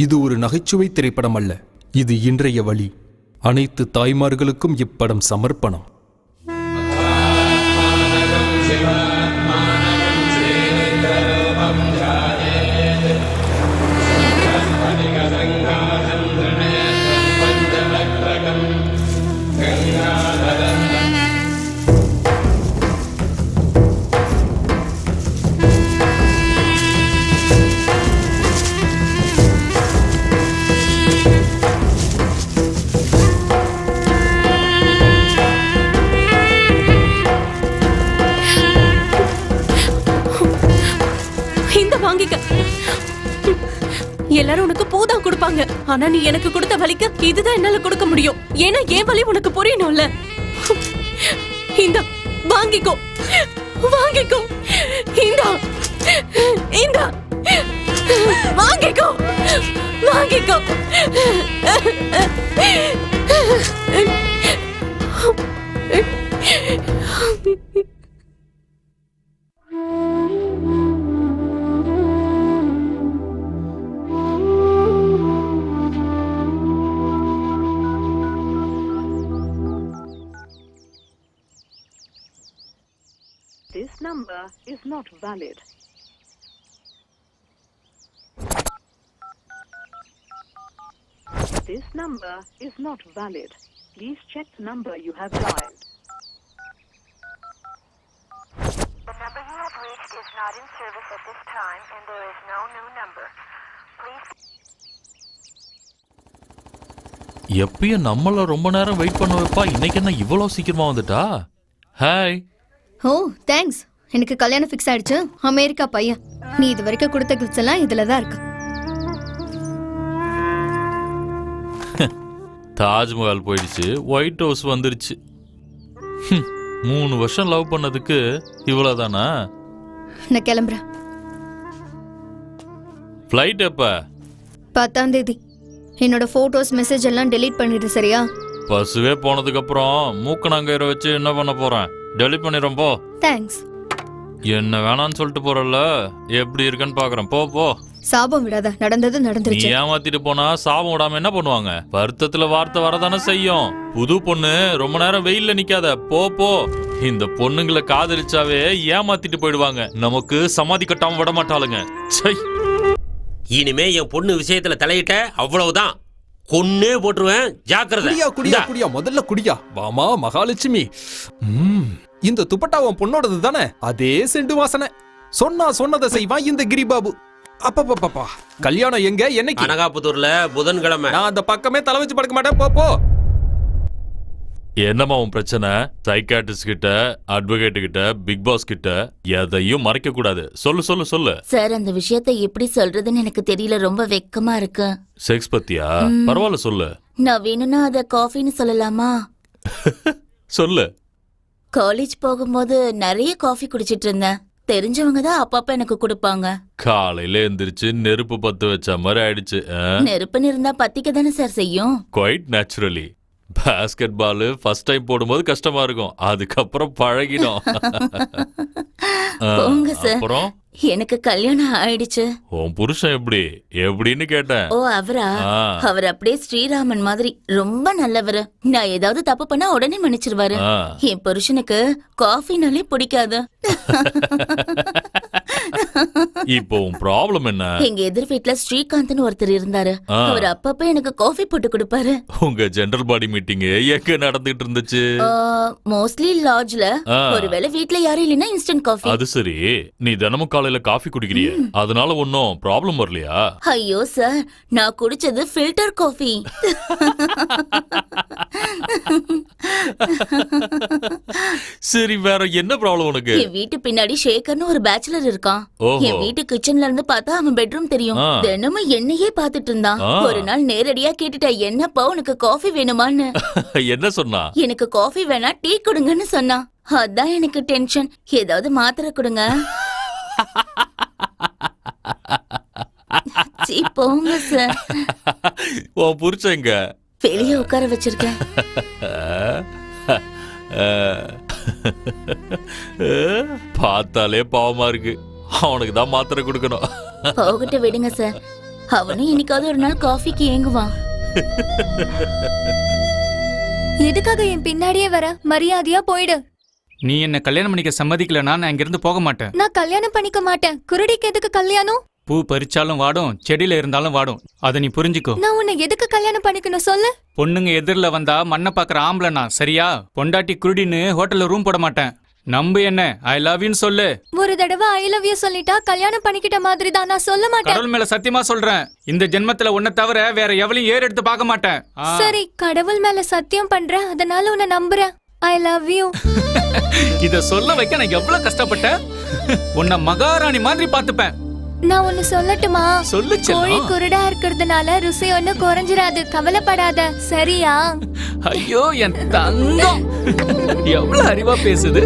இது ஒரு நகைச்சுவை திரைப்படம் அல்ல, இது இன்றைய வழி. அனைத்து தாய்மார்களுக்கும் இப்படம் சமர்ப்பணம். எல்லாரும் உனக்கு பூதான் கொடுப்பாங்க, ஆனா நீ எனக்கு கொடுத்த வலிக்கு இதுதான் என்னால கொடுக்க முடியும். ஏன்னா என் வலி உனக்கு புரியணும்ல. இந்தா வாங்கிக்கோ, வாங்கிக்கோ, இந்தா இந்தா வாங்கிக்கோ, வாங்கிக்கோ. This number is not valid. This number is not valid. Please check the number you have dialed. The number you have reached is not in service at this time and there is no new number. Please. எப்பயும் நம்மள ரொம்ப நேரம் wait பண்ண வைப்பா, இன்னைக்கு என்ன இவ்வளவு சீக்கிரமா வந்துட்டா? ஹாய். ஓ தேங்க்ஸ், எனக்கு கல்யாணம் ஃபிக்ஸ் ஆயிடுச்சு. அமெரிக்கா பையன். நீ இது வரைக்கும் கொடுத்த கிஃப்ட்ஸ் எல்லாம் இதுல தான் இருக்கு. தாஜ்மஹால் போயிடுச்சு, ஒயிட் ஹவுஸ் வந்துருச்சு. 3 வருஷம் லவ் பண்ணதுக்கு இவ்வளவுதானா? நான் கிளம்புறேன். ஃப்ளைட் எப்ப? 10ஆம் தேதி. என்னோட போட்டோஸ் மெசேஜ் எல்லாம் டெலீட் பண்ணிடு, சரியா? பஸ்ஸுவே போனதுக்கு அப்புறம் மூக்கணாங்கயிற வச்சு என்ன பண்ண போறேன்? டெலிட் பண்ணிடுறோம் போ. தேங்க்ஸ். என்ன வேணான்னு சொல்லிட்டு போறல, எப்படி இருக்குன்னு பாக்குறேன். போ போ. சாபம் விடாத, நடந்தது நீ நடந்துருச்சு. ஏமாத்திட்டு போனா சாபம் விடாம என்ன பண்ணுவாங்க? வருத்தத்துல வார்த்தை வரதானே செய்யும். புது பொண்ணு ரொம்ப நேரம் வெயில்ல நிக்காத, போ போ. இந்த பொண்ணுங்களை காதலிச்சாவே ஏமாத்திட்டு போயிடுவாங்க, நமக்கு சமாதி கட்டாம விட மாட்டாளுங்க. சை, இனிமே என் பொண்ணு விஷயத்துல தலையிட்ட அவ்வளவுதான், கொன்னே போட்டுருவேன். ஜாக்கிரதை. குடியா குடியா குடியா, முதல்ல குடியா. வாமா மகாலட்சுமி. இந்த துப்பட்டா உன் பொண்ணோடது தானே? அதே செண்டு வாசனை. சொன்னா சொன்னதை செய்வான் இந்த கிரிபாபு. அப்பப்பா, கல்யாணம் எங்க, என்னைக்கு? அனகாபுத்தூர்ல புதன்கிழமை. நான் அந்த பக்கமே தலை வச்சு படுக்க மாட்டேன். போ போ. என்னமா உன் பிரச்சனை? சைக்காட்ரிஸ்ட் கிட்ட, அட்வொகேட் கிட்ட, பிக் பாஸ் கிட்ட எதையும் மறைக்க கூடாது. சொல்லு சொல்லு சொல்லு. சார், அந்த விஷயத்தை எப்படி சொல்றதுன்னு எனக்கு தெரியல, ரொம்ப வெக்கமா இருக்கு. செக்ஸ் பத்தியா? பரவாயில்ல சொல்லு. நான் வேணும்னா அத காஃபின்னு சொல்லலாமா? சொல்லு. காலேஜ் போகும்போது நிறைய காஃபி குடிச்சிட்டு இருந்தேன். தெரிஞ்சவங்க தான் அப்பப்ப எனக்கு கொடுப்பாங்க. காலையில எந்திரிச்சு நெருப்பு பத்து வச்ச மாதிரி ஆயிடுச்சு. நெருப்புன்னு இருந்தா பத்திக்க தானே சார் செய்யும். Quite naturally. Basketball first time போடும்போது கஷ்டமா இருக்கும், அதுக்கப்புறம் பழகிடும். போங்க சார். அப்புறம் எனக்கு கல்யாணம் ஆயிடுச்சு. உன் புருஷன் எப்படி எப்படின்னு கேட்டேன். ஓ அவரா? அவர் அப்படியே ஸ்ரீராமன் மாதிரி ரொம்ப நல்லவரு. நான் ஏதாவது தப்பு பண்ணா உடனே மன்னிச்சிருவாரு. என் புருஷனுக்கு காஃபினாலே பிடிக்காது. இப்போ உன் ப்ராப்ளம் என்ன? எங்க எதிர் வீட்டுல ஸ்ரீகாந்த்னு ஒருத்தர் இருந்தாரு. அவர் அப்பப்ப எனக்கு காஃபி போட்டு கொடுப்பாரு. உங்க ஜெனரல் பாடி மீட்டிங் எங்க நடந்துட்டு இருந்துச்சு? மோஸ்ட்லி லாட்ஜ்ல. ஒருவேளை வீட்ல யாரும் இல்லைன்னா இன்ஸ்டன்ட் காஃபி. அது சரி, நீ தினமும் காலையில காஃபி குடிக்கிறிய, அதனால ஒன்னும் ப்ராப்ளம் வரலையா? ஐயோ சார், நான் குடிச்சது ஃபில்டர் காஃபி. சரி, வேற என்ன ப்ராப்ளம் உனக்கு? என் வீட்டு பின்னாடி ஷேகர்னு ஒரு பேச்சுலர் இருக்கான். என் வீட்டு கிச்சன்ல இருந்து பார்த்தா அவன் பெட்ரூம் தெரியும். தினமும் என்னையே பாத்துட்டு இருந்தான். ஒரு நாள் நேரடியா கேட்டுட்டேன், என்னப்பா உனக்கு காஃபி வேணுமான்னு. என்ன சொன்னா? எனக்கு காஃபி வேணா டீ கொடுங்கன்னு சொன்னான். அதான் எனக்கு டென்ஷன். ஏதாவது மாத்திரை கொடுங்க. போங்க சார். உன் புருஷங்க வெளியே உட்கார வச்சிருக்கேன். பார்த்தாலே பாவமா இருக்கு. அவனுக்கு தான் மாத்திரை கொடுக்கணும். போகிட்ட விடுங்க சார். அவனும் இன்னைக்காவது ஒரு நாள் காஃபிக்கு ஏங்குவான். எதுக்காக என் பின்னாடியே வர? மரியாதையா போயிடு. நீ என்ன கல்யாணம் பண்ணிக்க சம்மதிக்கலனா நான் இங்கிருந்து போக மாட்டேன். நான் கல்யாணம் பண்ணிக்க மாட்டேன். குருடிக்கு எதுக்கு கல்யாணம்? பூ பறிச்சாலும் வாடும், செடியில இருந்தாலும் வாடும். அதை நீ புரிஞ்சுக்கோ. நான் உன்னை எதுக்கு கல்யாணம் பண்ணிக்கணும் சொல்லு? பொண்ணுங்க எதிரில வந்தா மண்ணை பாக்குற ஆம்பளனா, சரியா? பொண்டாட்டி குருடின்னு ஹோட்டல்ல ரூம் போட மாட்டேன். நம்பு என்ன, ஐ லவ் யூன்னு சொல்லு. ஒரு தடவை ஐ லவ் யூ சொல்லிட்டா கல்யாணம் பண்ணிக்கிட்ட மாதிரி தான். நான் சொல்ல மாட்டேன். கடவுள் மேல சத்தியமா சொல்றேன், இந்த ஜென்மத்துல உன்னை தவிர வேற எவளையும் ஏறு எடுத்து பார்க்க மாட்டேன். சரி, கடவுள் மேல சத்தியம் பண்றேன், அதனால உன்னை நம்புறேன். ஐ லவ் யூ. இத சொல்ல வைக்க நான் எவ்வளவு கஷ்டப்பட்டேன். உன்னை மகாராணி மாதிரி பாத்துப்பேன். நான் ஒன்னு சொல்லட்டுமா? சொல்லு செல்லம். கோழி குருடா இருக்கிறதுனால ருசி ஒன்னும் குறைஞ்சிராது, கவலைப்படாத, சரியா? ஐயோ என் தங்கம், எவ்வளவு அறிவா பேசுது.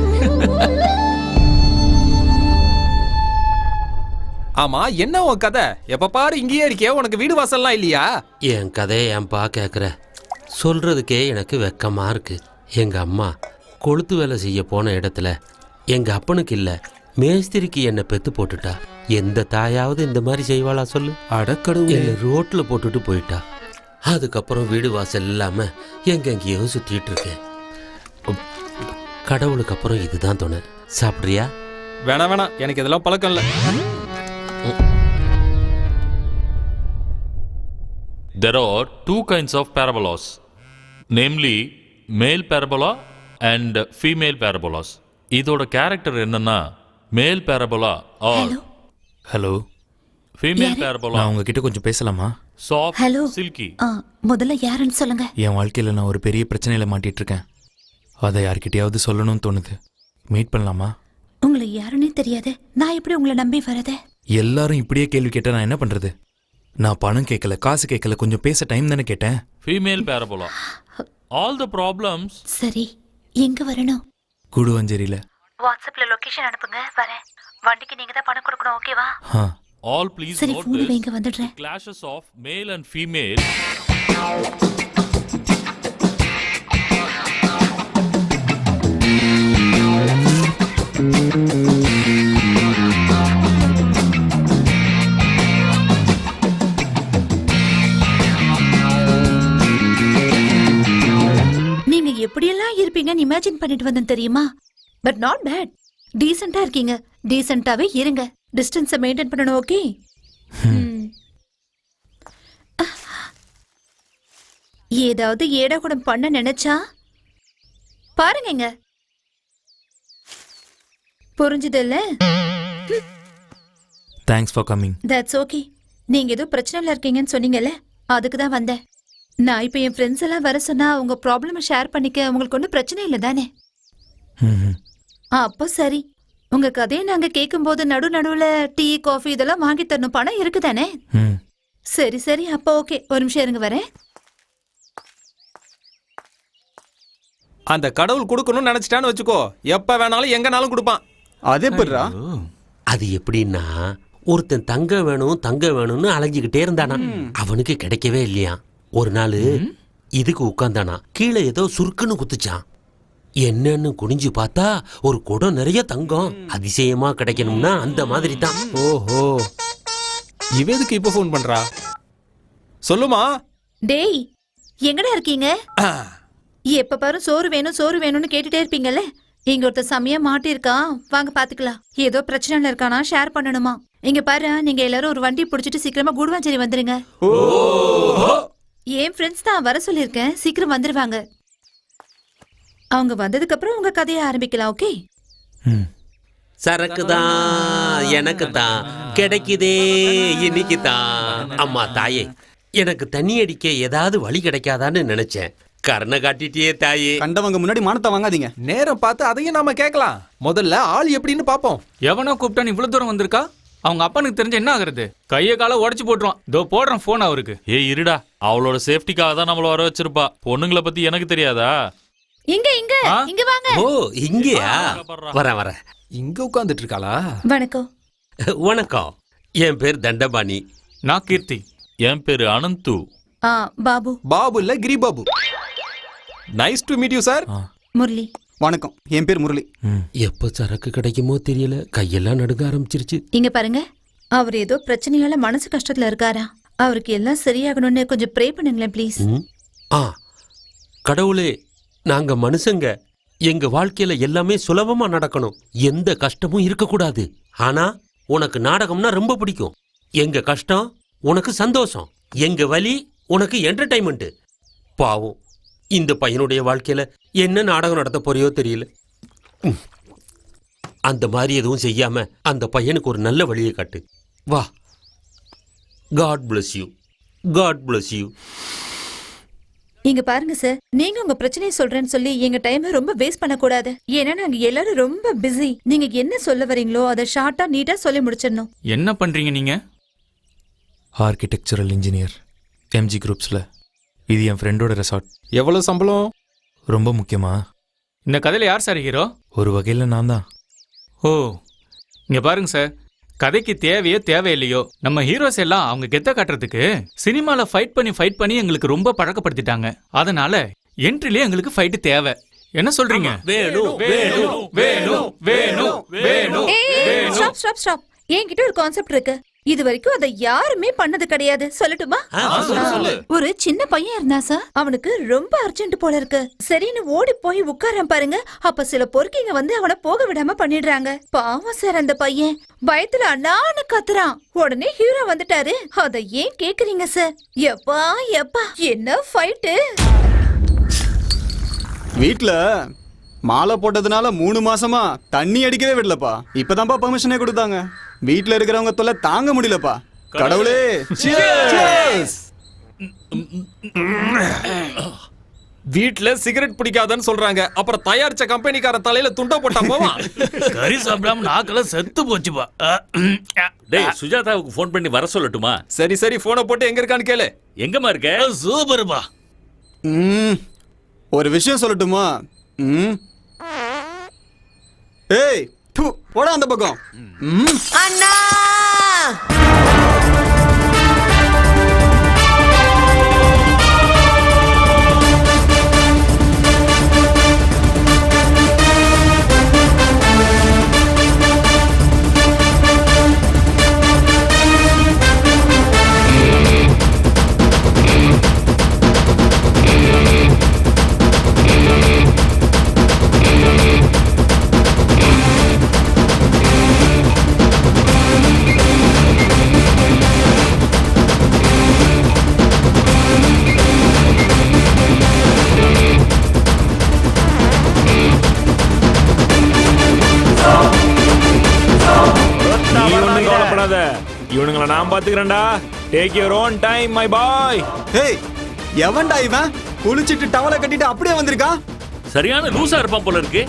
ஆமா, என்ன உன் கதை? எப்ப பாரு இங்கேயே இருக்கியே, உனக்கு வீடு வாசல்லாம் இல்லையா? என் கதையை ஏன்பா கேட்குற? சொல்றதுக்கே எனக்கு வெக்கமா இருக்கு. எங்க அம்மா கொளுத்து வேலை செய்ய போன இடத்துல எங்க அப்பனுக்கு இல்ல மேஸ்திரிக்கு என்னை பெத்து போட்டுட்டா. எந்த தாயாவது இந்த மாதிரி செய்வாளா சொல்லு? அடக்கடவுளே. என்னை ரோட்ல போட்டுட்டு போயிட்டா. அதுக்கப்புறம் வீடு வாசல் இல்லாம எங்கெங்கேயோ சுத்திட்டு இருக்கேன். கடவுளுக்கு அப்புறம் இதுதான் துணை. சாப்பிட்றியா? வேணாம் வேணாம், எனக்கு இதெல்லாம் பழக்கம் இல்ல. There are two kinds of parabolas, namely male parabola and female parabolas. இதோட கேரக்டர் என்னன்னா, மேல் parabola or hello, female parabola நான் உங்ககிட்ட கொஞ்சம் பேசலாமா? soft, Hello. silky. முதல்ல யாருன்னு சொல்லுங்க. என் வாழ்க்கையில் நான் ஒரு பெரிய பிரச்சனையில் மாட்டிட்டு இருக்கேன். அதை யார்கிட்டயாவது சொல்லணும்னு தோணுது. மீட் பண்ணலாமா? உங்களை யாருன்னே தெரியாது, நான் எப்படி உங்களை நம்பி வரது? எல்லாரும் இப்படியே கேள்வி கேட்டால் நான் என்ன பண்ணுறது? நான் பணம் கேட்கல, காசு கேட்கல, கொஞ்சம் பேச டைம் தானே கேட்டேன். Female parabola. All the problems. சரி, எங்க வரணும்? கூடுவஞ்சேரியில். வாட்ஸ்அப்ல லொகேஷன் அனுப்புங்க, வரேன். வண்டிக்கு நீங்க தான் பணம் கொடுக்கணும், ஓகேவா? All please சரி, note ஃபோன் this. வைங்க, வந்துடுறேன். Clashes of male and female. நீங்க எப்படியெல்லாம் இருப்பீங்கன்னு இமேஜின் பண்ணிட்டு வந்தேன் தெரியுமா? But not bad. டீசெண்டா இருக்கீங்க. டீசெண்டாவே இருங்க. டிஸ்டன்ஸை மெயின்டைன் பண்ணணும், ஓகே? ஏதாவது ஏடாகுடம் பண்ண நினைச்சா பாருங்க. புரிஞ்சுதல்ல? Thanks for coming. That's okay. நீங்க ஏதோ பிரச்சனைல இருக்கீங்கன்னு சொன்னீங்கல்ல, அதுக்கு தான் வந்தேன். நான் இப்ப என் ஃப்ரெண்ட்ஸ் எல்லாம் வர சொன்னா உங்க ப்ராப்ளமை ஷேர் பண்ணிக்க உங்களுக்கு ஒன்றும் பிரச்சனை இல்லை தானே? அப்போ சரி. உங்க கதையை நாங்க கேட்கும்போது நடுவுல டீ காஃபி இதெல்லாம் வாங்கி தரணும், பணம் இருக்குதானே? சரி சரி, அப்போ ஓகே. ஒரு நிமிஷம் இருங்க, வரேன். அந்த கடவுள் கொடுக்கணும்னு நினைச்சிட்டான்னு வச்சுக்கோ, எப்ப வேணாலும் எங்கனாலும் கொடுப்பான். அதே பெறா. அது எப்படின்னா, ஒருத்தன் தங்க வேணும்னு அலைஞ்சுக்கிட்டே இருந்தானா. அவனுக்கு கிடைக்கவே இல்லையா. ஒரு நாள் இதுக்கு உட்கார்ந்தானா, கீழே ஏதோ சுருக்குன்னு குத்துச்சான். என்னன்னு குனிஞ்சு பார்த்தா ஒரு குடம் நிறைய தங்கம். அதிசயமா கிடைக்கணும்னா அந்த மாதிரி தான். ஓஹோ, இவ எதுக்கு இப்ப ஃபோன் பண்றா? சொல்லுமா. டேய், எங்கடா இருக்கீங்க? எப்ப பாரு சோறு வேணும்னு கேட்டுட்டே இருப்பீங்கல்ல. இங்க ஒருத்தர் சமயா மாட்டிருக்கான், வாங்க பாத்துக்கலாம். ஏதோ பிரச்சனைல இருக்கானா, ஷேர் பண்ணணுமா. இங்க பாரு, நீங்க எல்லாரும் ஒரு வண்டி பிடிச்சிட்டு சீக்கிரமா கூடுவாஞ்சேரி வந்துருங்க. என் ஃப்ரெண்ட்ஸ் தான் வர சொல்லியிருக்கேன், சீக்கிரம் வந்துருவாங்க. அவங்க வந்ததுக்கு அப்புறம் உங்க கதையை ஆரம்பிக்கலாம், ஓகே? சரக்கு தான் எனக்கு தான் கிடைக்குதே இன்னைக்கு தான். அம்மா தாயே, எனக்கு தண்ணி அடிக்க ஏதாவது வழி கிடைக்காதான்னு நினைச்சேன். கர்ண காட்டிட்டியே தாயே. கண்டவங்க முன்னாடி மானத்தை வாங்காதீங்க. நேரம் பார்த்து அதையும் நாம கேட்கலாம். முதல்ல ஆள் எப்படின்னு பாப்போம். எவனோ கூப்பிட்டான் இவ்வளவு தூரம் வந்திருக்கா? அவங்க அப்பனுக்கு தெரிஞ்ச என்ன ஆகுறது? கையை காலை உடச்சு போட்டுருவான். இதோ போடுறான் போன் அவருக்கு. ஏய் இருடா, அவளோட சேஃப்டிக்காக தான் நம்மள வர வச்சிருப்பா. பொண்ணுங்களை பத்தி எனக்கு தெரியாதா? இங்க வாங்க. ஓ, இங்கயா? வரேன். இங்க உட்கார்ந்துட்டு இருக்காளா? வணக்கம். வணக்கம். என் பேர் தண்டபாணி. நான் கீர்த்தி. என் பேரு அனந்து. பாபு. பாபு இல்ல, Giri Babu. Nice to meet you sir. Murali. வணக்கம், என் பேர் முரளி. எப்ப சரக்கு கிடைக்குமோ தெரியல, கையெல்லாம் நடுங்க ஆரம்பிச்சிருச்சு. இங்க பாருங்க, அவர் ஏதோ பிரச்சனையால மனசு கஷ்டத்துல இருக்காரா. அவருக்கு எல்லாம் சரியாகணும்னு கொஞ்சம் ப்ரே பண்ணுங்களேன் ப்ளீஸ். ஆ கடவுளே, நாங்க மனுஷங்க, எங்க வாழ்க்கையில எல்லாமே சுலபமா நடக்கணும், எந்த கஷ்டமும் இருக்கக்கூடாது. ஆனா உனக்கு நாடகம்னா ரொம்ப பிடிக்கும். எங்க கஷ்டம் உனக்கு சந்தோஷம், எங்க வலி உனக்கு என்டர்டைன்மெண்ட். பாவம், இந்த பையனுடைய வாழ்க்கையில என்ன நாடகம் நடத்த போறியோ தெரியல. அந்த மாதிரி எதுவும் செய்யாம அந்த பையனுக்கு ஒரு நல்ல வழியை காட்டு. வா. God bless you. God bless you. இங்க பாருங்க சார், நீங்க உங்க பிரச்சனையை சொல்றேன்னு சொல்லி எங்க டைமை ரொம்ப வேஸ்ட் பண்ணக்கூடாது. ஏன்னா நாங்க எல்லாரும் ரொம்ப பிஸி. நீங்க என்ன சொல்ல வரீங்களோ அதை ஷார்ட்டா நீட்டா சொல்லி முடிச்சிடணும். என்ன பண்றீங்க நீங்க? ஆர்கிடெக்சரல் இன்ஜினியர், எம்ஜி குரூப்ஸில். இது என் ஃப்ரெண்டோட ரெசார்ட். எவ்வளவு சம்பளம்? ரொம்ப முக்கியமா? இந்த கதையில யார் சார் ஹீரோ? ஒரு வகையில் நான் தான். ஓ, இங்க பாருங்க சார், கதைக்கு தேவையோ தேவையில்லையோ நம்ம ஹீரோஸ் எல்லாம் அவங்க கெத்த காட்டுறதுக்கு சினிமால ஃபைட் பண்ணி எங்களுக்கு ரொம்ப பழக்கப்படுத்திட்டாங்க. அதனால என்ட்ரிலே எங்களுக்கு ஃபைட் தேவை. என்ன சொல்றீங்க? வேணும் வேணும் வேணும் வேணும் வேணும். Stop stop stop. என்கிட்ட ஒரு கான்செப்ட் இருக்கு. இது வரைக்கும் அதை யாருமே பண்ணது கிடையாது. சொல்லட்டுமா? ஒரு சின்ன பையன் இருந்தா சார், அவனுக்கு ரொம்ப அர்ஜென்ட் போல இருக்கு. சரின்னு ஓடி போய் உட்காரன் பாருங்க. அப்ப சில பொறுக்கிங்க வந்து அவனை போக விடாம பண்ணிடுறாங்க. பாவம் சார், அந்த பையன் பயத்துல அண்ணான்னு கத்துறான். உடனே ஹீரோ வந்துட்டாரு. அத ஏன் கேக்குறீங்க சார்? எப்பா எப்பா என்ன ஃபைட்டு! வீட்ல மாலை போட்டதுனால 3 மாசமா தண்ணி அடிக்கவே விடலப்பா. இப்பதான்ப்பா பெர்மிஷனே கொடுத்தாங்க. வீட்ல இருக்கிறவங்க தொல்லை தாங்க முடியலப்பா. கடவுளே, வீட்ல சிகரெட் பிடிக்காதன்னு சொல்றாங்க, அப்புறம் தயாரிச்ச கம்பெனிக்காரன் தலையில துண்ட போட்டா போவான். கறி சாப்பிடாம நாக்கெல்லாம் செத்து போச்சுப்பா. டேய், சுஜாதாவுக்கு ஃபோன் பண்ணி வர சொல்லட்டுமா? சரி சரி, போனை போட்டு எங்க இருக்கான்னு கேளு. எங்கம்மா இருக்க? சூப்பர்ப்பா. ஒரு விஷயம் சொல்லட்டுமா? ஏய், போடா அந்த பக்கம். அண்ணா! இவனுங்களை நான் பாத்துக்கிறேன்டா. Take your own time my boy. ஏய், எவன்டா இவன்? குளிச்சிட்டு டவலை கட்டிட்டு அப்படியே வந்திருக்கான். சரியான லூசா இருப்பான் போல இருக்கு.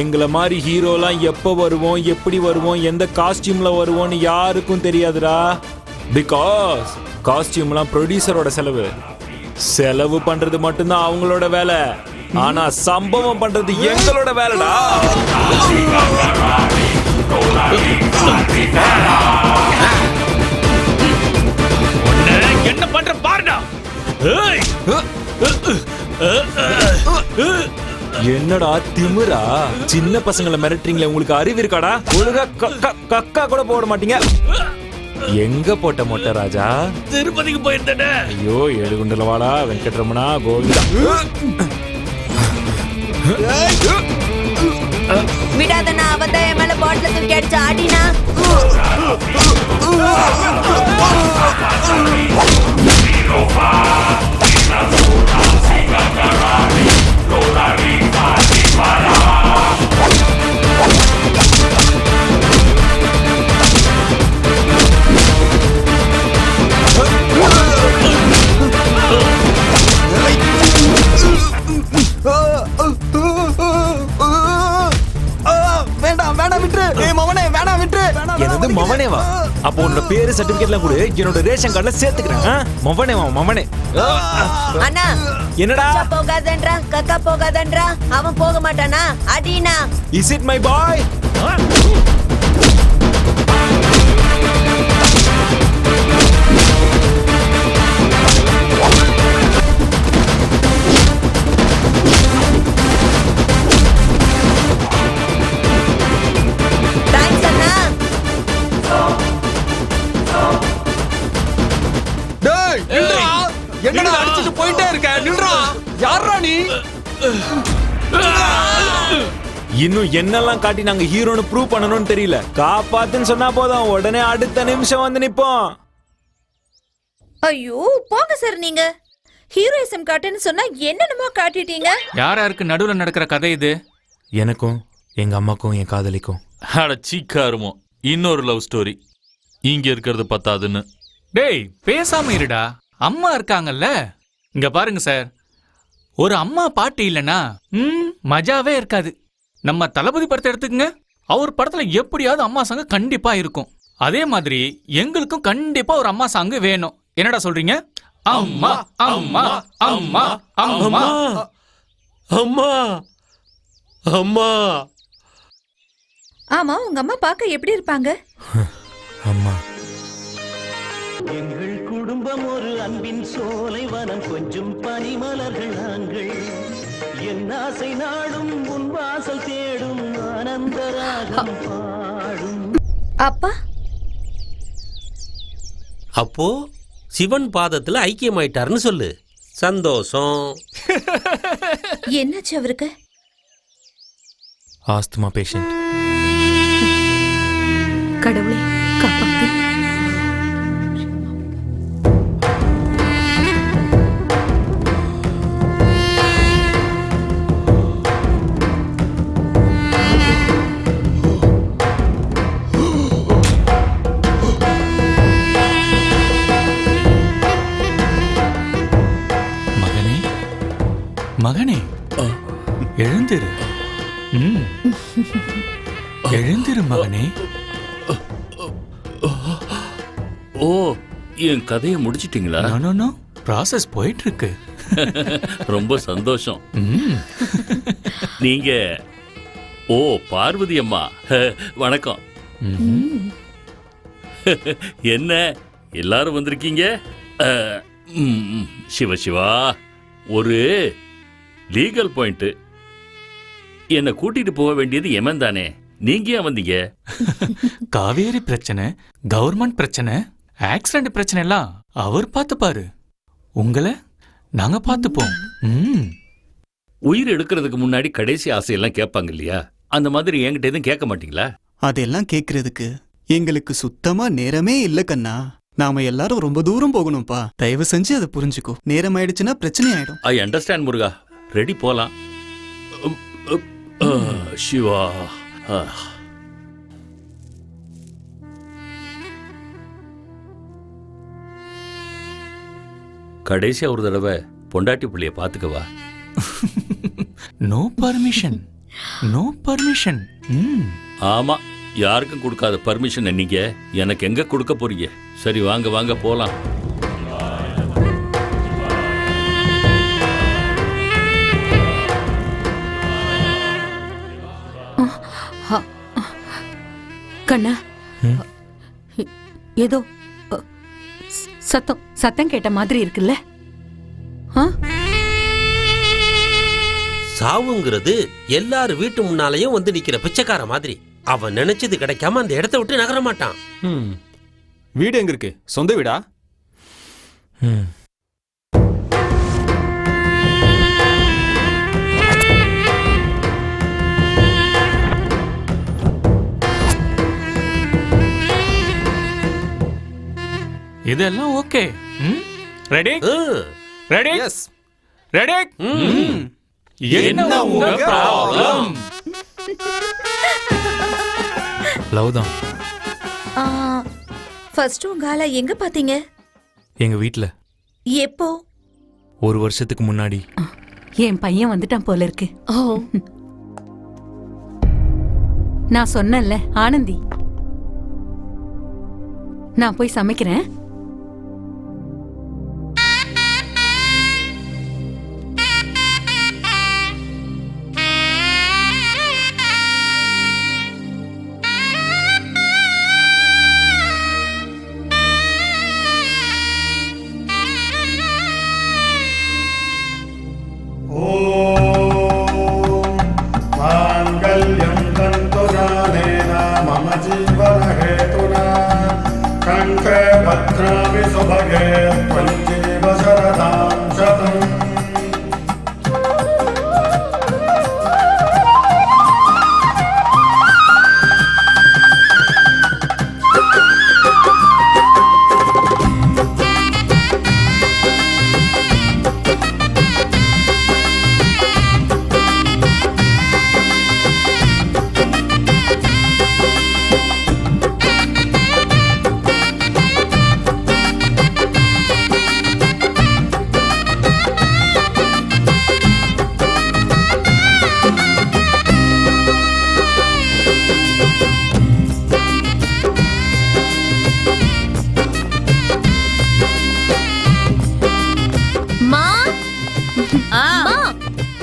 எங்களை மாதிரி ஹீரோலாம் எப்போ வருவோம், எப்படி வருவோம், எந்த காஸ்டியூம்ல வருவோம்னு யாருக்கும் தெரியாதுடா. பிகாஸ் காஸ்டியூம்லாம் ப்ரொடியூசரோட செலவு பண்றது மட்டும்தான் அவங்களோட வேலை. ஆனா சம்பவம் பண்றது எங்களோட வேலைடா. என்ன பண்ற பாருடா. என்னடா திமிரா? சின்ன பசங்களை மிரட்டுறீங்களே, உங்களுக்கு அறிவு இருக்காடா? ஒழுங்கா கக்கா கூட போட மாட்டீங்க. எங்க போட்ட மொட்டை ராஜா? திருப்பதிக்கு போயிருந்தேன். ஐயோ, ஏழுகுண்டலவாடா, வெங்கட்ரமணா, கோவிந்தா. விடாதண்ணா, அவன் என் மேல பாட்டில தூக்கி அடிச்சு ஆடினா. என்னது மவனேவா? அப்போ உன்னோட பேரு சர்டிபிகேட்லாம் கூட என்னோட ரேஷன் கார்டுல சேர்த்துக்கிறேன். மவனேவா மவனே. அண்ணா, என்னடா போகாதன்றா, கக்கா போகாதன்றா. அவன் போக மாட்டானா? அடினா. Is it my boy? என்னடா அடிச்சிட்டு போயிட்டே இருக்க? நில்றா. யாரா நீ? இன்னும் என்னெல்லாம் காட்டி நாங்க ஹீரோன்னு ப்ரூவ் பண்ணணும்னு தெரியல. காப்பாத்துன்னு சொன்னா போதும், உடனே அடுத்த நிமிஷம் வந்து நிப்போம். ஐயோ போங்க சார், நீங்க ஹீரோயிசம் காட்டுன்னு சொன்னா என்னென்னமோ காட்டிட்டீங்க. யார் யாருக்கு நடுவுல நடக்கிற கதை இது? எனக்கும் எங்க அம்மாக்கும் என் காதலிக்கும். அட சீக்காருமோ, இன்னொரு லவ் ஸ்டோரி. இங்க இருக்கிறது பத்தாதுன்னு. டேய் பேசாம இருடா, அம்மா இருக்காங்கல்ல. இங்க பாருங்க சார், ஒரு அம்மா பாட்டு இல்லனா மஜாவே இருக்காது. நம்ம தளபதி படத்தை எடுத்துக்கங்க, அவர் படத்துல எப்படியாவது அம்மா சாங் கண்டிப்பா இருக்கும். அதே மாதிரி எங்களுக்கும் கண்டிப்பா ஒரு அம்மா சாங் வேணும். என்னடா சொல்றீங்க? அம்மா அம்மா அம்மா அம்மா அம்மா அம்மா. ஆமா, உங்க அம்மா பார்க்க எப்படி இருப்பாங்க? அம்மா. எங்கள் குடும்பம் ஒரு அன்பின் சோலை வனம், கொஞ்சம் பனிமலர்கள் நாங்கள். என் ஆசை நாடும் உன் வாசல் தேடும், ஆனந்தராகம் பாடும். அப்பா அப்போ சிவன் பாதத்துல ஐக்கியமாயிட்டாருன்னு சொல்லு. சந்தோஷம். என்னாச்சு அவருக்கு? Asthma patient. கடவுளே காப்பாத்து. மகனே எழுந்திரு. எழுந்திரு மகனே. ஓ, என் கதையை முடிச்சிட்டீங்களா? நோ, ப்ராசஸ் போயிட்டு இருக்கு. ரொம்ப சந்தோஷம். நீங்க ஓ பார்வதி அம்மா, வணக்கம். என்ன எல்லாரும் வந்திருக்கீங்க? சிவா, ஒரு லீகல் பாயிண்ட். என்னை கூட்டிட்டு போக வேண்டியது எமன் தானே, நீங்க ஏன் வந்தீங்க? காவேரி பிரச்சனை, கவர்மெண்ட் பிரச்சனை, ஆக்சிடென்ட் பிரச்சனை எல்லாம் அவர் பார்த்துப்பாரு. உங்களை நாங்க பார்த்துப்போம். உயிர் எடுக்கிறதுக்கு முன்னாடி கடைசி ஆசையெல்லாம் கேட்பாங்க இல்லையா? அந்த மாதிரி என்கிட்ட எதுவும் கேட்க மாட்டீங்களா? அதெல்லாம் கேட்கறதுக்கு எங்களுக்கு சுத்தமா நேரமே இல்ல கண்ணா. நாம எல்லாரும் ரொம்ப தூரம் போகணும்பா. தயவு செஞ்சு அதை புரிஞ்சுக்கோ. நேரம் ஆயிடுச்சுன்னா பிரச்சனை ஆயிடும். I understand Muruga. ரெடி, போலாம். சிவா, கடைசியா ஒரு தடவை பொண்டாட்டி பிள்ளைய பாத்துக்கவா. No permission, no permission. ஆமா, யாருக்கும் கொடுக்காத பர்மிஷன் நீங்க எனக்கு எங்க கொடுக்க போறீங்க? சரி, வாங்க வாங்க போலாம். கண்ணா, ஏதோ சத்தம் கேட்ட மாதிரி இருக்குல்ல? சாவுங்கிறது எல்லாரும் வீட்டு முன்னாலேயும் வந்து நிக்கிற பிச்சைக்கார மாதிரி. அவன் நினைச்சது கிடைக்காம அந்த இடத்த விட்டு நகர மாட்டான். வீடு எங்க இருக்கு? சொந்த வீடா? இதெல்லாம் okay. Ready ready yes ready. என்ன உங்க ப்ராப்ளம்? லவ் தான். ஃபர்ஸ்ட் உங்க ஆளை எங்க பாத்தீங்க? எங்க வீட்ல. எப்போ? ஒரு வருஷத்துக்கு முன்னாடி. என் பையன் வந்துட்டான் போல இருக்கு. நான் சொன்னேன்ல ஆனந்தி, நான் போய் சமைக்கிறேன். भद्रामि सुभगे त्वञ्जीव शरदा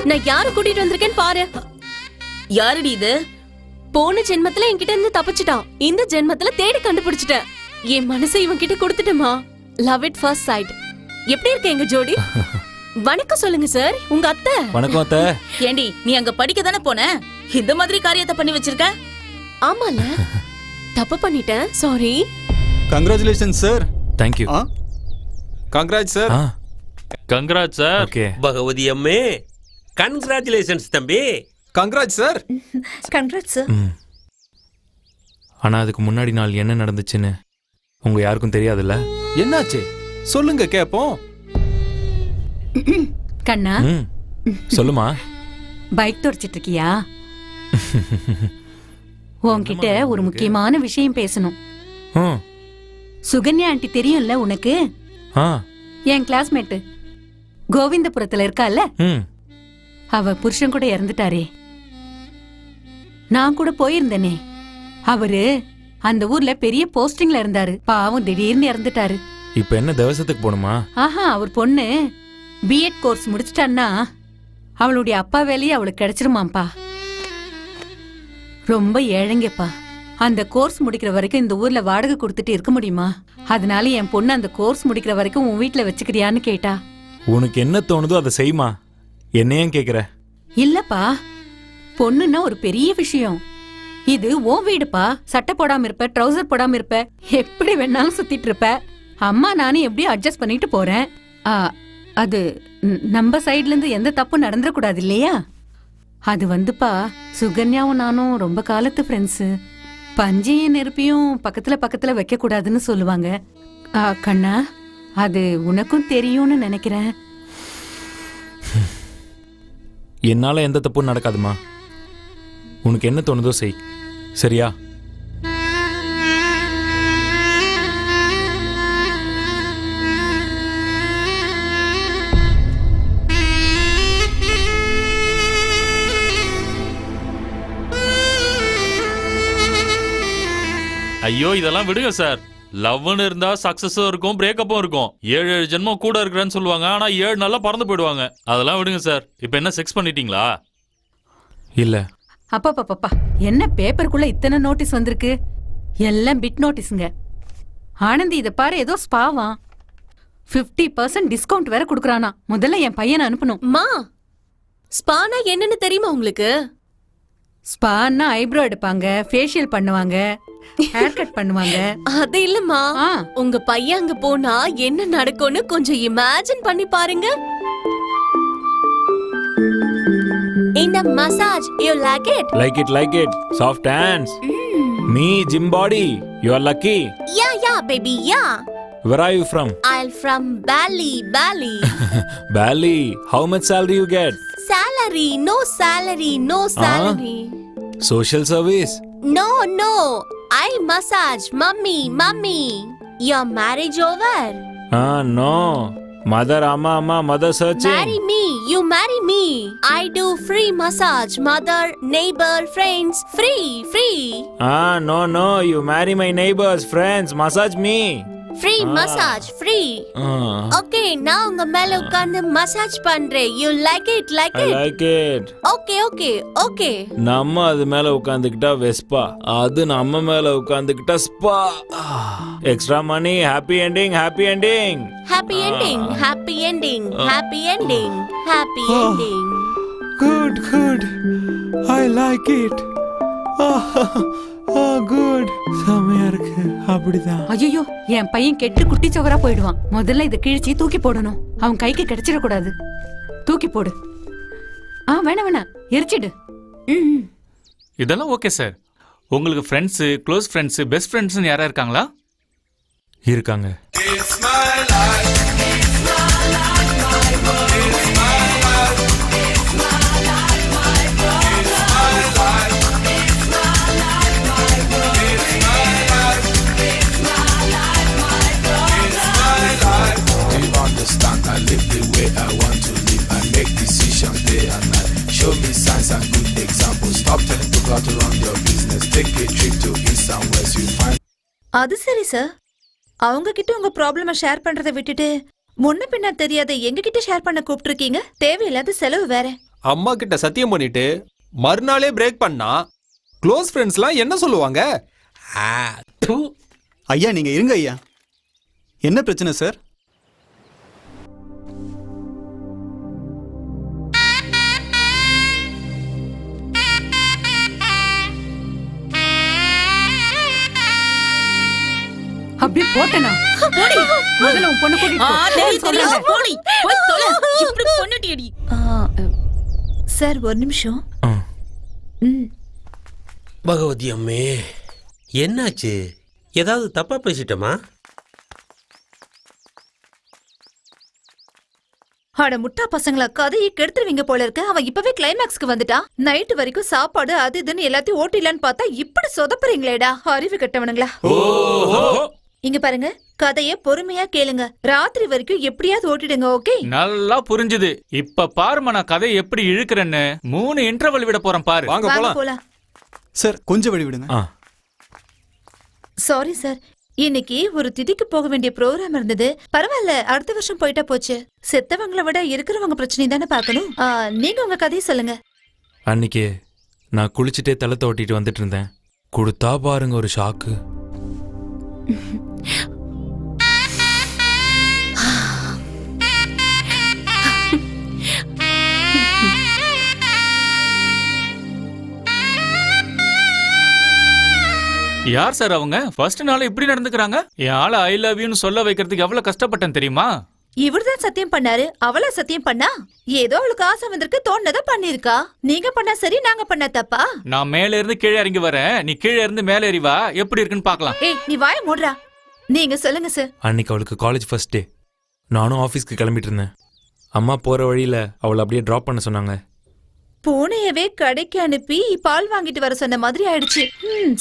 நான் யார கூட்டிட்டு வந்திருக்கேன் பாரு. யாருடி இது? போன ஜென்மத்துல என்கிட்ட இருந்து தப்பிச்சிட்டான். இந்த ஜென்மத்துல தேடி கண்டுபிடிச்சிட்டேன். என் மனசை இவன் கிட்ட கொடுத்துட்டேமா. Love it first sight. எப்படி இருக்கு எங்க ஜோடி? வணக்கம் சொல்லுங்க சார். உங்க அத்தை. வணக்கம் அத்தை. ஏண்டி நீ அங்க படிக்க தானே போன? இந்த மாதிரி காரியத்தை பண்ணி வச்சிருக்க? ஆமால, தப்பு பண்ணிட்டேன். Sorry. Congratulation sir. Thank you. Congrats sir. Congrats sir. Okay. Bhagavathi அம்மே கங்க்ராச்சுலேஷன்ஸ் தம்பி. Congrats sir. Congrats sir. ஆனா அதுக்கு முன்னாடி நாள் என்ன நடந்துச்சுன்னு உங்க யாருக்கும் தெரியாதுல்ல? என்னாச்சு சொல்லுங்க கேப்போம். கண்ணா, சொல்லுமா. பைக் துடைச்சிட்டு இருக்கியா? உன்கிட்ட ஒரு முக்கியமான விஷயம் பேசணும். சுகன்யா ஆண்டி தெரியும்ல உனக்கு? என் கிளாஸ்மேட் கோவிந்தபுரத்துல இருக்கால, அவ புருஷன் கூட இறந்துட்டாரே. நான் கூட போயிருந்தேனே. அவரு அந்த ஊர்ல பெரிய போஸ்டிங்ல இருந்தாரு. பாவம் திடீர்னு இறந்துட்டாரு. இப்ப என்ன தேவசத்துக்கு போணுமா? ஆஹா, அவர் பொண்ணு பிஎட் கோர்ஸ் முடிச்சிட்டான்னா அவளுடைய அப்பா வேலையே அவளுக்கு கிடைச்சிருமாப்பா. ரொம்ப ஏழைங்கப்பா. அந்த கோர்ஸ் முடிக்கிற வரைக்கும் இந்த ஊர்ல வாடகை கொடுத்துட்டு இருக்க முடியுமா? அதனால என் பொண்ணு அந்த கோர்ஸ் முடிக்கிற வரைக்கும் உன் வீட்டுல வச்சுக்கிறியான்னு கேட்டா. உனக்கு என்ன தோணுதோ அதை செய்யுமா. என்னையும் கேக்குற? இல்லப்பா, பொண்ணுன்னா ஒரு பெரிய விஷயம். இது உன் வீடுப்பா. சட்டை போடாம இருப்ப, ட்ரௌசர் போடாம இருப்ப, எப்படி வேணாலும் சுத்திட்டு இருப்ப. அம்மா நானும் எப்படியும் அட்ஜஸ்ட் பண்ணிட்டு போறேன். அது நம்ம சைட்ல இருந்து எந்த தப்பும் நடந்துடக்கூடாது இல்லையா? அது வந்துப்பா, சுகன்யாவும் நானும் ரொம்ப காலத்து ஃப்ரெண்ட்ஸு. பஞ்சையும் நெருப்பியும் பக்கத்துல பக்கத்துல வைக்க கூடாதுன்னு சொல்லுவாங்க. கண்ணா, அது உனக்கும் தெரியும்னு நினைக்கிறேன். என்னால எந்த தப்பும் நடக்காதுமா. உனக்கு என்ன தோணுதோ செய், சரியா? ஐயோ இதெல்லாம் விடுங்க சார். லவ்னு இருந்தா சக்சஸும் இருக்கும், பிரேக்கப்பும் இருக்கும். 7 ஜென்மம் கூட இருக்கிறேன்னு சொல்லுவாங்க, ஆனா 7 நாள்ல பறந்து போயிடுவாங்க. அதெல்லாம் விடுங்க சார். இப்ப என்ன செக்ஸ் பண்ணிட்டீங்களா? இல்ல. அப்பா, என்ன பேப்பருக்குள்ள இத்தனை நோட்டீஸ் வந்திருக்கு? எல்லாம் பிட் நோட்டீஸுங்க. ஆனந்தி, இத பாரு, ஏதோ ஸ்பாவா 50% டிஸ்கவுண்ட் வேற குடுக்கறானா. முதல்ல என் பையனை அனுப்பணும். மா, ஸ்பானா என்னன்னு தெரியுமா உங்களுக்கு? ஸ்பான்னா ஐப்ரோ எடுப்பாங்க, ஃபேஷியல் பண்ணுவாங்க, ஹேர் கட் பண்ணுவாங்க. அது இல்லம்மா, உங்க பையன் அங்க போனா என்ன நடக்கும்னு கொஞ்சம் இமேஜின் பண்ணி பாருங்க. இந்த massage, you like it? Like it. Soft hands. Me, gym body. You are lucky. Yeah, baby, yeah. Where are you from? I'm from Bali. Bali. How much salary you get? Salary, no salary. Social service? No. I massage, mummy. Your marriage over? No. Mother, amma, mother searching. Marry me, you marry me. I do free massage, mother, neighbor, friends, free. No, you marry my neighbors, friends, massage me. Free massage, free. Okay, now உங்க மேல உட்கார்ந்து massage பண்றேன். You like it? I like it. Okay. நம்ம அது மேல உட்கார்ந்துக்கிட்டா Vespa, அது நம்ம மேல உட்கார்ந்துக்கிட்டா spa. Extra money, happy ending. Happy ending. Good. I like it. Good. செமையா இருக்கு. அப்படிதான். ஐயோ என் பையன் கெட்டு குட்டி சவரா போயிடுவான். முதல்ல இதை கிழிச்சி தூக்கி போடணும். அவன் கைக்கு கிடைச்சிடக்கூடாது. தூக்கி போடு. வேணாம் வேணாம், எரிச்சிடு. இதெல்லாம் ஓகே சார். உங்களுக்கு ஃப்ரெண்ட்ஸு, க்ளோஸ் ஃப்ரெண்ட்ஸு, பெஸ்ட் ஃப்ரெண்ட்ஸ்னு யாரா இருக்காங்களா? இருக்காங்க. I live the way I want to live. I make decisions day and night. Show me signs and good examples. Stop telling people to run your business. Take a trip to east and west. You find. அது சரி sir, அவங்க கிட்ட உங்க ப்ராப்ளம share பண்றதை விட்டுட்டு முன்ன பின்ன தெரியாத எங்க கிட்ட ஷேர் பண்ண கூப்பிட்டுருக்கீங்க. தேவையில்லாத செலவு வேற. அம்மா கிட்ட சத்தியம் பண்ணிட்டு மறுநாளே பிரேக் பண்ணா க்ளோஸ் ஃப்ரெண்ட்ஸ்லாம் என்ன சொல்லுவாங்க? ஐயா நீங்க இருங்க ஐயா. என்ன பிரச்சனை சார்? அப்படியே போட்டனா? முதல்ல உன் பொண்ணு கூட்டிட்டு சார் ஒரு நிமிஷம். பகவதி அம்மே, என்னாச்சு? ஏதாவது தப்பா பேசிட்டமா? அட முட்டா பசங்களா, கதையை கெடுத்துருவீங்க போல இருக்கு. அவன் இப்பவே கிளைமேக்ஸ்க்கு வந்துட்டான். நைட்டு வரைக்கும் சாப்பாடு அது இதுன்னு எல்லாத்தையும் ஓட்டிடலான்னு பார்த்தா இப்படி சொதப்புறீங்களேடா, அறிவு கெட்டவனுங்களா. இங்க பாருங்க, கதைய பொறுமையா கேளுங்க. ராத்திரி வரைக்கும் எப்படியாவது ஓட்டிடுங்க. ஓகே? நல்லா புரிஞ்சுது. இப்ப பாருமா நான் கதையை எப்படி இழுக்கிறேன்னு. 3 இன்டர்வல் விட போறேன் பாரு. வாங்க போலாம். சார் கொஞ்சம் வழி விடுங்க. சாரி சார், இன்னைக்கு ஒரு திதிக்கு போக வேண்டிய ப்ரோக்ராம் இருந்தது. பரவாயில்ல, அடுத்த வருஷம் போயிட்டா போச்சு. செத்தவங்களை விட இருக்கிறவங்க பிரச்சனை தானே பார்க்கணும். நீங்க உங்க கதையை சொல்லுங்க. அன்னைக்கு நான் குளிச்சுட்டே தலை தோட்டிட்டு வந்துட்டு இருந்தேன். கொடுத்தா பாருங்க ஒரு ஷாக்கு. யார் சார் அவங்க? ஃபர்ஸ்ட் நாள் இப்படி நடந்துக்கிறாங்க. என் ஆளை ஐ லவ் யூன்னு சொல்ல வைக்கிறதுக்கு எவ்வளவு கஷ்டப்பட்டேன் தெரியுமா? இவர்தான் சத்தியம் பண்ணாரு, அவளா சத்தியம் பண்ணா? ஏதோ அவளுக்கு ஆசை வந்திருக்கு, தோணுனத பண்ணிருக்கா. நீங்க பண்ணா சரி, நாங்க பண்ண தப்பா? நான் மேல இருந்து கீழே இறங்கி வரேன், நீ கீழே இருந்து மேல ஏறி வா. எப்படி இருக்குன்னு பாக்கலாம். ஏய், நீ வாய மூடுறா. நீங்க சொல்லுங்க சார். அன்னைக்கு அவளுக்கு காலேஜ் ஃபர்ஸ்ட் டே. நானும் ஆஃபீஸ்க்கு கிளம்பிட்டு இருந்தேன். அம்மா போற வழியில அவளை அப்படியே டிராப் பண்ண சொன்னாங்க. பூனையவே கடைக்கு அனுப்பி பால் வாங்கிட்டு வர சொன்ன மாதிரி ஆயிடுச்சு.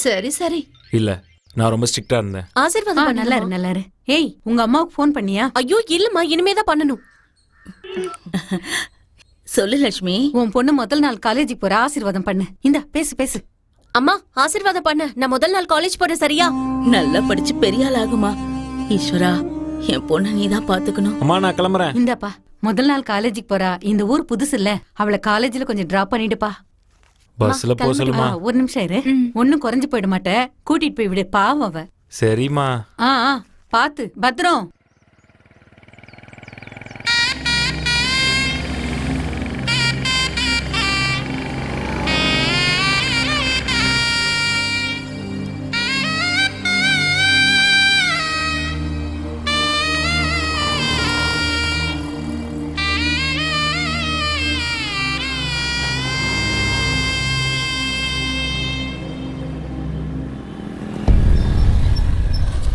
சரி சரி. இல்ல, நான் ரொம்ப ஸ்ட்ரிக்ட்டா இருந்தேன். ஆசீர்வாதம் நல்லா இரு. ஏய், உங்க அம்மாவுக்கு ஃபோன் பண்ணியா? ஐயோ இல்லம்மா, இனிமே தான் பண்ணணும். சொல்லு லட்சுமி. உன் பொண்ணு முதல் நாள் காலேஜுக்கு போற, ஆசீர்வாதம் பண்ணு. இந்தா பேசு. அம்மா ஆசீர்வாதம் பண்ண. நான் முதல் நாள் காலேஜ் போறேன், சரியா? நல்லா படிச்சு பெரிய ஆள் ஆகுமா. ஈஸ்வரா, என் பொண்ணை நீதான் பாத்துக்கணும். அம்மா நான் கிளம்புறேன். இந்தாப்பா, முதல் நாள் காலேஜுக்கு போறா. இந்த ஊர் புதுசு இல்ல, அவளை காலேஜ்ல கொஞ்சம் டிராப் பண்ணிடுப்பா. பஸ்ல போ சொல்லுமா. ஒரு நிமிஷம் இரு. ஒன்னும் குறைஞ்சு போயிட மாட்டேன். கூட்டிட்டு போய் விடு, பாவம் அவ. சரிம்மா. பாத்து பத்திரம்.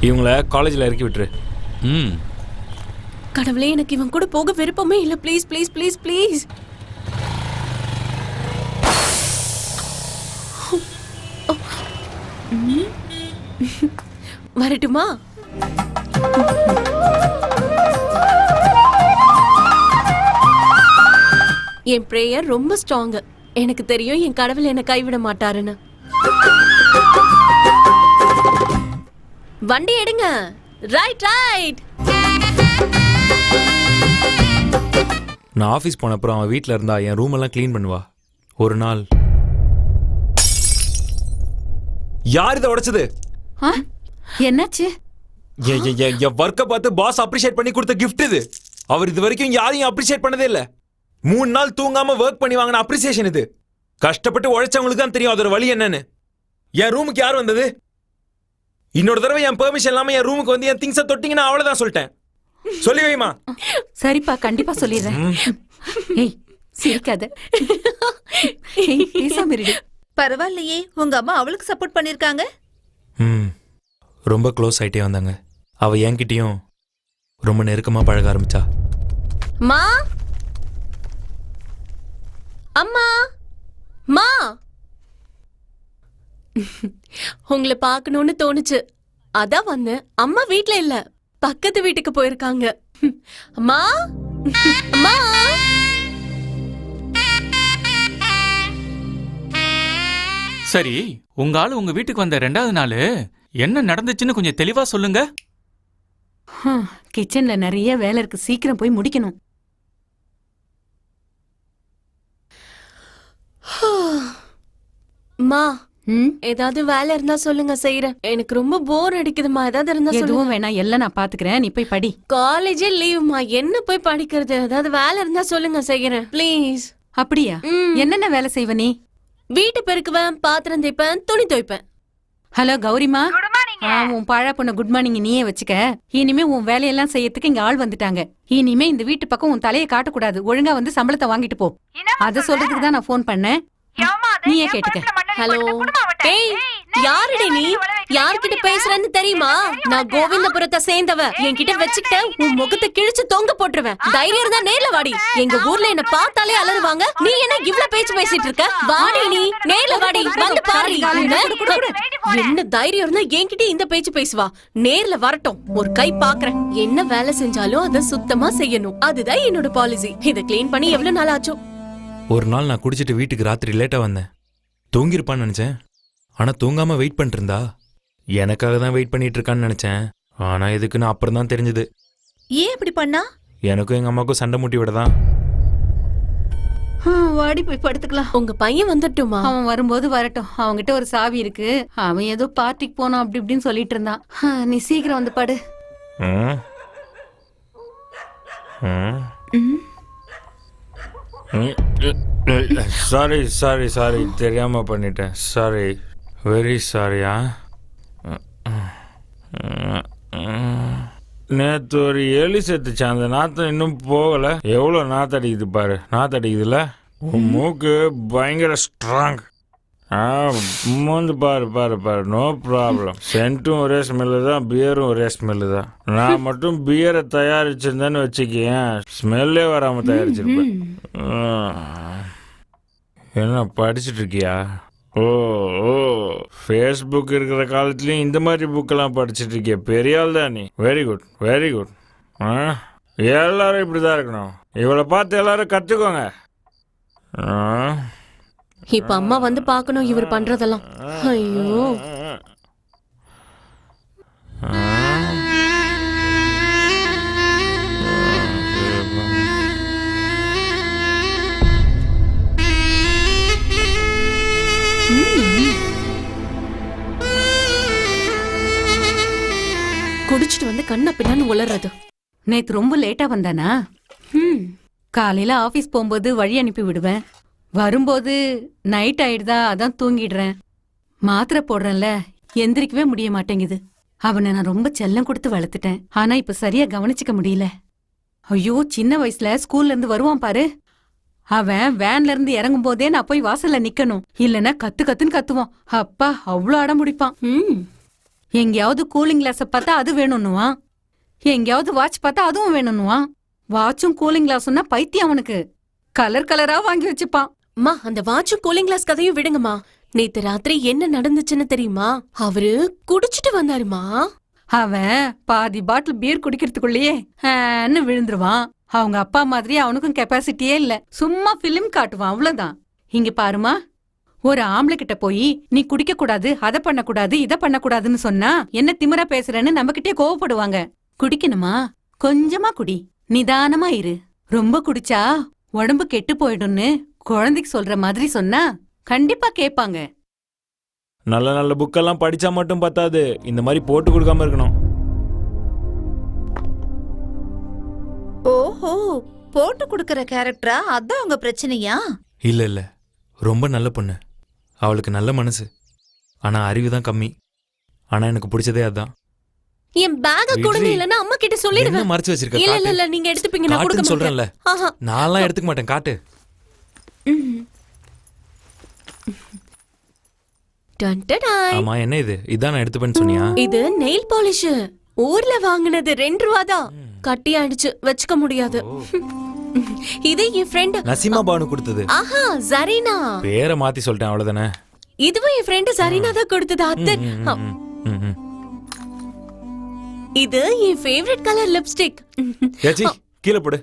இவங்கள காலேஜ்ல இறக்கி விட்டுரு. கடவுளே, எனக்கு இவன் கூட போக விருப்பமே இல்ல. Please please please please. வரட்டுமா? என் பிரேயர் ரொம்ப ஸ்ட்ராங். எனக்கு தெரியும் என் கடவுள் என்னை கைவிட மாட்டாருன்னு. வண்டி எடுங்க. ரைட். நான் ஆஃபீஸ் போன அப்புறம் அவன் வீட்டில் இருந்தா என் ரூம் எல்லாம் க்ளீன் பண்ணுவா. ஒரு நாள் யார் இதை உடைச்சது? என்னாச்சு? என் ஒர்க்கை பார்த்து பாஸ் அப்ரிஷியேட் பண்ணி கொடுத்த கிஃப்ட் இது. அவர் இது வரைக்கும் யாரையும் அப்ரிஷியேட் பண்ணதே இல்லை. 3 நாள் தூங்காம ஒர்க் பண்ணி வாங்கின அப்ரிசியேஷன் இது. கஷ்டப்பட்டு உழைச்சவங்களுக்கு தான் தெரியும் அதோட வழி என்னன்னு. என் ரூமுக்கு யார் வந்தது? இன்னொரு தடவை என் பெர்மிஷன் இல்லாம என் ரூமுக்கு வந்து என் திங்ஸை தொட்டிங்கன்னா அவ்வளவுதான் சொல்லிட்டேன். சொல்லி வைமா. சரிப்பா, கண்டிப்பா சொல்லிடுறேன். ஏய் சிரிக்காத. ஏய், பேசாம இருடி. பரவாயில்லையே, உங்க அம்மா அவளுக்கு சப்போர்ட் பண்ணிருக்காங்க. ரொம்ப க்ளோஸ் ஆயிட்டே வந்தாங்க. அவ என்கிட்டயும் ரொம்ப நெருக்கமா பழக ஆரம்பிச்சா. மா, அம்மா, மா, உங்களை பார்க்கணும்னு தோணுச்சு, அதான் வந்தேன். அம்மா வீட்ல இல்ல, பக்கத்து வீட்டுக்கு போயிருக்காங்க. அம்மா, அம்மா. சரி, உங்க ஆளு உங்க வீட்டுக்கு வந்த 2வது நாள் என்ன நடந்துச்சுன்னு கொஞ்சம் தெளிவா சொல்லுங்க. கிச்சன்ல நிறைய வேலை இருக்கு, சீக்கிரம் போய் முடிக்கணும். மா, ஏதாவது வேலை இருந்தா சொல்லுங்க, செய்யறேன். எனக்கு ரொம்ப போர் அடிக்குதுமா, ஏதாவது இருந்தா சொல்லுங்க. எதுவும் வேணா, எல்லாம் நான் பாத்துக்கிறேன், நீ போய் படி. காலேஜே லீவுமா, என்ன போய் படிக்கிறது? ஏதாவது வேலை இருந்தா சொல்லுங்க, செய்யறேன் ப்ளீஸ். அப்படியா? என்னென்ன வேலை செய்வ நீ? வீட்டு பெருக்குவேன், பாத்திரம் தேய்ப்பேன், துணி துவைப்பேன். ஹலோ கௌரிமா, உன் பாழா பொண்ணு குட் மார்னிங் நீயே வச்சுக்க. இனிமே உன் வேலையெல்லாம் செய்யறதுக்கு இங்க ஆள் வந்துட்டாங்க. இனிமே இந்த வீட்டு பக்கம் உன் தலையை காட்டக்கூடாது. ஒழுங்கா வந்து சம்பளத்தை வாங்கிட்டு போ. அத சொல்றதுக்கு தான் நான் போன் பண்ணேன். நீயே கேட்டுக்க. ஹலோ, ஏய், யாருடி நீ? யார்கிட்ட பேசுறேன்னு தெரியுமா? நான் கோவிந்தபுரத்தை சேர்ந்தவ. என்கிட்ட வச்சுக்கிட்ட உன் முகத்தை கிழிச்சு தொங்க போட்டுருவேன். தைரியம் இருந்தா நேர்ல வாடி. எங்க ஊர்ல என்ன பார்த்தாலே அலறுவாங்க. நீ என்ன இவ்ளோ பேச்சு பேசிட்டு இருக்க? வாடி, நீ நேர்ல வாடி, வந்து பாரு. என்ன தைரியம் இருந்தா என்கிட்ட இந்த பேச்சு பேசுவா? நேர்ல வரட்டும், ஒரு கை பாக்குறேன். என்ன வேலை செஞ்சாலும் அதை சுத்தமா செய்யணும், அதுதான் என்னோட பாலிசி. இதை கிளீன் பண்ணி எவ்வளவு நாள் ஆச்சோ? ஒரு நாள் நான் குடிச்சிட்டு வீட்டுக்கு ராத்திரி லேட்டா வந்தேன். தூங்கிருப்பான்னு நினைச்சேன். ஆனா தூங்காம வெயிட் பண்ணிட்டு இருந்தா. எனக்காக தான் வெயிட் பண்ணிட்டு இருக்கான்னு நினைச்சேன். ஆனா எதுக்குன்னு அப்புறம் தான் தெரிஞ்சது. ஏன் இப்படி பண்ணா? எனக்கும் எங்க அம்மாக்கும் சண்டை மூட்டி விடதான். வாடி போய் படுத்துக்கலாம். உங்க பையன் வந்துட்டுமா? அவன் வரும்போது வரட்டும். அவன்கிட்ட ஒரு சாவி இருக்கு. அவன் ஏதோ பார்ட்டிக்கு போனோம் அப்படி இப்படின்னு சொல்லிட்டு இருந்தான். நீ சீக்கிரம் வந்து படு. சாரி சாரி சாரி, தெரியாம பண்ணிட்டேன். சாரி, வெரி சாரியா. நேற்று ஒரு எலி செத்துச்சான். அந்த நாத்தம் இன்னும் போகல. எவ்வளோ நாத்தடிக்குது பாரு. நாத்தடிக்குதுல்ல. மூக்கு பயங்கர ஸ்ட்ராங். மூந்து பாரு பாரு பாரு, நோ ப்ராப்ளம். சென்ட்டும் ஒரே ஸ்மெல்லு தான், பியரும் ஒரே ஸ்மெல்லு தான். நான் மட்டும் பியரை தயாரிச்சிருந்தேன்னு வச்சுக்கேன், ஸ்மெல்லே வராமல் தயாரிச்சிருப்பேன். என்ன படிச்சுட்டு இருக்கியா? ஓ ஓ, ஃபேஸ்புக் இருக்கிற காலத்துலேயும் இந்த மாதிரி புக்கெல்லாம் படிச்சுட்டு இருக்கிய. பெரிய ஆள் தான் நீ. Very good very good. எல்லாரும் இப்படி தான் இருக்கணும். இவளை பார்த்து எல்லாரும் கற்றுக்கோங்க. இப்ப அம்மா வந்து பார்க்கணும் இவர் பண்றதெல்லாம். ஐயோ, குடிச்சிட்டு வந்து கண்ண பின்னான்னு உளறது. நேத்து ரொம்ப லேட்டா வந்தானா? காலையில ஆபீஸ் போகும்போது வழி அனுப்பி விடுவேன். வரும்போது நைட் ஆயிடுதா, அதான் தூங்கிடுறேன். மாத்திரை போடுறேன்ல, எந்திரிக்கவே முடிய மாட்டேங்குது. அவனை நான் ரொம்ப செல்லம் கொடுத்து வளர்த்துட்டேன். ஆனா இப்ப சரியா கவனிச்சுக்க முடியல. ஐயோ, சின்ன வயசுல ஸ்கூல்ல இருந்து வருவான் பாரு. அவன் வேன்ல இருந்து இறங்கும் போதே நான் போய் வாசல்ல நிக்கணும். இல்லன்னா கத்து கத்துன்னு கத்துவான். அப்பா, அவ்வளோ அடம் முடிப்பான். எங்கேயாவது கூலிங் கிளாஸ பார்த்தா அது வேணும்னுவான். எங்கேயாவது வாட்ச் பார்த்தா அதுவும் வேணும்னுவான். வாட்சும் கூலிங் கிளாஸ்னா பைத்தியம் அவனுக்கு. கலர் கலரா வாங்கி வச்சுப்பான். அம்மா, அந்த வாட்சும் கூலிங் கிளாஸ் கதையும் விடுங்கம்மா. நேத்து ராத்திரி என்ன நடந்துச்சுன்னு தெரியுமா? அவரு குடிச்சிட்டு வந்தாருமா. அவன் பாதி பாட்டில் பீர் குடிக்கிறதுக்குள்ளேயே விழுந்துருவான். அவங்க அப்பா மாதிரி அவனுக்கும் கெப்பாசிட்டியே இல்ல. சும்மா பிலிம் காட்டுவான், அவ்வளவுதான். இங்க பாருமா, ஒரு ஆம்பளை கிட்ட போய் நீ குடிக்க கூடாது, அதை பண்ணக்கூடாது, இதை பண்ணக்கூடாதுன்னு சொன்னா என்ன திமிரா பேசுறேன்னு நம்ம கிட்டே கோவப்படுவாங்க. குடிக்கணுமா, கொஞ்சமா குடி, நிதானமா இரு. ரொம்ப குடிச்சா உடம்பு கெட்டு போயிடும்னு குழந்தைக்கு சொல்ற மாதிரி சொன்னா கண்டிப்பா கேட்பாங்க. நல்ல நல்ல புக்கெல்லாம் படிச்சா மட்டும் பத்தாது, இந்த மாதிரி போட்டு கொடுக்காம இருக்கணும். ஓஹோ, போட்டு கொடுக்கற கேரக்டரா? அதான் உங்க பிரச்சனையா? இல்ல இல்ல, ரொம்ப நல்ல பொண்ணு. அவளுக்கு நல்ல மனசு. ஆனா அறிவு தான் கம்மி. ஆனா எனக்கு பிடிச்சதே அதான். என் பேக்க கொடுங்க, இல்லனா அம்மா கிட்ட என்ன சொல்லிடுவேன். மறைச்சு வச்சிருக்க? இல்ல காட்டு. இல்ல நீங்க எடுத்துப்பீங்க, நான் கொடுக்க காட்டுன்னு சொல்றேன்ல. மாட்டேன். ஆஹா. நான்லாம் எடுத்துக்க மாட்டேன், காட்டு. டன் டடாய். ஆமா, என்ன இது? இதான் நான் எடுத்துப்பேன்னு சொன்னியா? இது நெயில் பாலிஷ். ஊர்ல வாங்குனது 2 ரூபா தான். கட்டி ஆயிடுச்சு, வச்சுக்க முடியாது. இது என் ஃப்ரெண்ட் நசீமா பானு கொடுத்தது. ஆஹா, ஜரீனா. பேரை மாத்தி சொல்லிட்டேன், அவ்வளவுதானே. இதுவும் என் ஃப்ரெண்ட் ஜரீனா தான் கொடுத்தது. அத்தை. இது என் ஃபேவரட் கலர் லிப்ஸ்டிக். ஏச்சி, கீழே போடு.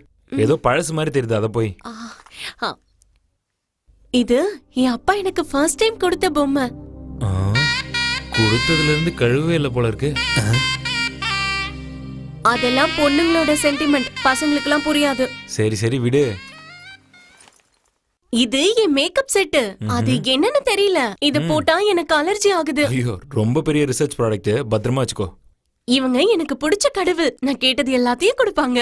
ஏதோ பழசு மாதிரி தெரியுது, அத போய். இது என் அப்பா எனக்கு ஃபர்ஸ்ட் டைம் கொடுத்த பொம்மை. கொடுத்ததுல இருந்து கழுவே இல்ல போல இருக்கு. அதெல்லாம் பொண்ணுங்களோட சென்டிமெண்ட், பசங்களுக்குலாம் புரியாது. சரி சரி விடு. இது என் மேக்கப் செட். அது என்னன்னு தெரியல. இது போட்டா எனக்கு அலர்ஜி ஆகுது. ஐயோ, ரொம்ப பெரிய ரிசர்ச் ப்ராடக்ட், பத்திரமா வச்சுக்கோ. இவங்க எனக்கு பிடிச்ச கடவுள். நான் கேட்டது எல்லாத்தையும் கொடுப்பாங்க.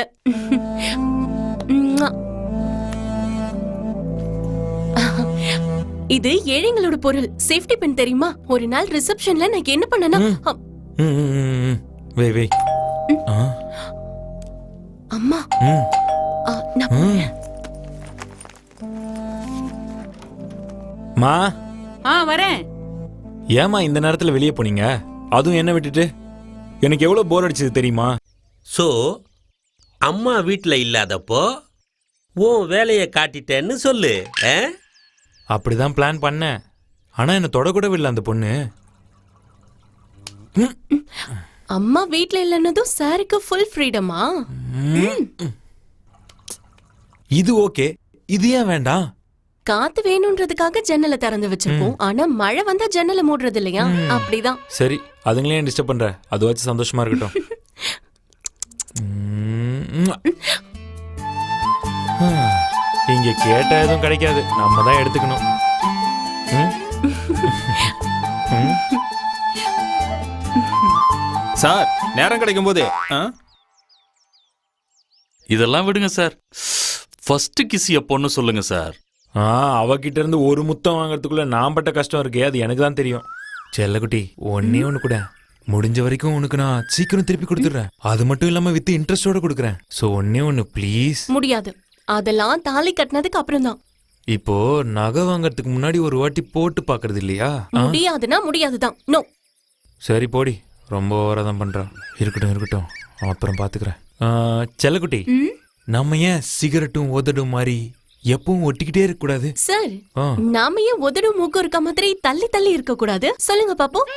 இது ஏழைங்களோட பொருள். சேஃப்டி பின் தெரியுமா? ஒரு நாள் ரிசப்ஷன்ல நான் என்ன பண்ணனா, வே வே. அம்மா, மா. வரேன். ஏமா இந்த நேரத்துல வெளியே போனீங்க? அதுவும் என்ன விட்டுட்டு? எனக்கு எவ்வளவு போர் அடிச்சது தெரியுமா? சோ அம்மா வீட்டில் இல்லாதப்போ உன் வேலையை காட்டிட்டேன்னு சொல்லு. அப்படிதான் பிளான் பண்ணேன். ஆனா என்ன தொடக்கூடவே இல்லை அந்த பொண்ணு. அம்மா வீட்ல இல்லன்னதும் சாருக்கு ஃபுல் ஃப்ரீடமா? இது ஓகே, இது ஏன் வேண்டாம்? காத்து வேணும்ன்றதுக்காக ஜன்னலை திறந்து வச்சிருப்போம். ஆனா மழை வந்தா ஜன்னலை மூடுறது இல்லையா? அப்படிதான். சரி, அதுங்களே டிஸ்டர்ப் பண்ற. அது வச்சு சந்தோஷமா இருக்கட்டும். இங்க கேட்ட எதுவும் கிடைக்காது, நம்ம தான் எடுத்துக்கணும். சார், நேரம் கிடைக்கும் போதே இதெல்லாம் விடுங்க சார். ஃபர்ஸ்ட் கிஸ் எப்போன்னு சொல்லுங்க சார். அவகிட்ட இருந்து ஒரு முத்தம் வாங்கறதுக்குள்ள நான் பட்ட கஷ்டம் இருக்கே, அது எனக்கு தான் தெரியும். செல்லக்குட்டி, ஒன்னே ஒண்ணு கூட. முடிஞ்ச வரைக்கும் உனக்கு நான் சீக்கிரம் திருப்பி கொடுத்துடுறேன். அது மட்டும் இல்லாம வித் இன்ட்ரெஸ்டோட கொடுக்குறேன். சோ ஒன்னே ஒண்ணு ப்ளீஸ். முடியாது. அதெல்லாம் தாலி கட்டினதுக்கு அப்புறம் தான். இப்போ நகை வாங்கறதுக்கு முன்னாடி ஒரு வாட்டி போட்டு பாக்குறது இல்லையா? முடியாதுன்னா முடியாதுதான். நோ. சரி போடி, ரொம்ப ஓவராதான் பண்றான். இருக்கட்டும் இருக்கட்டும், அப்புறம் பாத்துக்கிறேன். செல்லக்குட்டி, நம்ம ஏன் சிகரெட்டும் உதடும் மாதிரி எப்பவும் ஒட்டிக்கிட்டே இருக்க கூடாது? சார், நாம ஏன் உதடும் மூக்கு இருக்க மாதிரி தள்ளி தள்ளி இருக்க கூடாது? சொல்லுங்க பாப்போம்.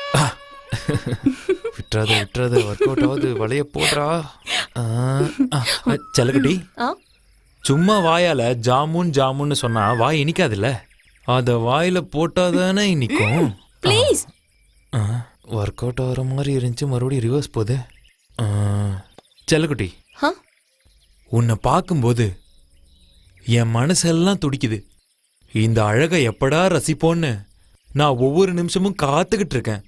விட்டுறாத விட்டுறாத, ஒர்க் அவுட் ஆகுது, வளைய போடுறா. செல்லக்குட்டி, சும்மா வாயால ஜாமுன் ஜாமுன்னு சொன்னா வாய் இனிக்காதுல்ல? அத வாயில போட்டாதானே இனிக்கும். ப்ளீஸ். ஒர்க் அவுட் ஆகிற மாதிரி இருந்துச்சு, மறுபடியும் ரிவர்ஸ் போகுது. செல்லக்குட்டி, உன்னை பார்க்கும்போது என் மனசெல்லாம் துடிக்குது. இந்த அழகை எப்படா ரசிப்போன்னு நான் ஒவ்வொரு நிமிஷமும் காத்துக்கிட்டு இருக்கேன்.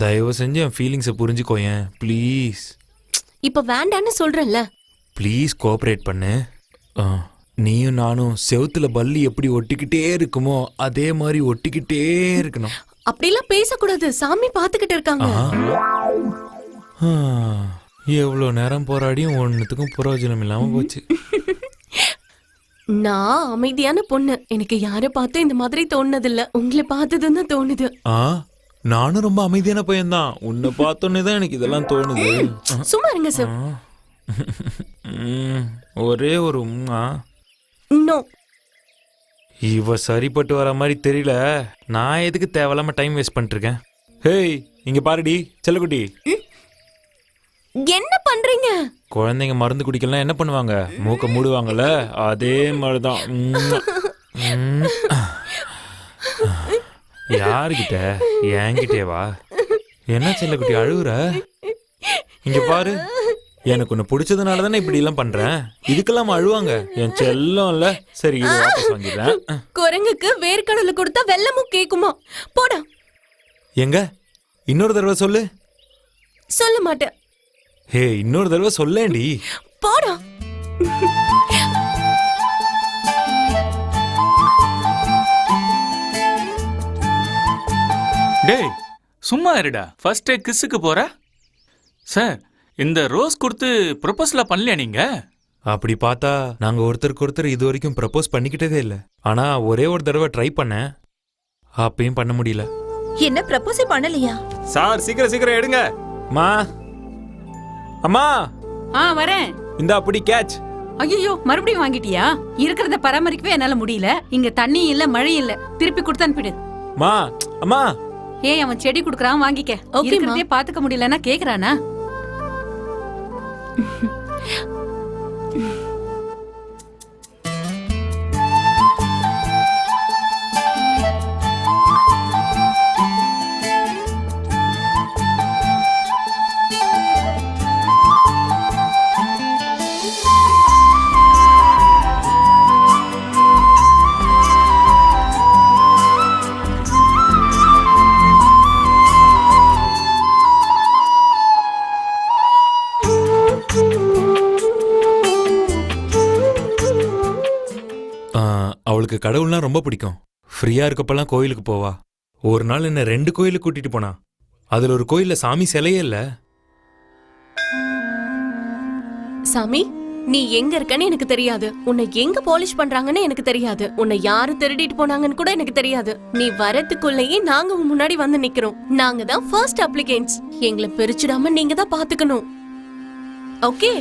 தயவு செஞ்சு என் ஃபீலிங்ஸை புரிஞ்சுக்கோயேன் ப்ளீஸ். இப்ப வேண்டான்னு சொல்றேன்ல. ப்ளீஸ் கோஆப்ரேட் பண்ணு. நீயும் நானும் செவுத்துல பல்லி எப்படி ஒட்டிக்கிட்டே இருக்குமோ அதே மாதிரி ஒட்டிக்கிட்டே இருக்கணும். அப்படிலாம் பேசக்கூடாது, சாமி பாத்துக்கிட்டு இருக்காங்க. எவ்வளோ நேரம் போராடியும் ஒன்னுத்துக்கும் பிரயோஜனம் இல்லாம போச்சு. நான் அமைதியான பொண்ணு. எனக்கு யாரை பார்த்து இந்த மாதிரி தோணுனதில்ல. உங்களை பார்த்ததுன்னு தோணுது. நானும் ரொம்ப அமைதியான பையன்தான். உன்னை பார்த்தோன்னே தான் எனக்கு இதெல்லாம் தோணுது. சும்மா இருங்க சார். ஒரே ஒரு நோ. இவ சரிப்பட்டு வர மாதிரி தெரியல. நான் எதுக்கு தேவையில்லாம டைம் வேஸ்ட் பண்ணிட்டு இருக்கேன்? ஹேய், இங்க பாருடி செல்லக்குட்டி. என்ன பண்றீங்க? குழந்தைங்க மருந்து குடிக்கலாம் என்ன பண்ணுவாங்க? மூக்க மூடுவாங்கல்ல, அதே மாதிரிதான். யாருக்கிட்ட? என்கிட்டே வா. என்ன செல்லக்குட்டி அழுகுற? இங்க பாரு, எனக்கு ஒண்ணு பிடிச்சதுனால தானே இப்படி எல்லாம் பண்றேன். இதுக்கெல்லாம் அழுவாங்க என் செல்லம் இல்ல. சரி, இது வாபஸ் வாங்கிடுறேன். குரங்குக்கு வேர்க்கடலை கொடுத்தா வெள்ளமும் கேக்குமா? போடா. எங்க இன்னொரு தடவை சொல்லு. சொல்ல மாட்டேன். ஹே, இன்னொரு தடவை சொல்லேண்டி. போடா. டேய், சும்மா இருடா. ஃபர்ஸ்ட் கிஸ்ஸுக்கு போற. சார், இந்த ரோஸ் கொடுத்து ப்ரொபோஸ்லாம் பண்ணலையா நீங்க? அப்படி பார்த்தா நாங்க ஒருத்தருக்கு ஒருத்தர் இது வரைக்கும் ப்ரப்போஸ் பண்ணிக்கிட்டதே இல்லை. ஆனா ஒரே ஒரு தடவை ட்ரை பண்ணேன், அப்பயும் பண்ண முடியல. என்ன ப்ரப்போஸே பண்ணலையா? சார் சீக்கிரம் சீக்கிரம் எடுங்க. அம்மா அம்மா வரேன். இந்த அப்படி கேட்ச். ஐயோ, மறுபடியும் வாங்கிட்டியா? இருக்கிறத பராமரிக்கவே என்னால முடியல. இங்க தண்ணி இல்ல, மழை இல்ல. திருப்பி கொடுத்து அனுப்பிடு. மா அம்மா. ஏய், அவன் செடி குடுக்கறான், வாங்கிக்க. இருக்கிறதே பாத்துக்க முடியலன்னா கேக்குறானா? அவளுக்கு கடவுள்னா ரொம்ப பிடிக்கும். ஃப்ரீயா இருக்கப்பெல்லாம் கோயிலுக்கு போவா. ஒரு நாள் என்ன 2 கோயிலுக்கு கூட்டிட்டு போனா. அதுல ஒரு கோயில்ல சாமி சிலையே இல்ல. சாமி, நீ எங்க இருக்கன்னு எனக்கு தெரியாது. உன்னை எங்க பாலிஷ் பண்றாங்கன்னு எனக்கு தெரியாது. உன்னை யாரு திருடிட்டு போனாங்கன்னு கூட எனக்கு தெரியாது. நீ வரதுக்குள்ளேயே நாங்க உன் முன்னாடி வந்து நிக்கிறோம். நாங்க தான் ஃபர்ஸ்ட் அப்ளிகன்ட்ஸ். எங்களை பிரிச்சிடாம நீங்க தான் பாத்துக்கணும். ஓகே?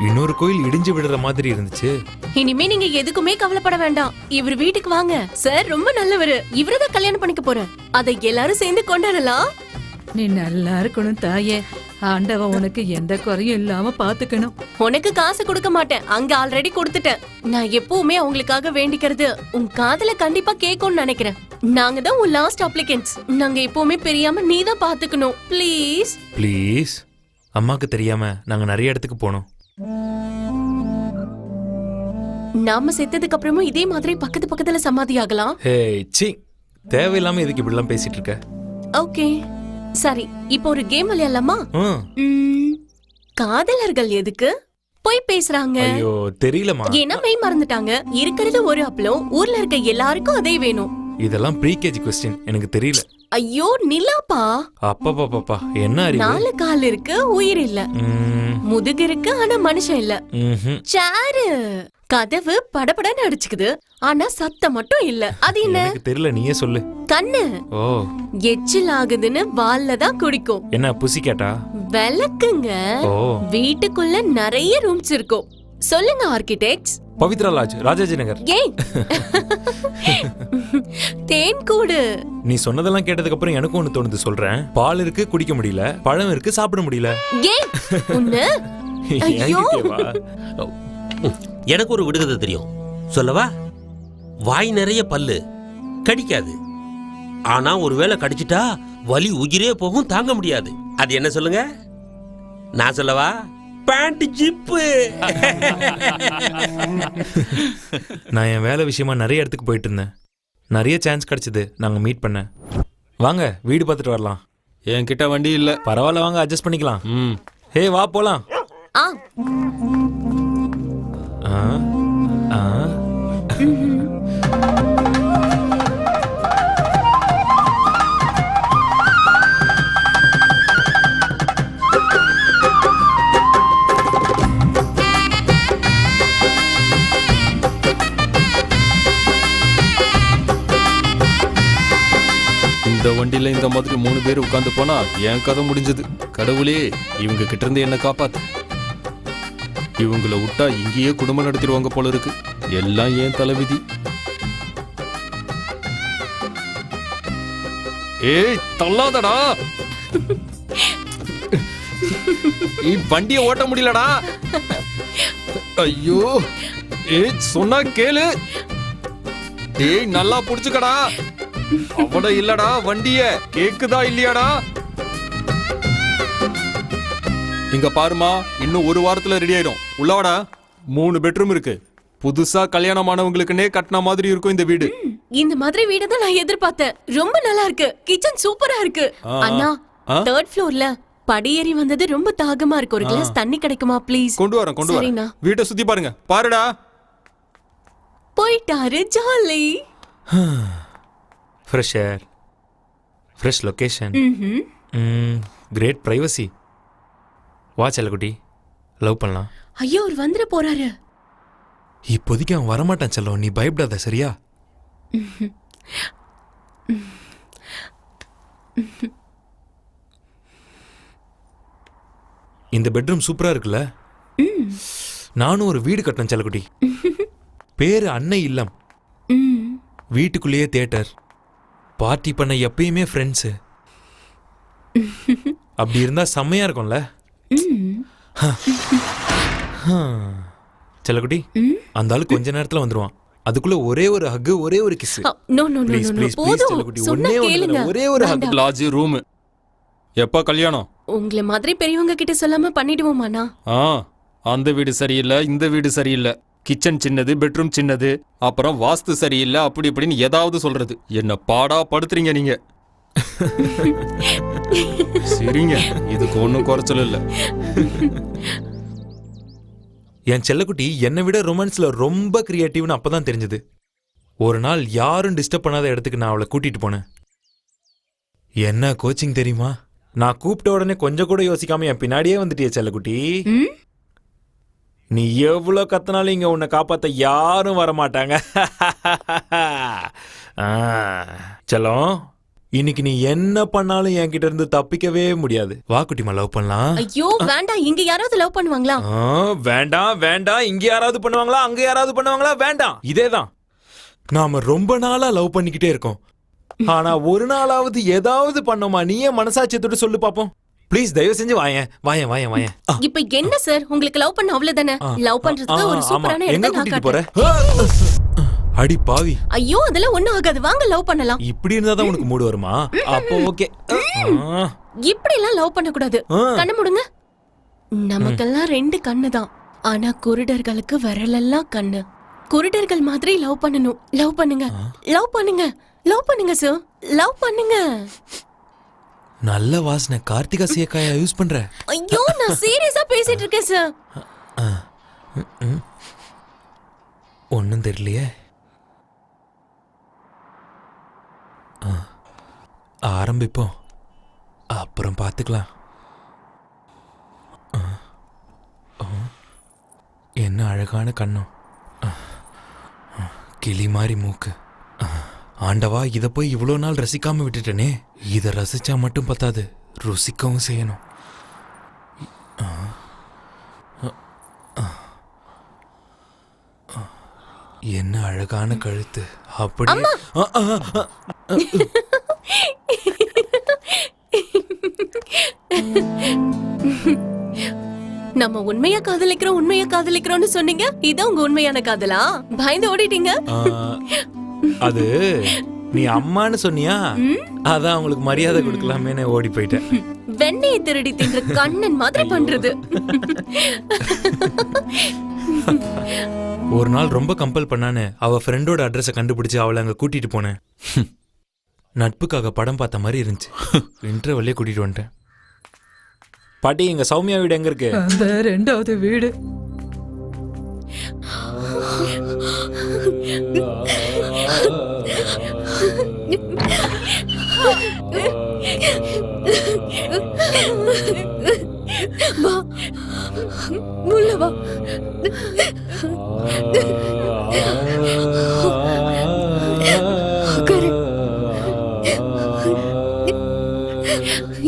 இன்னொரு கோயில் இடிஞ்சு விடுற மாதிரி இருந்துச்சு. இனிமே நீங்க எதுக்குமே கவலைப்பட வேண்டாம். இவர் வீட்டுக்கு வாங்க. சார் ரொம்ப நல்லவரு. இவரதான் கல்யாணம் பண்ணிக்க போறேன். அதை எல்லாரும் சேர்ந்து கொண்டாடலாம். நீ நல்லா இருக்கணும் தாயே. ஆண்டவன் உனக்கு எந்த குறையும் இல்லாம பாத்துக்கணும். உனக்கு காசு கொடுக்க மாட்டேன், அங்க ஆல்ரெடி கொடுத்துட்டேன். நான் எப்பவுமே அவங்களுக்காக வேண்டிக்கிறது உன் காதல கண்டிப்பா கேட்கும்னு நினைக்கிறேன். நாங்க தான் உன் லாஸ்ட் அப்ளிகன்ட்ஸ். நாங்க எப்பவுமே பிரியாம நீ தான் பாத்துக்கணும். Please please. அம்மாக்கு தெரியாம நாங்க நிறைய இடத்துக்கு போனோம். நாம செத்ததுக்கு அப்புறமும் இதே மாதிரி பக்கத்து பக்கத்துல சமாதி ஆகலாம். தேவையில்லாம இதுக்கு இப்படிலாம் பேசிட்டு இருக்க. ஓகே சரி, இப்போ ஒரு கேம் விளையாடலாமா? காதலர்கள் எதுக்கு போய் பேசுறாங்க? ஐயோ தெரியலமா. ஏன்னா மெய் மறந்துட்டாங்க. இருக்கிறது ஒரு அப்பளம், ஊர்ல இருக்க எல்லாருக்கும் அதே வேணும். இதெல்லாம் ப்ரீகேஜி क्वेश्चन, எனக்கு தெரியல. ஐயோ நிலாப்பா. அப்பா என்ன அறிவு. 4 கால் இருக்கு, உயிர் இல்ல. முதுகு இருக்கு, ஆனா மனுஷன் இல்ல. சேரு கதவு படபடன்னு அடிச்சுக்குது, ஆனா சத்தம் மட்டும் இல்ல. அது என்ன? எனக்கு தெரியல, நீயே சொல்லு. கண்ணு. ஓ. எச்சில் ஆகுதுன்னு வால்ல தான் குடிக்கும். என்ன புசி கேட்டா? விளக்குங்க. வீட்டுக்குள்ள நிறைய ரூம்ஸ் இருக்கும். சொல்லுங்க ஆர்கிடெக்ட்ஸ். பவித்ரா லாட்ஜ், ராஜாஜி நகர். ஏய் தேன் கூடு. நீ சொன்னதெல்லாம் கேட்டதுக்கு அப்புறம் எனக்கு ஒன்னு தோணுது, சொல்றேன். பால் இருக்கு குடிக்க முடியல, பழம் இருக்கு சாப்பிட முடியல. ஏய் உன்ன ஐயோ. எனக்கு ஒரு விடுகதை தெரியும், சொல்லவா? வாய் நிறைய பல்லு, கடிக்காது. ஆனா ஒருவேளை கடிச்சிட்டா வலி உயிரே போகும், தாங்க முடியாது. அது என்ன சொல்லுங்க? நான் சொல்லவா? Pant zip. நான் என் வேலை விஷயமா நிறைய இடத்துக்கு போயிட்டு இருந்தேன். நிறைய சான்ஸ் கிடைச்சது நாங்க மீட் பண்ண. வாங்க வீடு பார்த்துட்டு வரலாம். என்கிட்ட வண்டி இல்ல. பரவாயில்ல, வாங்க அட்ஜஸ்ட் பண்ணிக்கலாம். ஹே வா போலாம். இந்த வண்டியில இந்த மாதிரி 3 பேர் உட்கார்ந்து போனா என் கதை முடிஞ்சது. கடவுளே, இவங்க கிட்ட இருந்து என்ன காப்பாத்து. இவங்களை விட்டா இங்கேயே குடும்பம் நடத்திடுவாங்க போல இருக்கு. எல்லாம் ஏன் தலைவிதி. ஏய் தள்ளாதடா. வண்டிய ஓட்ட முடியலடா. ஐயோ ஏய் சொன்னா கேளு. ஏய் நல்லா புடிச்சுக்கடா. அவட இல்லடா வண்டிய, கேக்குதா இல்லையாடா? இங்க பாருமா, இன்னும் 1 வாரத்துல ரெடி ஆயிடும். உள்ளவாடா. 3 பெட்ரூம் இருக்கு. புதுசா கல்யாணமானவங்களுக்குன்னே கட்டின மாதிரி இருக்கும் இந்த வீடு. இந்த மாதிரி வீடு தான் நான் எதிர்பார்த்தேன். ரொம்ப நல்லா இருக்கு. கிச்சன் சூப்பரா இருக்கு. அண்ணா 3rd ஃப்ளோர்ல படியேறி வந்தது ரொம்ப தாகமா இருக்கு. ஒரு கிளாஸ் தண்ணி கிடைக்குமா ப்ளீஸ்? கொண்டு வரேன் சரிண்ணா. வீட்டை சுத்தி பாருங்க. பாருடா. போயிட்டாரு. Jolly. Fresh air, fresh location, great privacy. வா செல்லக்குட்டி, லவ் பண்ணலாம். ஐயோ அவர் வந்துட போறாரு. இப்போதைக்கு அவன் வரமாட்டான் செல்லம், நீ பயப்படாத சரியா? இந்த பெட்ரூம் சூப்பரா இருக்குல்ல? நானும் ஒரு வீடு கட்டினேன் செல்லக்குட்டி. பேரு அன்னை இல்லம். வீட்டுக்குள்ளேயே தியேட்டர், பார்ட்டி பண்ண எப்பயுமே ஃப்ரெண்ட்ஸு. அப்படி இருந்தா செம்மையா இருக்கும்ல? செல்லக்குட்டி, அந்த ஆளு கொஞ்ச நேரத்துல வந்துருவான். அதுக்குள்ள ஒரே ஒரு ஹக், ஒரே ஒரு kiss. No no no no போதும். சொன்னா கேளுங்க. ஒரே ஒரு ஹக். Lodge, room. எப்ப கல்யாணம்? உங்களை மாதிரி பெரியவங்க கிட்ட சொல்லாம பண்ணிடுவோமாண்ணா? அந்த வீடு சரியில்லை, இந்த வீடு சரியில்லை, கிச்சன் சின்னது, பெட்ரூம் சின்னது, அப்புறம் வாஸ்து சரியில்லை, அப்படி இப்படின்னு ஏதாவது சொல்றது. என்ன பாடா படுத்துறீங்க நீங்க. சரிங்க, இதுக்கு ஒன்றும் குறைச்சல் இல்லை. என் செல்லக்குட்டி என்னை விட ரொமான்ஸ்ல ரொம்ப கிரியேட்டிவ்னு அப்பதான் தெரிஞ்சது. ஒரு நாள் யாரும் டிஸ்டர்ப் பண்ணாத இடத்துக்கு நான் அவளை கூட்டிட்டு போனேன். என்ன கோச்சிங் தெரியுமா? நான் கூப்பிட்ட உடனே கொஞ்சம் கூட யோசிக்காம என் பின்னாடியே வந்துட்டிய செல்லக்குட்டி. நீ எவ்வளவு கத்தினாலும் இங்க உன்னை காப்பாத்த யாரும் வரமாட்டாங்க. செல்லம், இன்னைக்கு நீ என்ன பண்ணாலும் என்கிட்ட இருந்து தப்பிக்கவே முடியாது. வா குட்டிமா, லவ் பண்ணலாம். ஐயோ வேண்டாம். இங்க யாராவது லவ் பண்ணுவாங்களா? வேண்டாம் வேண்டாம். இங்க யாராவது பண்ணுவாங்களா, அங்க யாராவது பண்ணுவாங்களா? வேண்டாம். இதேதான். நாம ரொம்ப நாளா லவ் பண்ணிக்கிட்டே இருக்கோம். ஆனா ஒரு நாளாவது ஏதாவது பண்ணோமா? நீயே மனசாட்சியத்தோட சொல்லு பாப்போம். ப்ளீஸ் தயவு செஞ்சு வாயேன் வாயேன் வாயேன் வாயேன். இப்ப என்ன சார், உங்களுக்கு லவ் பண்ண அவ்வளவுதானே? லவ் பண்றதுக்கு ஒரு சூப்பரான எங்க இடத்தை கூட்டிட்டு நான் போற? காட்டுறேன். அடி பாவி. ஐயோ அதெல்லாம் ஒண்ணும் ஆகாது. வாங்க லவ் பண்ணலாம். இப்படி இருந்தாதான் உனக்கு மூடு வருமா? அப்போ ஓகே. இப்படி எல்லாம் லவ் பண்ண கூடாது. கண்ணு மூடுங்க. நமக்கெல்லாம் 2 கண்ணு தான். ஆனா குருடர்களுக்கு விரலெல்லாம் கண்ணு. குருடர்கள் மாதிரி லவ் பண்ணணும். லவ் பண்ணுங்க, லவ் பண்ணுங்க, லவ் பண்ணுங்க சார், லவ் பண்ணுங்க. நல்ல வாசனை. கார்த்திகா சீயக்காயா யூஸ் பண்ற? ஐயோ நான் சீரியஸா பேசிட்டு இருக்கேன் சார். ஒன்னும் தெரியலையே. ஆரம்பிப்போம், அப்புறம் பார்த்துக்கலாம். என்ன அழகான கண்ணம், கிளி மாதிரி மூக்கு. ஆண்டவா, இதை போய் இவ்வளோ நாள் ரசிக்காம விட்டுட்டனே. இதை ரசிச்சா மட்டும் பத்தாது, ருசிக்கவும் செய்யணும். என்ன அழகான கழுத்து. அப்படி நம்ம உண்மையா காதலிக்கிறோம்னு சொன்னீங்க. இதான் உங்க உண்மையான காதலா? பயந்து ஓடிட்டீங்க. அது நீ அம்மான்னு சொன்னியா, அதான் உங்களுக்கு மரியாதை கொடுக்கலாமே ஓடி போயிட்டேன். வெண்ணையை திருடி தின்ற கண்ணன் மாதிரி பண்றது. ஒரு நாள் ரொம்ப கம்பல் பண்ணானு அவ ஃப்ரெண்டோட அட்ரஸை கண்டுபிடிச்சு அவளை அங்க கூட்டிட்டு போனேன். நட்புக்காக படம் பார்த்த மாதிரி இருந்துச்சு. இன்டர்வெல்லே கூட்டிட்டு வந்துட்டேன். பாட்டி, எங்க சௌமியா வீடு எங்க இருக்கு? அந்த 2வது வீடு. வா உள்ள வா.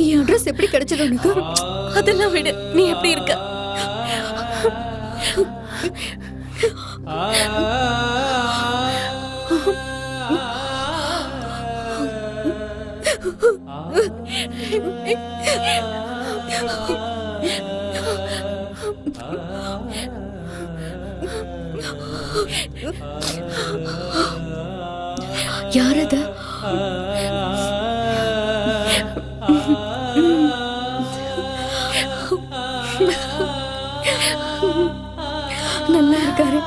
என் அட்ரஸ் எப்படி கிடைச்சது உனக்கு? அதெல்லாம் விடு. நீ எப்படி இருக்க? யார் அது? நல்லா இருக்காரு.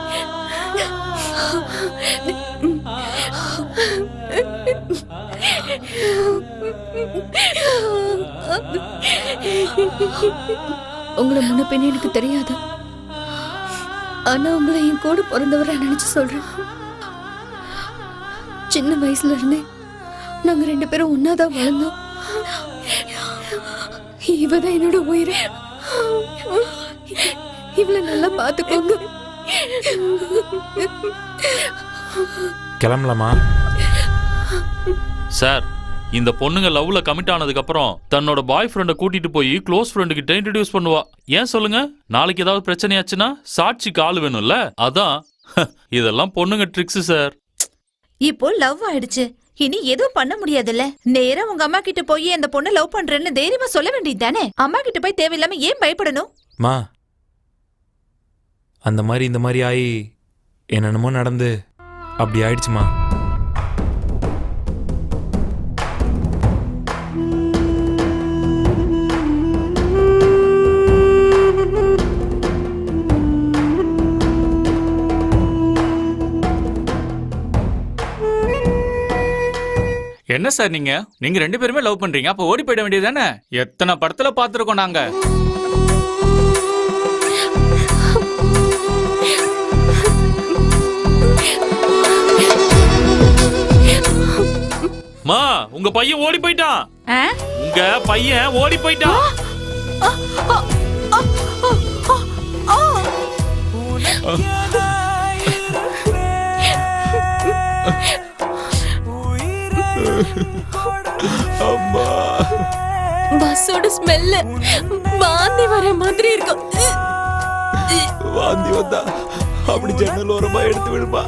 உங்களை முன்ன பின்ன எனக்கு தெரியாது, ஆனா உங்களை என் கூட பிறந்தவரை நினைச்சு சொல்றேன். சின்ன வயசுல இருந்தே நாங்க 2 பேரும் ஒன்னாதான் வளர்ந்தோம். இவதான் என்னோட உயிர். இவளை நல்லா பாத்துக்கோங்க. கிளம்பலாமா? சார், இந்த பொண்ணுங்க லவ்ல கமிட் ஆனதுக்கு அப்புறம் தன்னோட பாய் ஃப்ரெண்டை கூட்டிட்டு போய் க்ளோஸ் ஃப்ரெண்டு கிட்ட இன்ட்ரடியூஸ் பண்ணுவா. ஏன் சொல்லுங்க? நாளைக்கு ஏதாவது பிரச்சனையாச்சுன்னா சாட்சிக்கு ஆள் வேணும்ல, அதான். இதெல்லாம் பொண்ணுங்க ட்ரிக்ஸ் சார். இப்போ லவ் ஆயிடுச்சு, இனி எதுவும் பண்ண முடியாதுல்ல. நேரா உங்க அம்மா கிட்ட போய் அந்த பொண்ணை லவ் பண்றேன்னு தைரியமா சொல்ல வேண்டியது தானே. அம்மா கிட்ட போய் தேவையில்லாம ஏன் பயப்படணும்? மா, அந்த மாதிரி இந்த மாதிரி ஆகி என்னென்னமோ நடந்து அப்படி ஆயிடுச்சுமா. என்ன சார் நீங்க 2 பேருமே லவ் பண்றீங்க, அப்ப ஓடி போயிட வேண்டியதானே? எத்தனை படத்துல பாத்துருக்கோம் நாங்க. மா, உங்க பையன் ஓடி போயிட்டான். உங்க பையன் ஓடி போயிட்டான். அம்மா, பஸ்ஸோட ஸ்மெல்ல வாந்தி வர மாதிரி இருக்கும். வாந்தி வந்தா அப்படி ஜன்னல் ஓரமா எடுத்து விடுமா.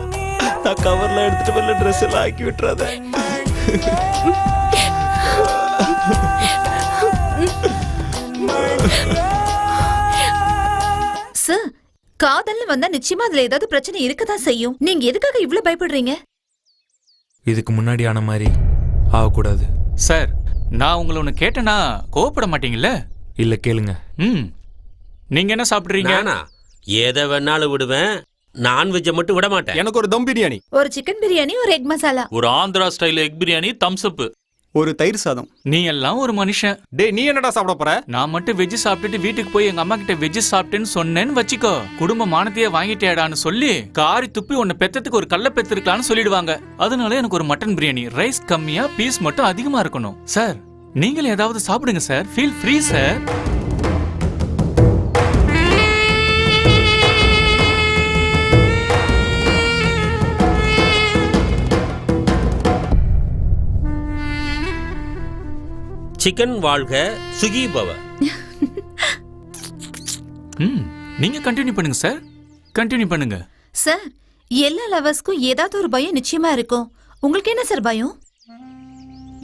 நான் கவர்ல எடுத்துட்டு வரல, ட்ரெஸ் எல்லாம் ஆக்கி விட்டுறாத. சார், காதல்னு வந்தா நிச்சயமா அதுல ஏதாவது பிரச்சனை இருக்கதான் செய்யும். நீங்க எதுக்காக இவ்ளோ பயப்படுறீங்க? இதுக்கு முன்னாடி ஆன மாதிரி ஆகக்கூடாது. சார், நான் உங்களை ஒண்ணு கேட்டேன்னா கோவப்பட மாட்டீங்கல்ல? இல்ல, கேளுங்க. நீங்க என்ன சாப்பிடுறீங்க? எதை வேணாலும் விடுவேன், நான்வெஜ்ஜை மட்டும் விட மாட்டேன். எனக்கு ஒரு தம் பிரியாணி, ஒரு சிக்கன் பிரியாணி, ஒரு எக் மசாலா, ஒரு Andhra style egg biryani, Thums அப், ஒரு தயிர் சாதம். நீ எல்லாம் ஒரு மனுஷன். டேய், நீ என்னடா சாப்பிட போற? நான் மட்டும் வெஜ் சாப்பிட்டுட்டு வீட்டுக்கு போய் எங்க அம்மா கிட்ட வெஜ் சாப்பிட்டேன்னு சொன்னேன்னு வச்சுக்கோ, குடும்ப மானத்தையே வாங்கிட்டேடான்னு சொல்லி காரி துப்பி உன்னை பெத்ததுக்கு ஒரு கல்ல பெத்திருக்கலான்னு சொல்லிடுவாங்க. அதனால எனக்கு ஒரு மட்டன் பிரியாணி, ரைஸ் கம்மியா, பீஸ் மட்டும் அதிகமா இருக்கணும். சார், நீங்களும் ஏதாவது சாப்பிடுங்க sir, feel free sir. Chicken வாழ்க, சுகி பவ. நீங்க கண்டினியூ பண்ணுங்க சார், கண்டினியூ பண்ணுங்க. சார், எல்லா லவர்ஸ்க்கும் ஏதாவது ஒரு பயம் நிச்சயமா இருக்கும். உங்களுக்கு என்ன சார் பயம்?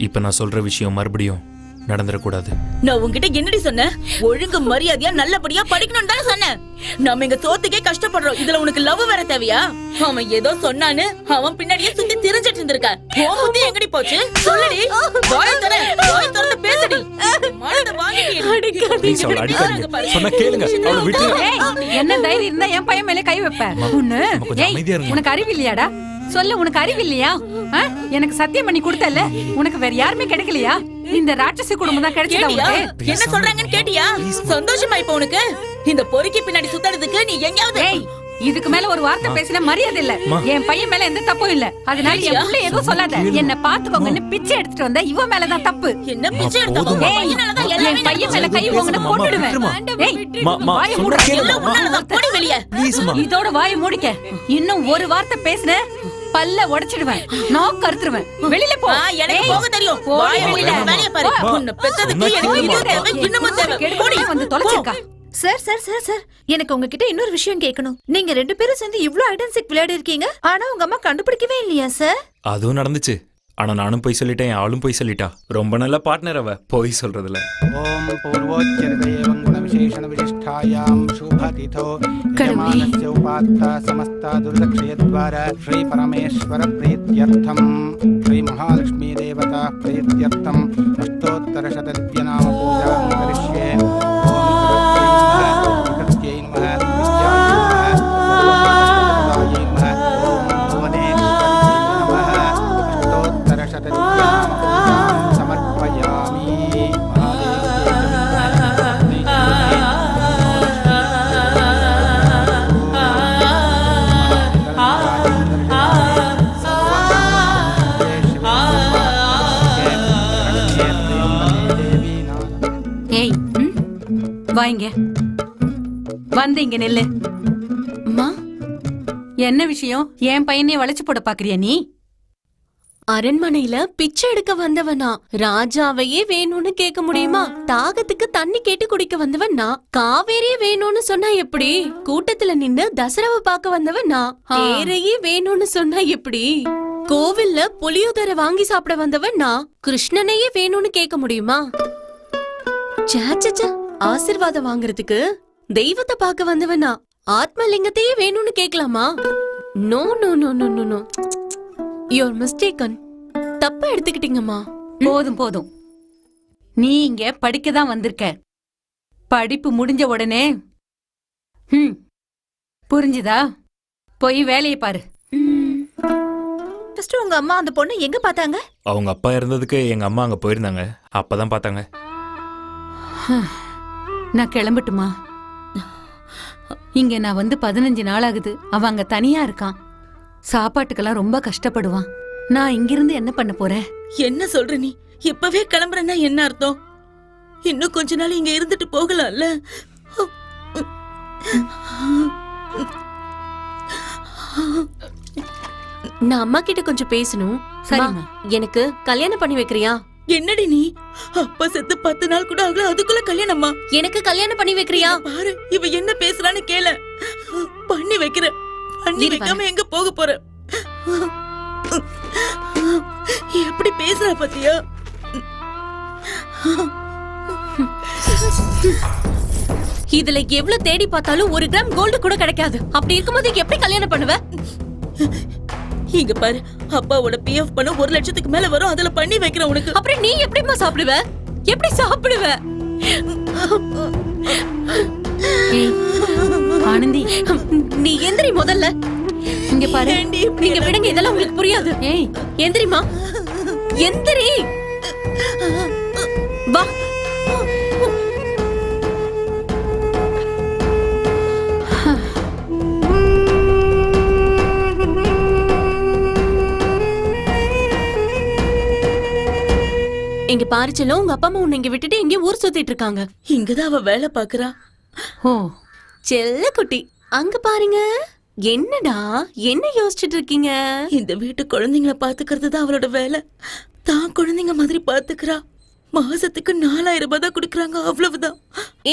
இப்ப நான் சொல்ற விஷயம் மறுபடியும் நடந்துடக்கூடாது. நான் உன்கிட்ட என்னடி சொன்னேன்? ஒழுங்கு மரியாதையா நல்லபடியா படிக்கணும்னு தானே சொன்னேன். நாம இங்க சோத்துக்கே கஷ்டப்படுறோம், இதுல உனக்கு லவ் வேற தேவையா? அவன் ஏதோ சொன்னான்னு அவன் பின்னாடியே சுத்தி திரிஞ்சிட்டு இருந்திருக்க. உன் புத்தி எங்கடி போச்சு? சொல்லுடி, வாயை திறந்து பேசுடி. மனதை வாங்கிட்டு ப்ளீஸ், அவளை அடிக்காதீங்க. சொன்னா கேளுங்க, அவளை விட்டுருங்க. என்ன தைரியம் இருந்தா என் பையன் மேல கை வைப்ப? உனக்கு அறிவு இல்லையாடா? சொல்ல, உனக்கு அறிவு இல்லையா? எனக்கு சத்தியம் பண்ணி கொடுத்தல, உனக்கு வேற யாருமே கிடைக்கலையா? இந்த ராட்சசி குடும்பம் தான் கிடைச்சதா உனக்கு? என்ன சொல்றாங்கன்னு கேட்டியா? சந்தோஷமா இப்ப உனக்கு? இந்த பொறுக்கி பின்னாடி சுத்தறதுக்கு நீ எங்கயாவது இதுக்கு மேல ஒரு வார்த்தை பேசினா மரியாதை இல்ல. என் பையன் மேல எந்த தப்பும் இல்ல, அதனால என் புள்ள எதுவும் சொல்லாத. என்ன பாத்துக்கோங்கன்னு பிச்சை எடுத்துட்டு வந்த இவ மேலதான் தப்பு. என்ன பிச்சை எடுத்தா? என் பையன் மேல கை வாங்கினா கொன்னுடுவேன். இதோட வாயை மூடிக்க. இன்னும் ஒரு வார்த்தை பேசுன பல்ல உடைச்சிடுவேன், நாக்கு அறுத்துருவேன். வெளியில போ. எனக்கு போக தெரியும். வாயை வெளியில வேலைய பாரு. உன்னை பெத்ததுக்கு எனக்கு இது தேவை, இன்னும் தேவை. போடி வந்து தொலைச்சிருக்கா. சார் சார் சார் சார், எனக்கு உங்ககிட்ட இன்னொரு விஷயம் கேட்கணும். நீங்க 2 பேரும் சேர்ந்து இவ்ளோ ஹைட் அண்ட் சீக் விளையாடி இருக்கீங்க, ஆனா உங்க அம்மா கண்டுபிடிக்கவே இல்லையா சார்? அதுவும் நடந்துச்சு. ஆனா நானும் போய் சொல்லிட்டேன், அவளும் போய் சொல்லிட்டா. ரொம்ப நல்ல பார்ட்னர் அவ, போய் சொல்றதுல. ஓம் பூர்வோச்சரிதேவம் குணவிசேஷண விசிஷ்டாயாம் சுபதிதோ யஜமானஸ்ய உபாத்த சமஸ்த துர்தக்ஷயத்வார ஸ்ரீ பரமேஸ்வர பிரீத்யர்த்தம் ஸ்ரீ மகாலட்சுமி தேவதா பிரீத்யர்த்தம் அஷ்டோத்தர சததிவ்யநாம பூஜாம் கரிஷ்யே. வாங்க வந்து இங்க நெல்லு. அம்மா, என்ன விஷயம்? என் பையனே வளைச்சு போட பாக்குறியா நீ? அரண்மனையில பிச்சை எடுக்க வந்தவனா ராஜாவையே வேணும்னு கேட்க முடியுமா? தாகத்துக்கு தண்ணி கேட்டு குடிக்க வந்தவன் நான். காவேரியே வேணும்னு சொன்னா எப்படி? கூட்டத்துல நின்னு தசராவை பார்க்க வந்தவன் நான். தேரையே வேணும்னு சொன்னா எப்படி? கோவில்ல புளியோதரை வாங்கி சாப்பிட வந்தவன் நான். கிருஷ்ணனையே வேணும்னு கேட்க முடியுமா? சாச்சா, ஆசீர்வாதம் வாங்குறதுக்கு தெய்வத்தை பார்க்க வந்தவனா ஆத்மலிங்கத்தையே வேணும்னு கேட்கலாமா? No no no no no no, you're mistaken. தப்பா எடுத்துக்கிட்டீங்கம்மா. போதும் போதும், நீ இங்க படிக்க தான் வந்திருக்க. படிப்பு முடிஞ்ச உடனே புரிஞ்சுதா? போய் வேலையை பாரு. ஃபர்ஸ்ட் உங்க அம்மா அந்த பொண்ணை எங்க பார்த்தாங்க? அவங்க அப்பா இருந்ததுக்கு எங்க அம்மா அங்க போயிருந்தாங்க, அப்பதான் பார்த்தாங்க. நான் கிளம்பட்டுமா? இங்க நான் வந்து 15 நாள் ஆகுது. அவன் அங்க தனியா இருக்கான். சாப்பாட்டுக்கெல்லாம் ரொம்ப கஷ்டப்படுவான். நான் இங்கிருந்து என்ன பண்ண போறேன்? என்ன சொல்ற நீ? இப்பவே கிளம்புறேன்னா என்ன அர்த்தம்? இன்னும் கொஞ்ச நாள் இங்க இருந்துட்டு போகலாம்ல? நான் அம்மா கிட்ட கொஞ்சம் பேசணும். சரிம்மா. எனக்கு கல்யாணம் பண்ணி வைக்கிறியா? என்னடி நீ? அப்பா செத்து 10 நாள் கூட ஆகல, அதுக்குள்ள கல்யாணமா? எனக்கு கல்யாணம் பண்ணி வைக்கிறியா? பாரு, இவ என்ன பேசுறான்னு கேள. பண்ணி வைக்கிற. பண்ணி வைக்காம எங்க போக போற? எப்படி பேசுற பாத்தியா? இதுல எவ்வளவு தேடி பார்த்தாலும் 1 கிராம் கோல்டு கூட கிடைக்காது. அப்படி இருக்கும்போது எப்படி கல்யாணம் பண்ணுவ? இங்க பாரு, அப்பாவோட பிஎஃப் பணம் 1 லட்சத்துக்கு மேல வரும். அதுல பண்ணி வைக்கிறேன் உனக்கு. அப்புறம் நீ எப்படிமா சாப்பிடுவ? எப்படி சாப்பிடுவ? ஆனந்தி, நீ எந்திரி முதல்ல. இங்க பாரு. நீங்க விடுங்க, இதெல்லாம் உங்களுக்கு புரியாது. ஏய், எந்திரிமா, எந்திரி. வா. இங்க பாரு செல்லம், உங்க அப்பா அம்மா உன்னை இங்க விட்டுட்டு எங்க ஊர் சுத்திட்டு இருக்காங்க. இங்கதான் அவ வேலை பாக்குறா. ஓ செல்ல குட்டி, அங்க பாருங்க. என்னடா, என்ன யோசிச்சுட்டு இருக்கீங்க? இந்த வீட்டு குழந்தைங்கள பாத்துக்கிறது தான் அவளோட வேலை. தான் குழந்தைங்க மாதிரி பாத்துக்கிறா. மாசத்துக்கு 4000 ரூபாய் தான் குடுக்கறாங்க, அவ்வளவுதான்.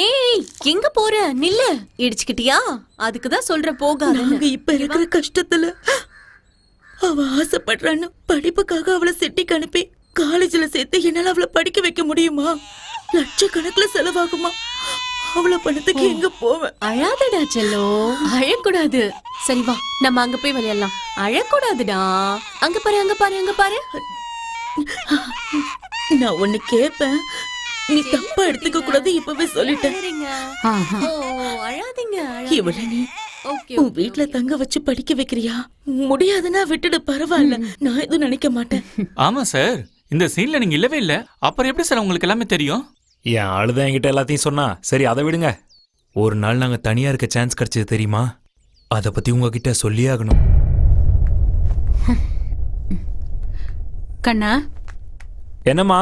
ஏய், எங்க போற? நில்லு. இடிச்சுக்கிட்டியா? அதுக்குதான் சொல்ற போகாத. நாங்க இப்ப இருக்கிற கஷ்டத்துல அவ ஆசைப்படுறான்னு படிப்புக்காக அவளை சிட்டிக்கு அனுப்பி காலேஜ்ல சேர்த்து என்னால அவளை படிக்க வைக்க முடியுமா? லட்சக்கணக்குல செலவாகுமா? அவ்வளவு பணத்துக்கு எங்க போவேன்? அழாதடா செல்லோ, அழக்கூடாது. சரி வா, நம்ம அங்க போய் விளையாடலாம். அழக்கூடாதுடா. அங்க பாரு, அங்க பாரு, அங்க பாரு. நான் ஒண்ணு கேப்பேன், நீ தப்பா எடுத்துக்க கூடாது. இப்பவே சொல்லிட்டேன். அழாதீங்க. இவள நீ உன் வீட்டுல தங்க வச்சு படிக்க வைக்கிறியா? முடியாதுன்னா விட்டுடு, பரவாயில்ல. நான் எதுவும் நினைக்க மாட்டேன். ஆமா சார், இந்த சீன்ல நீங்க இல்லவே இல்ல. அப்புறம் எப்படி சார் உங்களுக்கு எல்லாமே தெரியும்? என் ஆளுதான் என்கிட்ட எல்லாத்தையும் சொன்னா. சரி, அதை விடுங்க. ஒரு நாள் நாங்க தனியா இருக்க சான்ஸ் கிடைச்சது தெரியுமா? அதை பத்தி உங்ககிட்ட சொல்லியே ஆகணும். கண்ணா, என்னம்மா?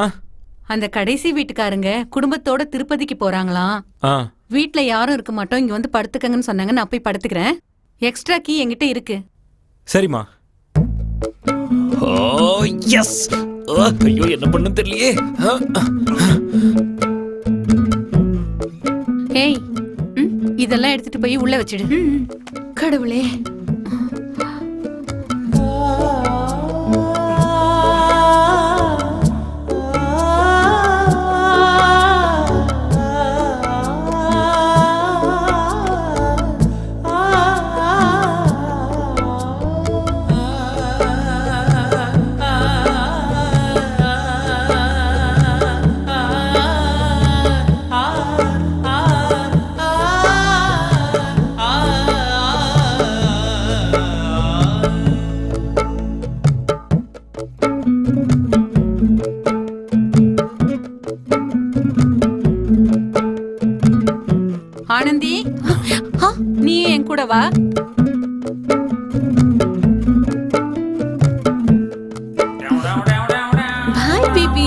அந்த கடைசி வீட்டுக்காரங்க குடும்பத்தோட திருப்பதிக்கு போறாங்களாம். வீட்ல யாரும் இருக்க மாட்டோம், இங்க வந்து படுத்துக்கங்கன்னு சொன்னாங்க. நான் போய் படுத்துக்கிறேன். எக்ஸ்ட்ரா கீ என்கிட்ட இருக்கு. சரிம்மா. ஓ எஸ். ஐயோ, என்ன பண்ணு தெரியலையே. ஏய், இதெல்லாம் எடுத்துட்டு போய் உள்ள வச்சிடு. கடவுளே. ஆனந்தி, நீ என் கூட வா. Bye baby.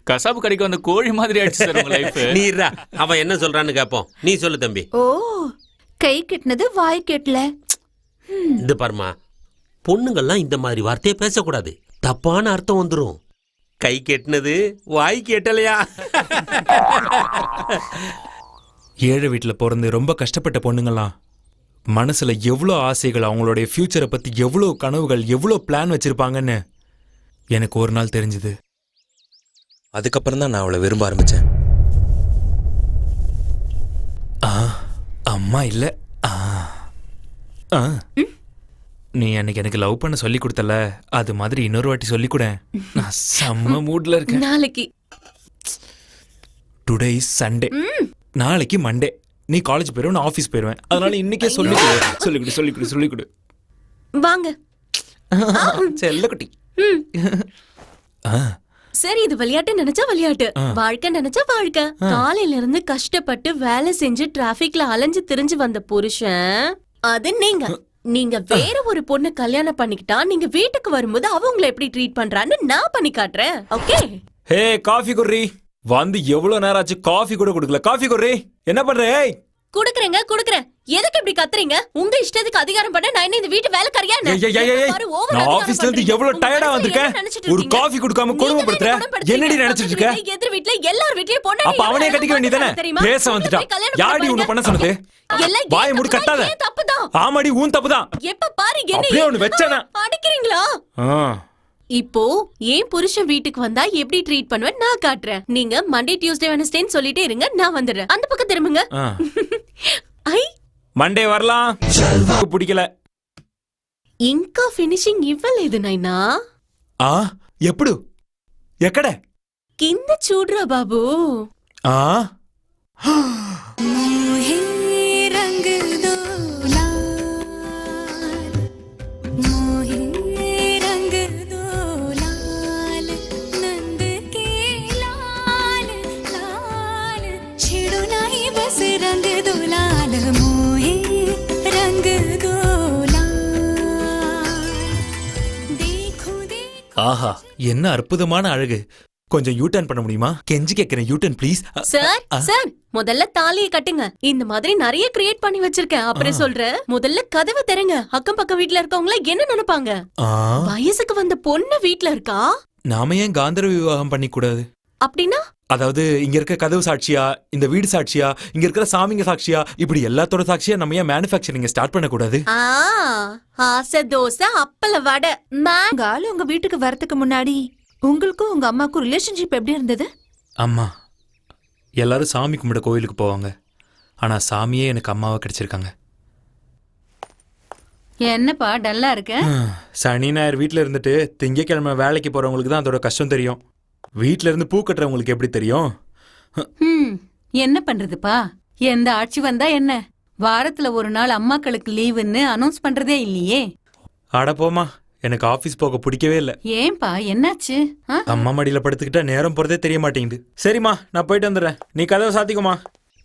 கசாப்பு கடைக்கு வந்த கோழி மாதிரி ஆயிடுச்சு சார் உங்க லைஃப். நீ இருடா, அவன் என்ன சொல்றான்னு கேப்போம். நீ சொல்லு தம்பி. ஓ, கை கெட்டினது வாய் கெட்டல. இந்த பாருமா, பொண்ணுங்கள்லாம் இந்த மாதிரி வார்த்தையை பேசக்கூடாது, தப்பான அர்த்தம் வந்துடும். கை கெட்டினது வாய் கேட்டலையா? ஏழை வீட்டில் பிறந்து ரொம்ப கஷ்டப்பட்ட பொண்ணுங்கள்லாம் மனசுல எவ்வளோ ஆசைகள், அவங்களுடைய ஃபியூச்சரை பத்தி எவ்வளோ கனவுகள், எவ்வளோ பிளான் வச்சிருப்பாங்கன்னு எனக்கு ஒரு நாள் தெரிஞ்சுது. அதுக்கப்புறம் தான் நான் அவளை விரும்ப ஆரம்பிச்சேன். அம்மா இல்ல, நீ அன்னைக்கு எனக்கு லவ் பண்ண சொல்லி கொடுத்தல, அது மாதிரி இன்னொரு வாட்டி சொல்லி கூட. நான் செம்ம மூட்ல இருக்கேன். நாளைக்கு டுடே இஸ் சண்டே, நாளைக்கு மண்டே. நீ காலேஜ் போயிடுவேன், நான் ஆஃபீஸ் போயிடுவேன். அதனால இன்னைக்கே சொல்லி கொடு. வாங்க. செல்ல குட்டி. சரி, இது விளையாட்டு நினைச்சா விளையாட்டு, வாழ்க்கை நினைச்சா வாழ்க்கை. காலையில இருந்து கஷ்டப்பட்டு வேலை செஞ்சு டிராபிக்ல அலைஞ்சு திரிஞ்சு வந்த புருஷன் அது நீங்க வேற ஒரு பொண்ணு கல்யாணம் பண்ணிக்கிட்டா நீங்க வீட்டுக்கு வரும்போது அவ உங்களை எப்படி ட்ரீட் பண்றான்னு நான் பண்ணி காட்டுறேன். ஓகே? ஹே, காஃபி குர்ரி. வந்து எவ்வளவு நேரம் ஆச்சு, காஃபி கூட கொடுக்கல. காஃபி குர்ரி, என்ன பண்ற? குடுக்குறேன். எதுக்கு இப்படி கத்துறீங்க? உங்க இஷ்டத்துக்கு அதிகாரம் பண்ண நான் என்ன இந்த வீட்டு வேலைக்காரியா? நான் ஆபீஸ்ல இருந்து எவ்வளவு டயர்டா வந்திருக்கேன், ஒரு காஃபி குடுக்காம கொடுமைப்படுத்துற. என்னடி நினைச்சிட்டு இருக்க? எதிர் வீட்ல எல்லார் வீட்லயும் பொண்ணு. அப்ப அவனே கட்டிக்க வேண்டியதானே? பேச வந்துட்டான். யாடி உன்னை பண்ண சொன்னது? வாய் மூடி கட்டாத. ஆமாடி, உன் தப்புதான். எப்ப பாரு என்ன அப்படியே ஒன்னு வெச்சனா அடிக்கிறீங்களா? இப்போ ஏன் புருஷன் வீட்டுக்கு வந்தா எப்படி ட்ரீட் பண்ணுவேன் நான் காட்டுறேன். நீங்க மண்டே டியூஸ்டே வெட்னஸ்டேன்னு சொல்லிட்டே இருங்க, நான் வந்துடுறேன். அந்த பக்கம் திரும்புங்க. ஐ, மண்டே வரலாம். பிடிக்கல. ఇంకా ఫినిషింగ్ ఇవ్వలేదు నాయనా. ఎప్పుడు ఎక్కడ? కింద చూడరా బాబు. ஆஹா, என்ன அற்புதமான அழகு. கொஞ்சம் யூ டர்ன் பண்ண முடியுமா? கெஞ்சி கேக்குறேன், யூ டர்ன் ப்ளீஸ். சார் முதல்ல தாலியை கட்டுங்க. இந்த மாதிரி நிறைய கிரியேட் பண்ணி வச்சிருக்கேன், அப்புறம் சொல்றேன். முதல்ல கதவை திறங்க. அக்கம் பக்கம் வீட்ல இருக்கவங்கள என்ன நினைப்பாங்க? வயசுக்கு வந்த பொண்ணு வீட்ல இருக்கா. நாம ஏன் காந்தர்வ விவாகம் பண்ணி கூடாது? அப்படின்னா அதாவது இங்க இருக்க கதவு சாட்சியா, இந்த வீடு சாட்சியா, இங்க இருக்கிற சாமிங்க சாட்சியா, இப்படி எல்லாத்தோட சாட்சியா நம்ம ஏன் மேனுஃபேக்சரிங் ஸ்டார்ட் பண்ண கூடாது? ஆசை தோசை அப்பள வடை. ஆளு உங்க வீட்டுக்கு வரதுக்கு முன்னாடி உங்களுக்கும் உங்க அம்மாக்கும் ரிலேஷன்ஷிப் எப்படி இருந்தது? அம்மா எல்லாரும் சாமி கும்பிட கோயிலுக்கு போவாங்க, ஆனா சாமியே எனக்கு அம்மாவை கிடைச்சிருக்காங்க. என்னப்பா டல்லா இருக்க? சனி ஞாயிறு வீட்டுல இருந்துட்டு திங்கக்கிழமை வேலைக்கு போறவங்களுக்கு தான் அதோட கஷ்டம் தெரியும். வீட்ல இருந்து பூ கட்டுறவங்களுக்கு எப்படி தெரியும்? என்ன பண்றதுப்பா, எந்த ஆட்சி வந்தா என்ன, வாரத்துல ஒரு நாள் அம்மாக்களுக்கு லீவுன்னு அனௌன்ஸ் பண்றதே இல்லையே. அட போமா, எனக்கு ஆபீஸ் போக பிடிக்கவே இல்ல. ஏன்பா, என்னாச்சு? அம்மா மடியில படுத்துக்கிட்டா நேரம் போறதே தெரிய மாட்டேங்குது. சரிம்மா, நான் போயிட்டு வந்துடுறேன், நீ கதவை சாத்திக்குமா.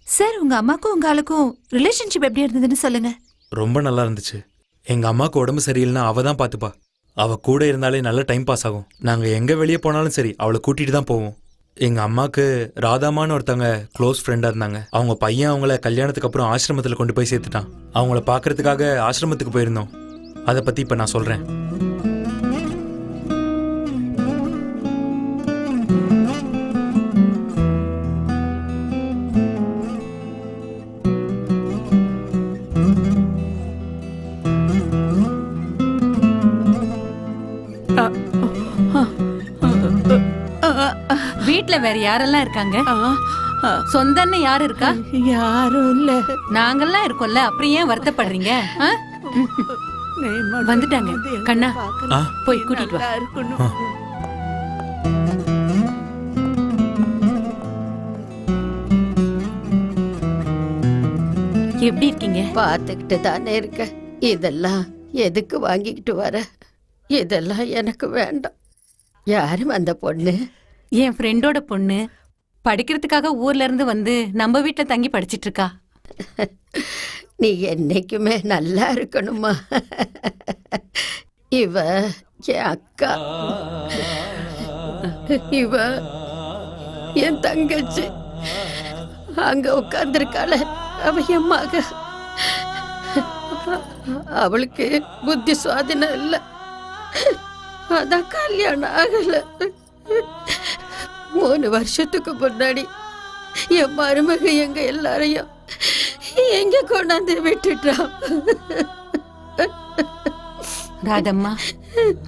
சார், உங்க அம்மாக்கும் உங்க ஆளுக்கும் ரிலேஷன்ஷிப் எப்படி இருந்ததுன்னு சொல்லுங்க. ரொம்ப நல்லா இருந்துச்சு. எங்க அம்மாவுக்கு உடம்பு சரியில்லைன்னா அவ தான் பாத்துப்பா. அவ கூட இருந்தாலே நல்ல டைம் பாஸ் ஆகும். நாங்க எங்க வெளியே போனாலும் சரி அவளை கூட்டிட்டு தான் போவோம். எங்க அம்மாக்கு ராதாமான்னு ஒருத்தவங்க க்ளோஸ் ஃப்ரெண்டா இருந்தாங்க. அவங்க பையன் அவங்கள கல்யாணத்துக்கு அப்புறம் ஆசிரமத்துல கொண்டு போய் சேர்த்துட்டான். அவங்கள பாக்குறதுக்காக ஆசிரமத்துக்கு போயிருந்தோம். அதை பத்தி இப்ப நான் சொல்றேன். வீட்ல வேற யாரெல்லாம் இருக்காங்க? சொந்தன்னு யாரு இருக்கா? யாரும் இல்ல. நாங்கெல்லாம் இருக்கோம்ல, அப்புறம் ஏன் வருத்தப்படுறீங்க? வந்துட்டாங்க. கண்ணா, போய் கூட்டிட்டு வா. எப்படி இருக்கீங்க? பார்த்துக்கிட்டு தானே இருக்க. இதெல்லாம் எதுக்கு வாங்கிக்கிட்டு வர? இதெல்லாம் எனக்கு வேண்டாம். யாரும் அந்த பொண்ணு? என் ஃப்ரெண்டோட பொண்ணு. படிக்கிறதுக்காக ஊர்ல இருந்து வந்து நம்ம வீட்டுல தங்கி படிச்சிட்டு இருக்கா. நீ என்னைக்குமே நல்லா இருக்கணுமா. இவ என் அக்கா. இவ என் தங்கச்சி அங்க உட்கார்ந்துருக்காள, அவ என் மக. அவளுக்கு புத்தி சுவாதீனம் இல்ல, அதான் கல்யாணம் ஆகல. 3 வருஷத்துக்கு முன்னாடி என் மருமக எங்க எல்லாரையும் எங்க கொண்டாந்து விட்டுட்டான். ராதம்மா,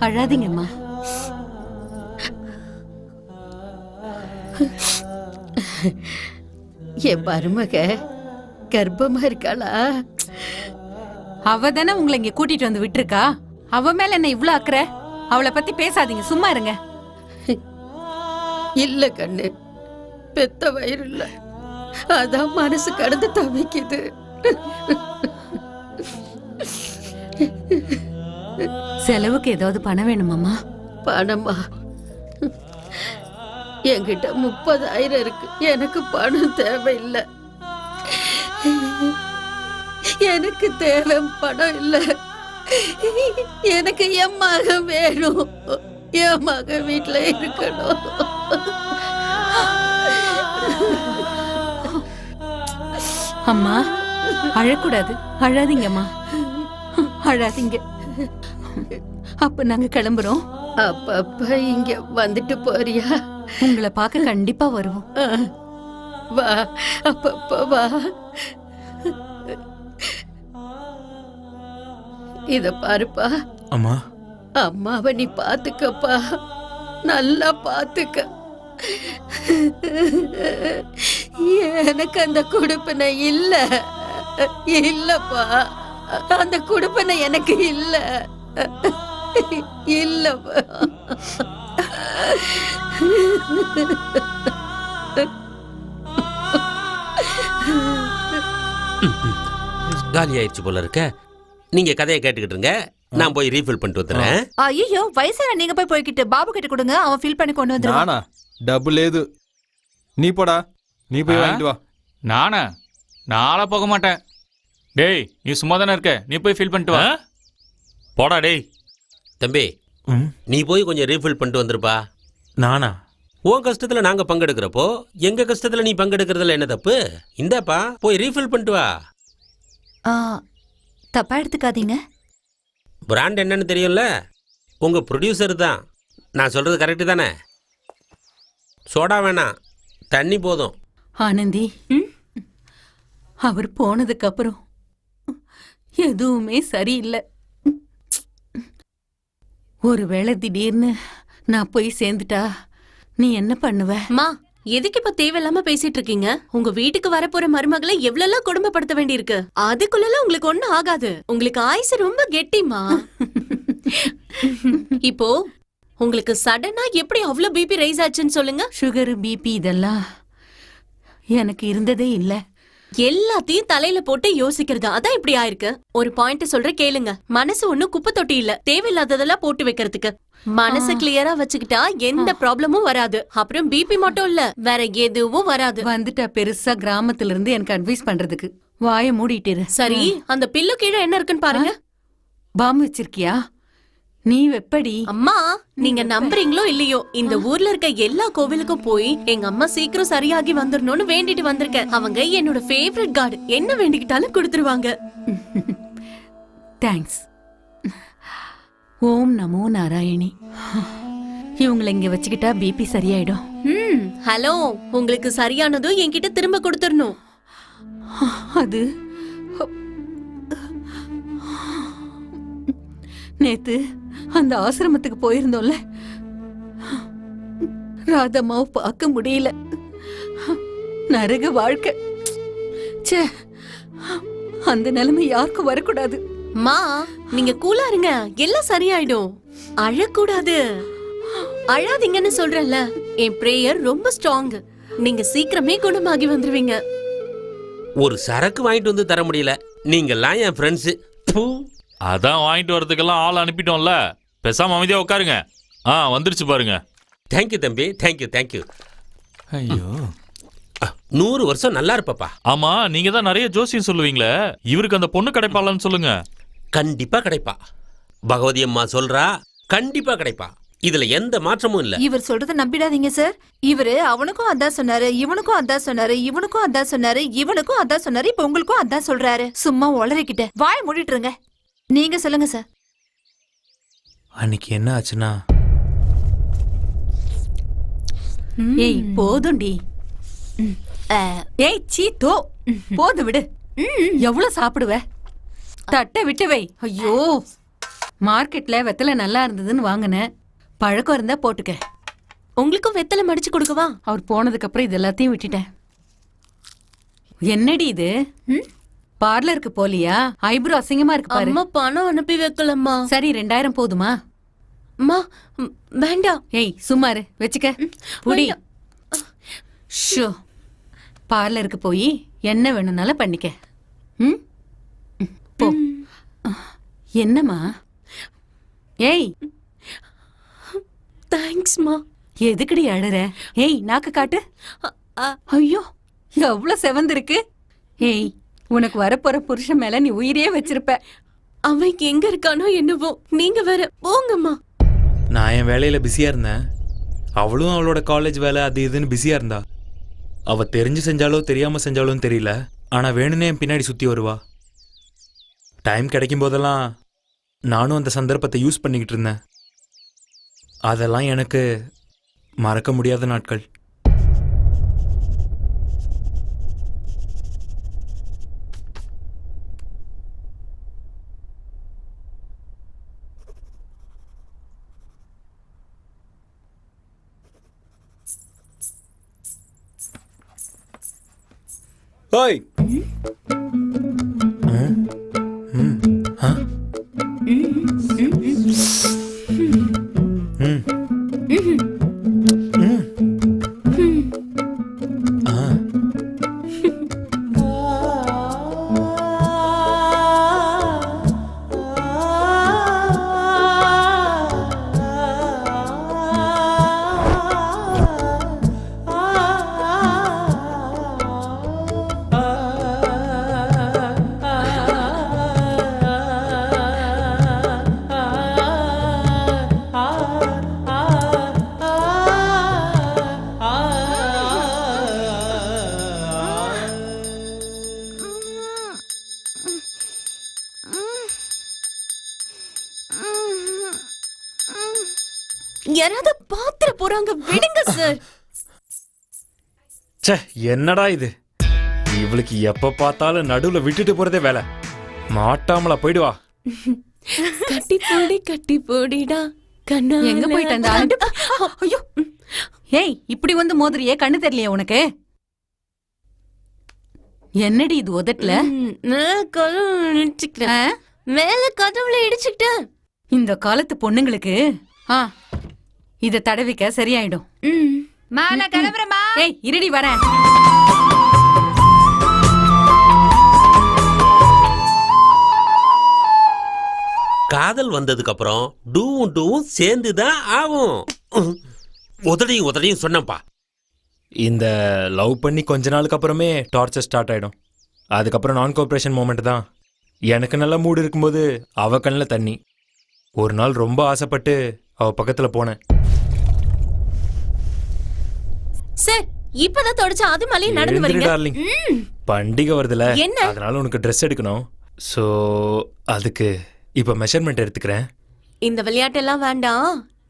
அழாதீங்கம்மா. என் மருமக கர்ப்பமா இருக்காளா? அவ தானே உங்களை இங்க கூட்டிட்டு வந்து விட்டுருக்கா. அவ மேல என்ன இவ்ளோ அக்கறை? அவளை பத்தி பேசாதீங்க, சும்மா இருங்க. இல்ல கண்ணு, பெத்த வயிறு இல்ல, அதான் மனசு கடந்து தவிக்குது. செலவுக்கு ஏதாவது பணம் வேணுமாம்மா? பணமா? என்கிட்ட 30,000 இருக்கு. எனக்கு பணம் தேவையில்லை. எனக்கு தேவை பணம் இல்ல. எனக்கு என் மகன் வேணும். என் மகன் வீட்டுல இருக்கணும். அம்மா, அழக்கூடாது. அழாதீங்கம்மா, அழாதீங்க. அப்ப நாங்க கிளம்புறோம். அப்பப்ப இங்க வந்துட்டு போறியா? உங்களை பார்க்க கண்டிப்பா வருவோம். வா, அப்பப்ப வா. இத பாருப்பா. அம்மா, அம்மாவை நீ பாத்துக்கப்பா, நல்லா பாத்துக்க. எனக்கு அந்த குடுப்பனை இல்ல, இல்லப்பா. அந்த குடுப்பனை எனக்கு இல்ல, இல்லப்பா. காலி ஆயிடுச்சு போல இருக்க. நீங்க கதையை கேட்டுக்கிட்டு இருங்க, நான் போய் ரீஃபில் பண்ணிட்டு வந்துடுறேன். ஐயோ, வயசான நீங்க போய்கிட்டு பாபு கிட்ட கொடுங்க, அவன் ஃபில் பண்ணி கொண்டு வந்துருவான். நானா? டபுள் ஏது. நீ போடா, நீ போய் வாங்கிட்டு வா. நானா? நாளா போக மாட்டேன். டேய், நீ சும்மா தானே இருக்க, நீ போய் ஃபில் பண்ணிட்டு வா. போடா டேய். தம்பி, நீ போய் கொஞ்சம் ரீஃபில் பண்ணிட்டு வந்துருப்பா. நானா? உன் கஷ்டத்துல நாங்க பங்கெடுக்கிறப்போ எங்க கஷ்டத்துல நீ பங்கெடுக்கிறதுல என்ன தப்பு? இந்தாப்பா, போய் ரீஃபில் பண்ணிட்டு வா. தப்பா எடுத்துக்காதீங்க. பிராண்ட் என்னன்னு தெரியும்ல, உங்க ப்ரொடியூசர் தான். நான் சொல்றது கரெக்டு தானே? சோடா வேணாம், தண்ணி போதும். ஆனந்தி, அவர் போனதுக்கு அப்புறம் எதுவுமே சரியில்லை. ஒருவேளை திடீர்னு நான் போய் சேர்ந்துட்டா நீ என்ன பண்ணுவ? மா, எதுக்கு இப்ப தேவையில்லாம பேசிட்டு இருக்கீங்க? உங்க வீட்டுக்கு வரப்போற மருமகளை எவ்வளவு கொடுமைப்படுத்த வேண்டியிருக்கு. அதுக்குள்ள உங்களுக்கு ஒண்ணும் ஆகாது. உங்களுக்கு ஆயுசு ரொம்ப கெட்டிமா. இப்போ உங்களுக்கு சடனா எப்படி அவ்வளவு பிபி ரைஸ் ஆச்சுன்னு சொல்லுங்க. சுகர், பிபி இதெல்லாம் எனக்கு இருந்ததே இல்ல. எல்லாத்தையும் தலையில போட்டு யோசிக்கிறது, அதான் இப்படி ஆயிருக்கு. ஒரு பாயிண்ட் சொல்ற கேளுங்க. மனசு ஒண்ணும் குப்பை தொட்டி இல்ல, தேவையில்லாததெல்லாம் போட்டு வைக்கிறதுக்கு. மனசு கிளியரா வச்சுக்கிட்டா எந்த ப்ராப்ளமும் வராது. அப்புறம் பிபி மட்டும் இல்ல, வேற எதுவும் வராது. வந்துட்டா பெருசா கிராமத்துல இருந்து எனக்கு அட்வைஸ் பண்றதுக்கு. வாய மூடிட்டு. சரி, அந்த பில்லு கீழே என்ன இருக்குன்னு பாருங்க. பாம்பு வச்சிருக்கியா? நீ வெப்படி. அம்மா, நீங்க நம்புறீங்களோ இல்லையோ, இந்த ஊர்ல இருக்க எல்லா கோவிலுக்கும் போய் எங்க அம்மா சீக்கிரம் சரியாகி வந்துடணும்னு வேண்டிட்டு வந்திருக்கேன். அவங்க என்னோட ஃபேவரட் காட், என்ன வேண்டிக்கிட்டாலும் கொடுத்துருவாங்க. தேங்க்ஸ். ஓம் நமோ நாராயணி. இவங்களை இங்க வச்சுக்கிட்டா பிபி சரியாயிடும். ஹலோ, உங்களுக்கு சரியானதும் என்கிட்ட திரும்ப கொடுத்துடணும். அது நேத்து அந்த ஆசிரமத்துக்கு போயிருந்தோம்ல, ராதம்மாவை பார்க்க முடியல. நரக வாழ்க்கை. ச்சே, அந்த நிலைமை யாருக்கும் வரக்கூடாது. மா, நீங்க கூலா இருங்க, எல்லாம் சரியாயிடும். அழக்கூடாது. அழாதீங்கன்னு சொல்றேன்ல. என் பிரேயர் ரொம்ப ஸ்ட்ராங். நீங்க சீக்கிரமே குணமாகி வந்துருவீங்க. ஒரு சரக்கு வாங்கிட்டு வந்து தர முடியல, நீங்கெல்லாம் என் ஃப்ரெண்ட்ஸ். அதான் வாங்கிட்டு வரதுக்கெல்லாம் ஆள் அனுப்பிட்டோம்ல, பேசாம அமைதியா உட்காருங்க. வந்துருச்சு பாருங்க. தேங்க்யூ தம்பி, தேங்க்யூ தேங்க்யூ. ஐயோ, 100 வருஷம் நல்லா இருப்பப்பா. ஆமா, நீங்க தான் நிறைய ஜோசியம் சொல்லுவீங்களே, இவருக்கு அந்த பொண்ணு கிடைப்பாளான்னு சொல்லுங்க. கண்டிப்பா கிடைப்பா. பகவதி அம்மா சொல்றா, கண்டிப்பா கிடைப்பா. இதுல எந்த மாற்றமும் இல்ல. இவர் சொல்றத நம்பிடாதீங்க சார். இவரு அவனுக்கும் அதான் சொன்னாரு, இவனுக்கும் அதான் சொன்னாரு, இவனுக்கும் அதான் சொன்னாரு, இவனுக்கும் அதான் சொன்னாரு, இப்ப உங்களுக்கும் அதான் சொல்றாரு. சும்மா உளறிக்கிட்ட வாய் மூடிட்டு இருங்க. நீங்க சொல்லுங்க சார். அன்னைக்கு என்ன ஆச்சுன்னா, ஏய் போதும்டி. ஏய் சீத்தோ போது விடு. எவ்வளவு சாப்பிடுவ? தட்டை விட்டு வை. ஐயோ, மார்க்கெட்ல வெத்தலை நல்லா இருந்ததுன்னு வாங்கினேன். பழக்கம் இருந்தா போட்டுக்க. உங்களுக்கும் வெத்தலை மடிச்சு கொடுக்கவா? அவர் போனதுக்கு அப்புறம் இது எல்லாத்தையும் விட்டுட்டேன். என்னடி இது? பார்லருக்கு போலியா? ஐப்ரோ அசிங்கமா இருக்கு பாரு. அம்மா பணம் அனுப்பி வைக்கலம்மா. சரி 2000 போதுமா? அம்மா வேண்டாம். ஏய் சும்மாரு வச்சுக்க. புடி. ஷோ, பார்லருக்கு போய் என்ன வேணும்னாலும் பண்ணிக்க. போ. என்னம்மா? ஏய் தேங்க்ஸ்மா. எதுக்குடி அழற? ஏய் நாக்கு காட்டு. ஐயோ எவ்வளவு செவந்திருக்கு. ஏய் உனக்கு வரப்போற புருஷன் மேல நீ உயிரே வச்சிருப்ப. அவன் எங்க இருக்கானோ என்னவோ. நீங்க வேற போங்கம்மா. நான் என் வேலையில பிஸியா இருந்தேன். அவளும் அவளோட காலேஜ் வேலை அது இதுன்னு பிஸியா இருந்தா. அவ தெரிஞ்சு செஞ்சாலோ தெரியாம செஞ்சாலும் தெரியல, ஆனா வேணும்னே என் பின்னாடி சுத்தி வருவா. டைம் கிடைக்கும் போதெல்லாம் நானும் அந்த சந்தர்ப்பத்தை யூஸ் பண்ணிக்கிட்டு இருந்தேன். அதெல்லாம் எனக்கு மறக்க முடியாத நாட்கள். ஓய் யாராவது பாத்திர போறாங்க, விடுங்க சார். ச்சே, என்னடா இது? இவளுக்கு எப்ப பார்த்தாலும் நடுவுல விட்டுட்டு போறதே வேலை. மாட்டாமலா போயிடுவா. கட்டி போடிடா கண்ணா. எங்க போயிட்டு அந்த ஆண்டு? ஐயோ, ஏய் இப்படி வந்து மோதிரியே, கண்ணு தெரியலையா உனக்கு? என்னடி இது உதட்டல? மேல கதவுல இடிச்சுக்கிட்டேன். இந்த காலத்து பொண்ணுங்களுக்கு இத தடவிக்க சரியாயிடும். நான் கிளம்புறேம்மா. ஏய் இருடி வரேன். காதல் வந்ததுக்கு அப்புறம் டூவும் டூவும் சேர்ந்துதான் ஆகும். உதடியும் சொன்னப்பா. இந்த லவ் பண்ணி கொஞ்ச நாளுக்கு அப்புறமே டார்ச்சர் ஸ்டார்ட் ஆயிடும். அதுக்கப்புறம் நான் கோஆப்ரேஷன் மூமெண்ட் தான். எனக்கு நல்ல மூடு இருக்கும்போது அவ கண்ணில் தண்ணி. ஒரு நாள் ரொம்ப ஆசைப்பட்டு அவ பக்கத்துல போனேன். சார் இப்பதான் தொடச்சா அது மலையை நடந்து வரீங்க. டார்லிங், பண்டிகை வருதுல, என்ன? அதனால உனக்கு ட்ரெஸ் எடுக்கணும். ஸோ அதுக்கு இப்ப மெஷர்மெண்ட் எடுத்துக்கிறேன். இந்த விளையாட்டெல்லாம் வேண்டாம்.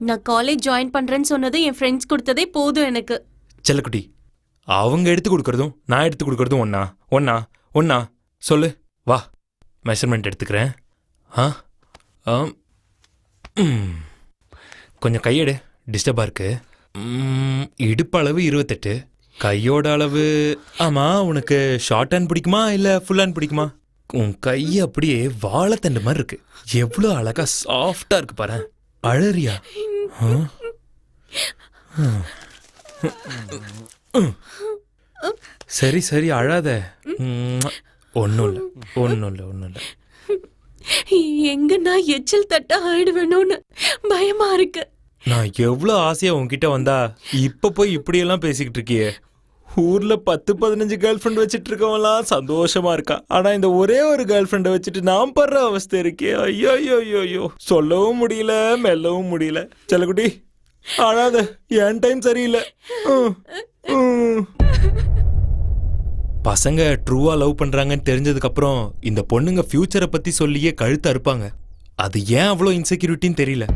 நான் காலேஜ் ஜாயின் பண்றேன்னு சொன்னது என் ஃப்ரெண்ட்ஸ் கொடுத்ததே போதும் எனக்கு. செல்லக்குட்டி, அவங்க எடுத்து கொடுக்கறதும் நான் எடுத்து கொடுக்கறதும் ஒன்னா சொல்லு. வா, மெஷர்மெண்ட் எடுத்துக்கிறேன். கொஞ்சம் கையெடு, டிஸ்டர்பா இருக்கு. இடுப்பு அளவு 28, கையோட அளவு. ஆமா, உனக்கு ஷார்ட் ஹேண்ட் பிடிக்குமா இல்ல ஃபுல் ஹேண்ட் பிடிக்குமா? உன் கை அப்படியே வாழைத்தண்டு மாதிரி இருக்கு. எவ்வளவு அழகா சாஃப்டா இருக்கு பாரு. அழறியா? சரி சரி, அழாத. ஒன்னும் இல்ல. எங்க நான் எச்சில் தட்ட ஆயிடுவேணும்னு பயமா இருக்கு. நான் எவ்வளவு ஆசையா உன்கிட்ட வந்தா இப்ப போய் இப்படியெல்லாம் பேசிக்கிட்டு இருக்கியே. ஊர்ல 10-15 கேர்ள் ஃப்ரெண்ட் வச்சுட்டு இருக்கவங்களாம் சந்தோஷமா இருக்கா. ஆனா இந்த ஒரே ஒரு கேர்ள் ஃப்ரெண்டை வச்சுட்டு நான் படுற அவஸ்தை இருக்கே. ஐயோ ஐயோ ஐயோ ஐயோ, சொல்லவும் முடியல மெல்லவும் முடியல. செல்லக்குட்டி அழாத, என் டைம் சரியில்லை. பசங்க ட்ரூவா லவ் பண்றாங்கன்னு தெரிஞ்சதுக்கு அப்புறம் இந்த பொண்ணுங்க ஃபியூச்சரை பத்தி சொல்லியே கழுத்து அறுப்பாங்க. அது ஏன் அவ்வளோ இன்செக்யூரிட்டின்னு தெரியல.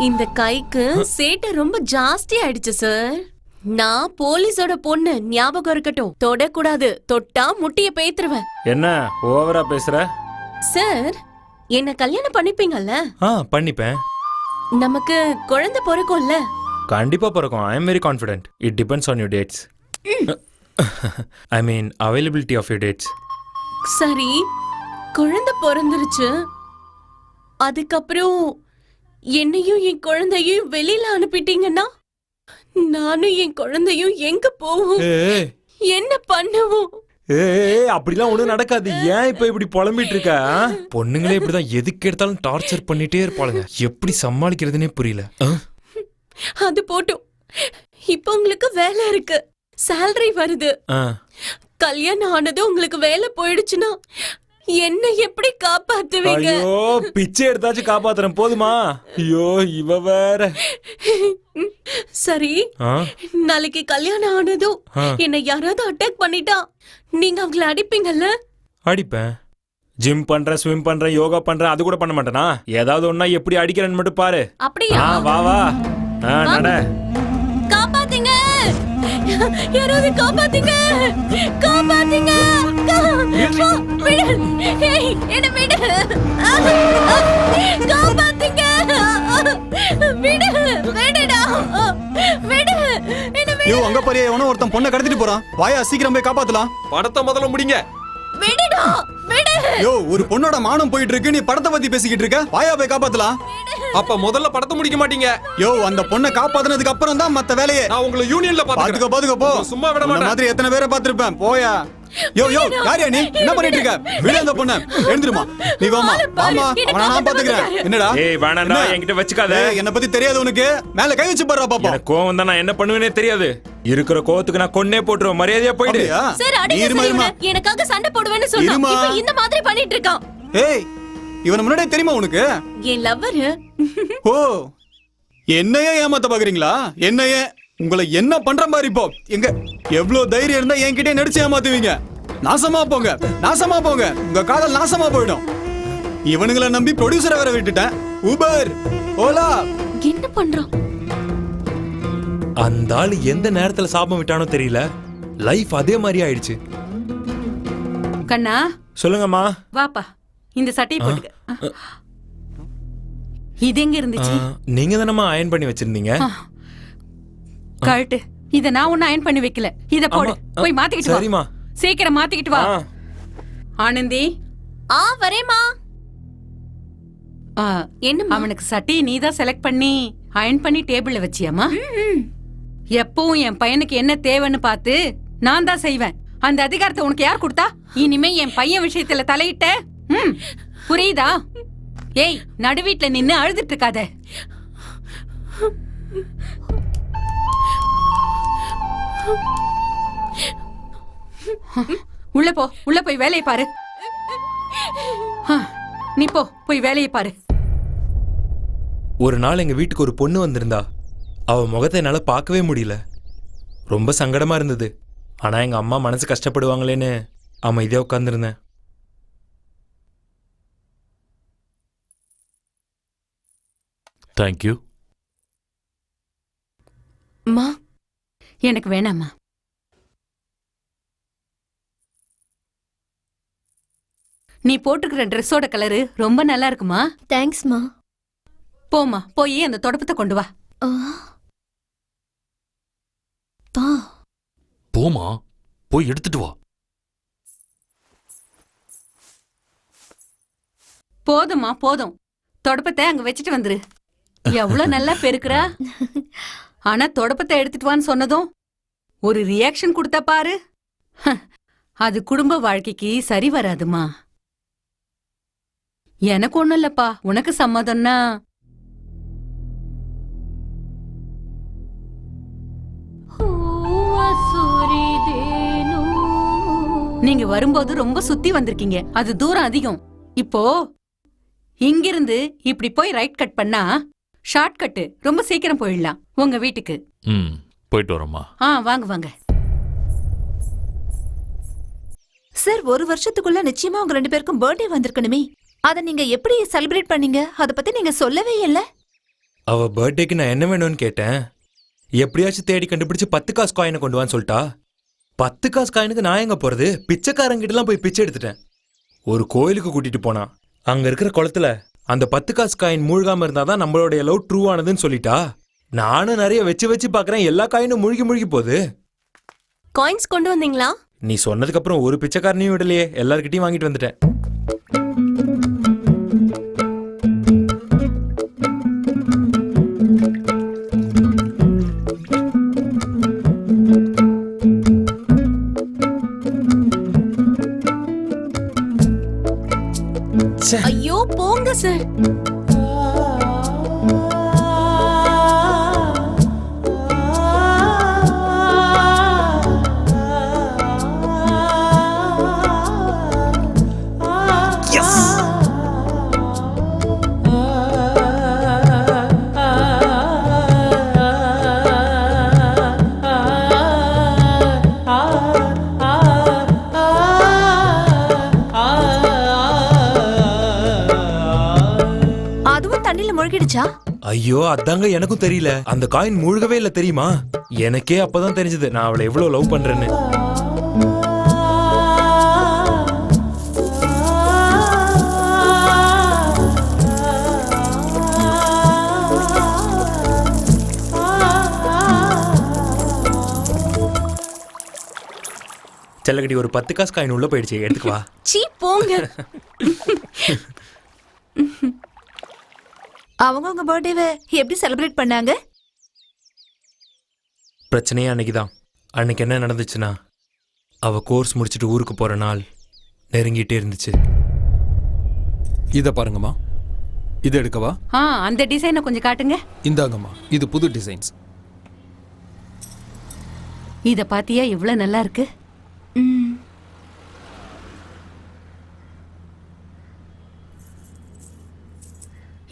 இந்த கைக்கு சேட்டை ரொம்ப ஜாஸ்தி ஆயிடுச்சு சார். நான் போலீஸோட பொண்ணு, ஞாபகம் இருக்கட்டும். தொடக்கூடாது, தொட்டா முட்டிய பேத்துருவேன். என்ன ஓவரா பேசுற? சார், என்ன கல்யாணம் பண்ணிப்பீங்கல்ல? பண்ணிப்பேன். நமக்கு குழந்தை பிறக்கும்ல? கண்டிப்பா பிறக்கும். I am very confident. It depends on your dates. I mean availability of your dates. சரி, குழந்தை பிறந்துருச்சு. அதுக்கப்புறம் என்னையும் என் குழந்தையும் வெளியில அனுப்பிட்டீங்கன்னா நானும் என் குழந்தையும் எங்க போவோம்? என்ன பண்ணுவோம்? அப்படிலாம் ஒண்ணும் நடக்காது. ஏன் இப்ப இப்படி புலம்பிட்டு இருக்க? பொண்ணுங்களே இப்படிதான் எதுக்கு எடுத்தாலும் டார்ச்சர் பண்ணிட்டே இருப்பாளுங்க. எப்படி சமாளிக்கிறதுனே புரியல. அது போட்டும், இப்ப உங்களுக்கு வேலை இருக்கு, சேலரி வருது. கல்யாணம் ஆனது உங்களுக்கு வேலை போயிடுச்சுன்னா என்ன எப்படி காப்பாத்துவீங்க? ஐயோ, பிச்சை எடுத்தாச்சும் காப்பாத்துறேன், போதுமா? ஐயோ, இவ வேற. சரி, நாளைக்கு கல்யாணம் ஆனதும் என்ன யாராவது அட்டாக் பண்ணிட்டா நீங்க அவங்கள அடிப்பீங்கல்ல? அடிப்பேன். ஜிம் பண்றேன், ஸ்விம் பண்றேன், யோகா பண்றேன், அது கூட பண்ண மாட்டேனா? ஏதாவது ஒன்னா எப்படி அடிக்கிறேன்னு மட்டும் பாரு. அப்படியா? வா வா, நட. காப்பாத்துங்க, யாராவது காப்பாத்துங்க, காப்பாத்துங்க. என்ன விடு, காப்பாத்துங்க, விடு, விடுடா, விடு, என்ன விடு. யோ, அங்க பாரு, எவனோ ஒருத்தன் பொண்ணை கடத்திட்டு போறான். வாயா, சீக்கிரம் போய் காப்பாத்தலாம். படத்தை முதல்ல முடிங்க. விடுடா, விடு. யோ, ஒரு பொண்ணோட மானம் போயிட்டு இருக்கு, நீ படத்தை பத்தி பேசிக்கிட்டு இருக்க. வாயா போய் காப்பாத்தலாம். அப்ப முதல்ல படத்தை முடிக்க மாட்டீங்க. யோ, அந்த பொண்ணை காப்பாத்துனதுக்கு அப்புறம் தான் மத்த வேலையே. நான் உங்களை யூனியன்ல பாத்துக்க போ. சும்மா விட மாட்டேன். மாதிரி எத்தனை பேரை பாத்துருப்பேன். போயா. யோ யோ, யாரியா நீ? என்ன பண்ணிட்டு இருக்க? விடு அந்த பொண்ண. எழுந்திருமா. நீ வாமா, வாமா, அவனை நான் பாத்துக்கிறேன். என்னடா? ஏய், வேணாம்டா, என்கிட்ட வச்சுக்காத. என்ன பத்தி தெரியாது உனக்கு? மேல கை வச்சு பாருடா பாப்பா. எனக்கு கோவம் தான், நான் என்ன பண்ணுவேனே தெரியாது. இருக்கிற கோவத்துக்கு நான் கொன்னே போட்டுருவேன். மரியாதையா போயிடு. சார், அடிங்க. எனக்காக சண்டை போடுவேன்னு சொன்னா இப்போ இந்த மாதிரி பண்ணிட்டு இருக்கான். ஏய், இவன முன்னாடியே தெரியுமா உனக்கு? என் லவ்வர். ஓ, என்னையே ஏமாத்த பாக்குறீங்களா? என்னையே உங்களை என்ன பண்ற மாதிரி இப்போ? எங்க எவ்வளவு தைரியம் இருந்தா என்கிட்ட நடிச்சு ஏமாத்துவீங்க? நாசமா போங்க, நாசமா போங்க. உங்க காதல் நாசமா போயிடும். இவனுங்களை நம்பி ப்ரொடியூசரை வேற விட்டுட்டேன். ஊபர், ஓலா. என்ன பண்றான்? அந்த ஆளு எந்த நேரத்துல சாபம் விட்டானோ தெரியல. லைஃப் அதே மாதிரி ஆயிடுச்சு. கண்ணா, சொல்லுங்கம்மா. வாப்பா, இந்த சட்டையை போட்டுக்க. இது எங்க இருந்துச்சு? நீங்க தானம்மா அயன் பண்ணி வச்சிருந்தீங்க. கழட்டு. இத நான் ஒன்னும் அயன் பண்ணி வைக்கல. இத போடு, போய் மாத்திக்கிட்டு வா. சரிம்மா, சீக்கிரம் மாத்திக்கிட்டு வா. ஆனந்தி. வரேம்மா. என்ன, அவனுக்கு சட்டையை நீ தான் செலக்ட் பண்ணி அயன் பண்ணி டேபிள்ல வச்சியாமா? எப்பவும் என் பையனுக்கு என்ன தேவைன்னு பார்த்து நான் தான் செய்வேன். அந்த அதிகாரத்தை உனக்கு யார் கொடுத்தா? இனிமே என் பையன் விஷயத்துல தலையிட்ட புரியுதா? ஏய், நடுவீட்ல நின்னு அழுதுட்டு இருக்காத. உள்ள போ, உள்ள போய் வேலையை பாரு. நீ போ, போய் வேலையை பாரு. ஒரு நாள் எங்க வீட்டுக்கு ஒரு பொண்ணு வந்திருந்தா. அவ முகத்தை என்னால பார்க்கவே முடியல. ரொம்ப சங்கடமா இருந்தது. ஆனா எங்க அம்மா மனசு கஷ்டப்படுவாங்களேன்னு அமைதியா உட்கார்ந்துருந்தேன். தேங்க்யூ. அம்மா, எனக்கு வேணாம்மா. நீ போட்டுக்கிற ட்ரெஸ்ஸோட கலரு ரொம்ப நல்லா இருக்குமா? தேங்க்ஸ்மா. போமா, போய் அந்த தொடப்பத்தை கொண்டு வா. போமா, போய் எடுத்துட்டு வா. போதுமா, போதும். தொடப்பத்தை அங்க வச்சுட்டு வந்துரு. எவ்வளவு நல்லா பெருக்குறா. ஆனா தொடப்பத்தை எடுத்துட்டு வான்னு சொன்னதும் ஒரு ரியாக்ஷன் கொடுத்தா பாரு. அது குடும்ப வாழ்க்கைக்கு சரி வராதுமா. எனக்கு ஒண்ணும் இல்லப்பா, உனக்கு சம்மதம்னா. நீங்க வரும்போது ரொம்ப சுத்தி வந்திருக்கீங்க, அது தூரம் அதிகம். இப்போ இங்கிருந்து இப்படி போய் ரைட் கட் பண்ணா ஷார்ட் கட்டு, ரொம்ப சீக்கிரம் போயிடலாம் உங்க வீட்டுக்கு. போயிட்டு வரோம்மா. வாங்க வாங்க. சார், ஒரு வருஷத்துக்குள்ள நிச்சயமா உங்க 2 பேருக்கும் பர்த்டே வந்திருக்கணுமே, அத நீங்க எப்படி செலிப்ரேட் பண்ணீங்க? அத பத்தி நீங்க சொல்லவே இல்ல. அவ பர்த்டேக்கு நான் என்ன வேணும்னு கேட்டேன். எப்படியாச்சும் தேடி கண்டுபிடிச்சு 10 காசு காயினை கொண்டு வான்னு சொல்லிட்டா. 10 காசு காயினுக்கு நான் எங்க போறது? பிச்சைக்காரங்கிட்டலாம் போய் பிச்சை எடுத்துட்டேன். ஒரு கோயிலுக்கு கூட்டிட்டு போனா, அங்க இருக்கிற குளத்துல அந்த 10 காசு காயின் மூழ்காம இருந்தாதான் நம்மளுடைய லவ் ட்ரூ ஆனதுன்னு சொல்லிட்டா. நானும் நிறைய வச்சு பாக்குறேன், எல்லா காயினும் மூழ்கி போகுது. காயின்ஸ் கொண்டு வந்தீங்களா? நீ சொன்னதுக்கு அப்புறம் ஒரு பிச்சைக்காரனையும் விடலையே, எல்லார்கிட்டயும் வாங்கிட்டு வந்துட்டேன். ஐயோ போங்க சார். ஐயோ, அதாங்க எனக்கும் தெரியல. அந்த காயின் மூழ்கவே இல்ல தெரியுமா? எனக்கே அப்பதான் தெரிஞ்சது நான் அவளை எவ்வளவு லவ் பண்றேன்னு. செல்லகடி, ஒரு 10 காசு காயின் உள்ள போயிடுச்சு, எடுத்துக்குவா. சீ போங்க. அவங்க உங்க பர்த்டேவை எப்படி செலிப்ரேட் பண்ணாங்க? பிரச்சனையே அன்னைக்குதான். அன்னைக்கு என்ன நடந்துச்சுன்னா, அவ கோர்ஸ் முடிச்சுட்டு ஊருக்கு போற நாள் நெருங்கிட்டே இருந்துச்சு. இத பாருங்கம்மா, இது எடுக்கவா? அந்த டிசைனை கொஞ்சம் காட்டுங்க. இந்தாங்கம்மா, இது புது டிசைன்ஸ். இத பாத்தியா இவ்வளவு நல்லா இருக்கு?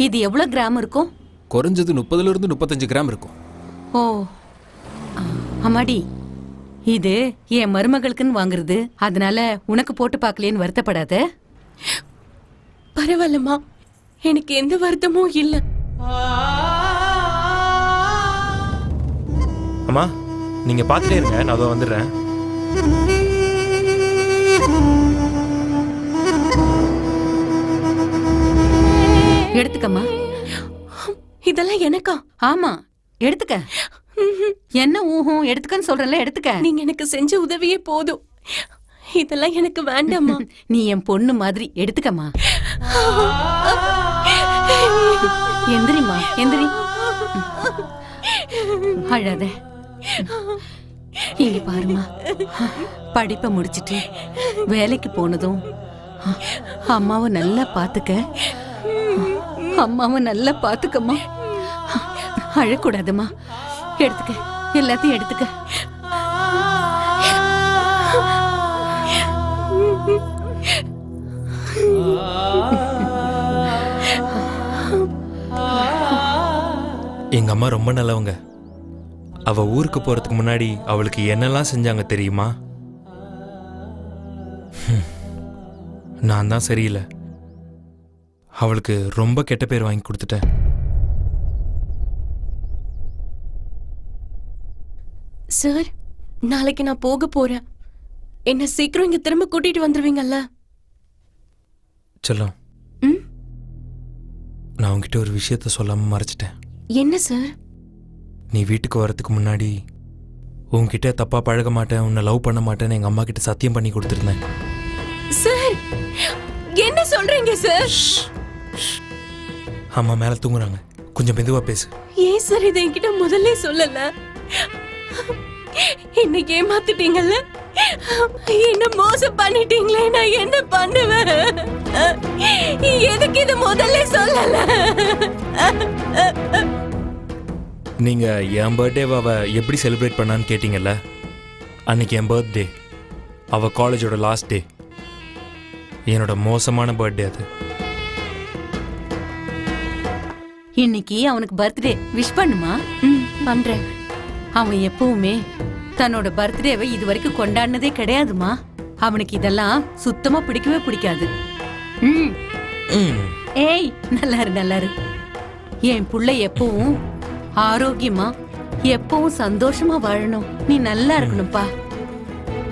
இது எவ்வளவு கிராம் இருக்கும்? குறைஞ்சது 30 இருந்து 35 கிராம் இருக்கும். ஓ அம்மாடி, இது என் மருமகளுக்குன்னு வாங்குறது, அதனால உனக்கு போட்டு பார்க்கலேன்னு வருத்தப்படாத. பரவாயில்லம்மா, எனக்கு எந்த வருத்தமும் இல்ல. அம்மா, நீங்க பாத்துட்டே இருங்க, நான் அதோ வந்துடுறேன். எடுத்துக்கம்மா. இதெல்லாம் எனக்கா? ஆமா, எடுத்துக்க. என்ன ஊஹும் எடுத்துக்கன்னு சொல்றேன்ல, எடுத்துக்க. நீங்க எனக்கு செஞ்ச உதவியே போதும், இதெல்லாம் எனக்கு வேண்டாமா. நீ என் பொண்ணு மாதிரி, எடுத்துக்கம்மா. எந்திரிமா, எந்திரி. அழாத. இங்க பாருமா, படிப்பை முடிச்சிட்டு வேலைக்கு போனதும் அம்மாவை நல்லா பாத்துக்க. அம்மாவை நல்லா பாத்துக்கம்மா. அழக்கூடாதுமா. எடுத்துக்க, எல்லாத்தையும் எடுத்துக்க. எங்க அம்மா ரொம்ப நல்லவங்க. அவ ஊருக்கு போறதுக்கு முன்னாடி அவளுக்கு என்னெல்லாம் செஞ்சாங்க தெரியுமா? நான் தான் சரியில்லை, அவளுக்கு ரொம்ப கெட்ட பேர் வாங்கி கொடுத்துட்டேன். சார், நாளைக்கு நான் போக போறேன். என்ன சீக்கிரம் இங்க திரும்ப கூட்டிட்டு வந்துருவீங்கல்ல? செல்லம், நான் உன்கிட்ட ஒரு விஷயத்த சொல்லாம மறைச்சிட்டேன். என்ன சார்? நீ வீட்டுக்கு வரதுக்கு முன்னாடி உன்கிட்ட தப்பா பழக மாட்டேன், உன்னை லவ் பண்ண மாட்டேன்னு எங்க அம்மா கிட்ட சத்தியம் பண்ணி கொடுத்துருந்தேன். சார், என்ன சொல்றீங்க சார்? அம்மா மேல தூங்குறாங்க, கொஞ்சம் மெதுவா பேசு. ஏன் சார் இதை என்கிட்ட முதல்ல சொல்லல? என்ன ஏமாத்திட்டீங்கல்ல, என்ன மோசம் பண்ணிட்டீங்களே, நான் என்ன பண்ணுவேன்? எதுக்கு இது முதல்ல சொல்லல? நீங்க என் பர்த்டேவை அவ எப்படி செலிப்ரேட் பண்ணான்னு கேட்டீங்கல்ல, அன்னைக்கு என் பர்த்டே. அவ காலேஜோட லாஸ்ட் டே. என்னோட மோசமான பர்த்டே அது. இன்னைக்கு அவனுக்கு பர்த்டே விஷ் பண்ணுமா? பண்றேன். அவன் எப்பவுமே தன்னோட பர்த்டேவை இது வரைக்கும் கொண்டாடினதே கிடையாதுமா. அவனுக்கு இதெல்லாம் சுத்தமா பிடிக்கவே பிடிக்காது. ஏய் நல்லாரு நல்லாரு. என் புள்ள எப்பவும் ஆரோக்கியமா எப்பவும் சந்தோஷமா வாழணும். நீ நல்லா இருக்கணும்ப்பா.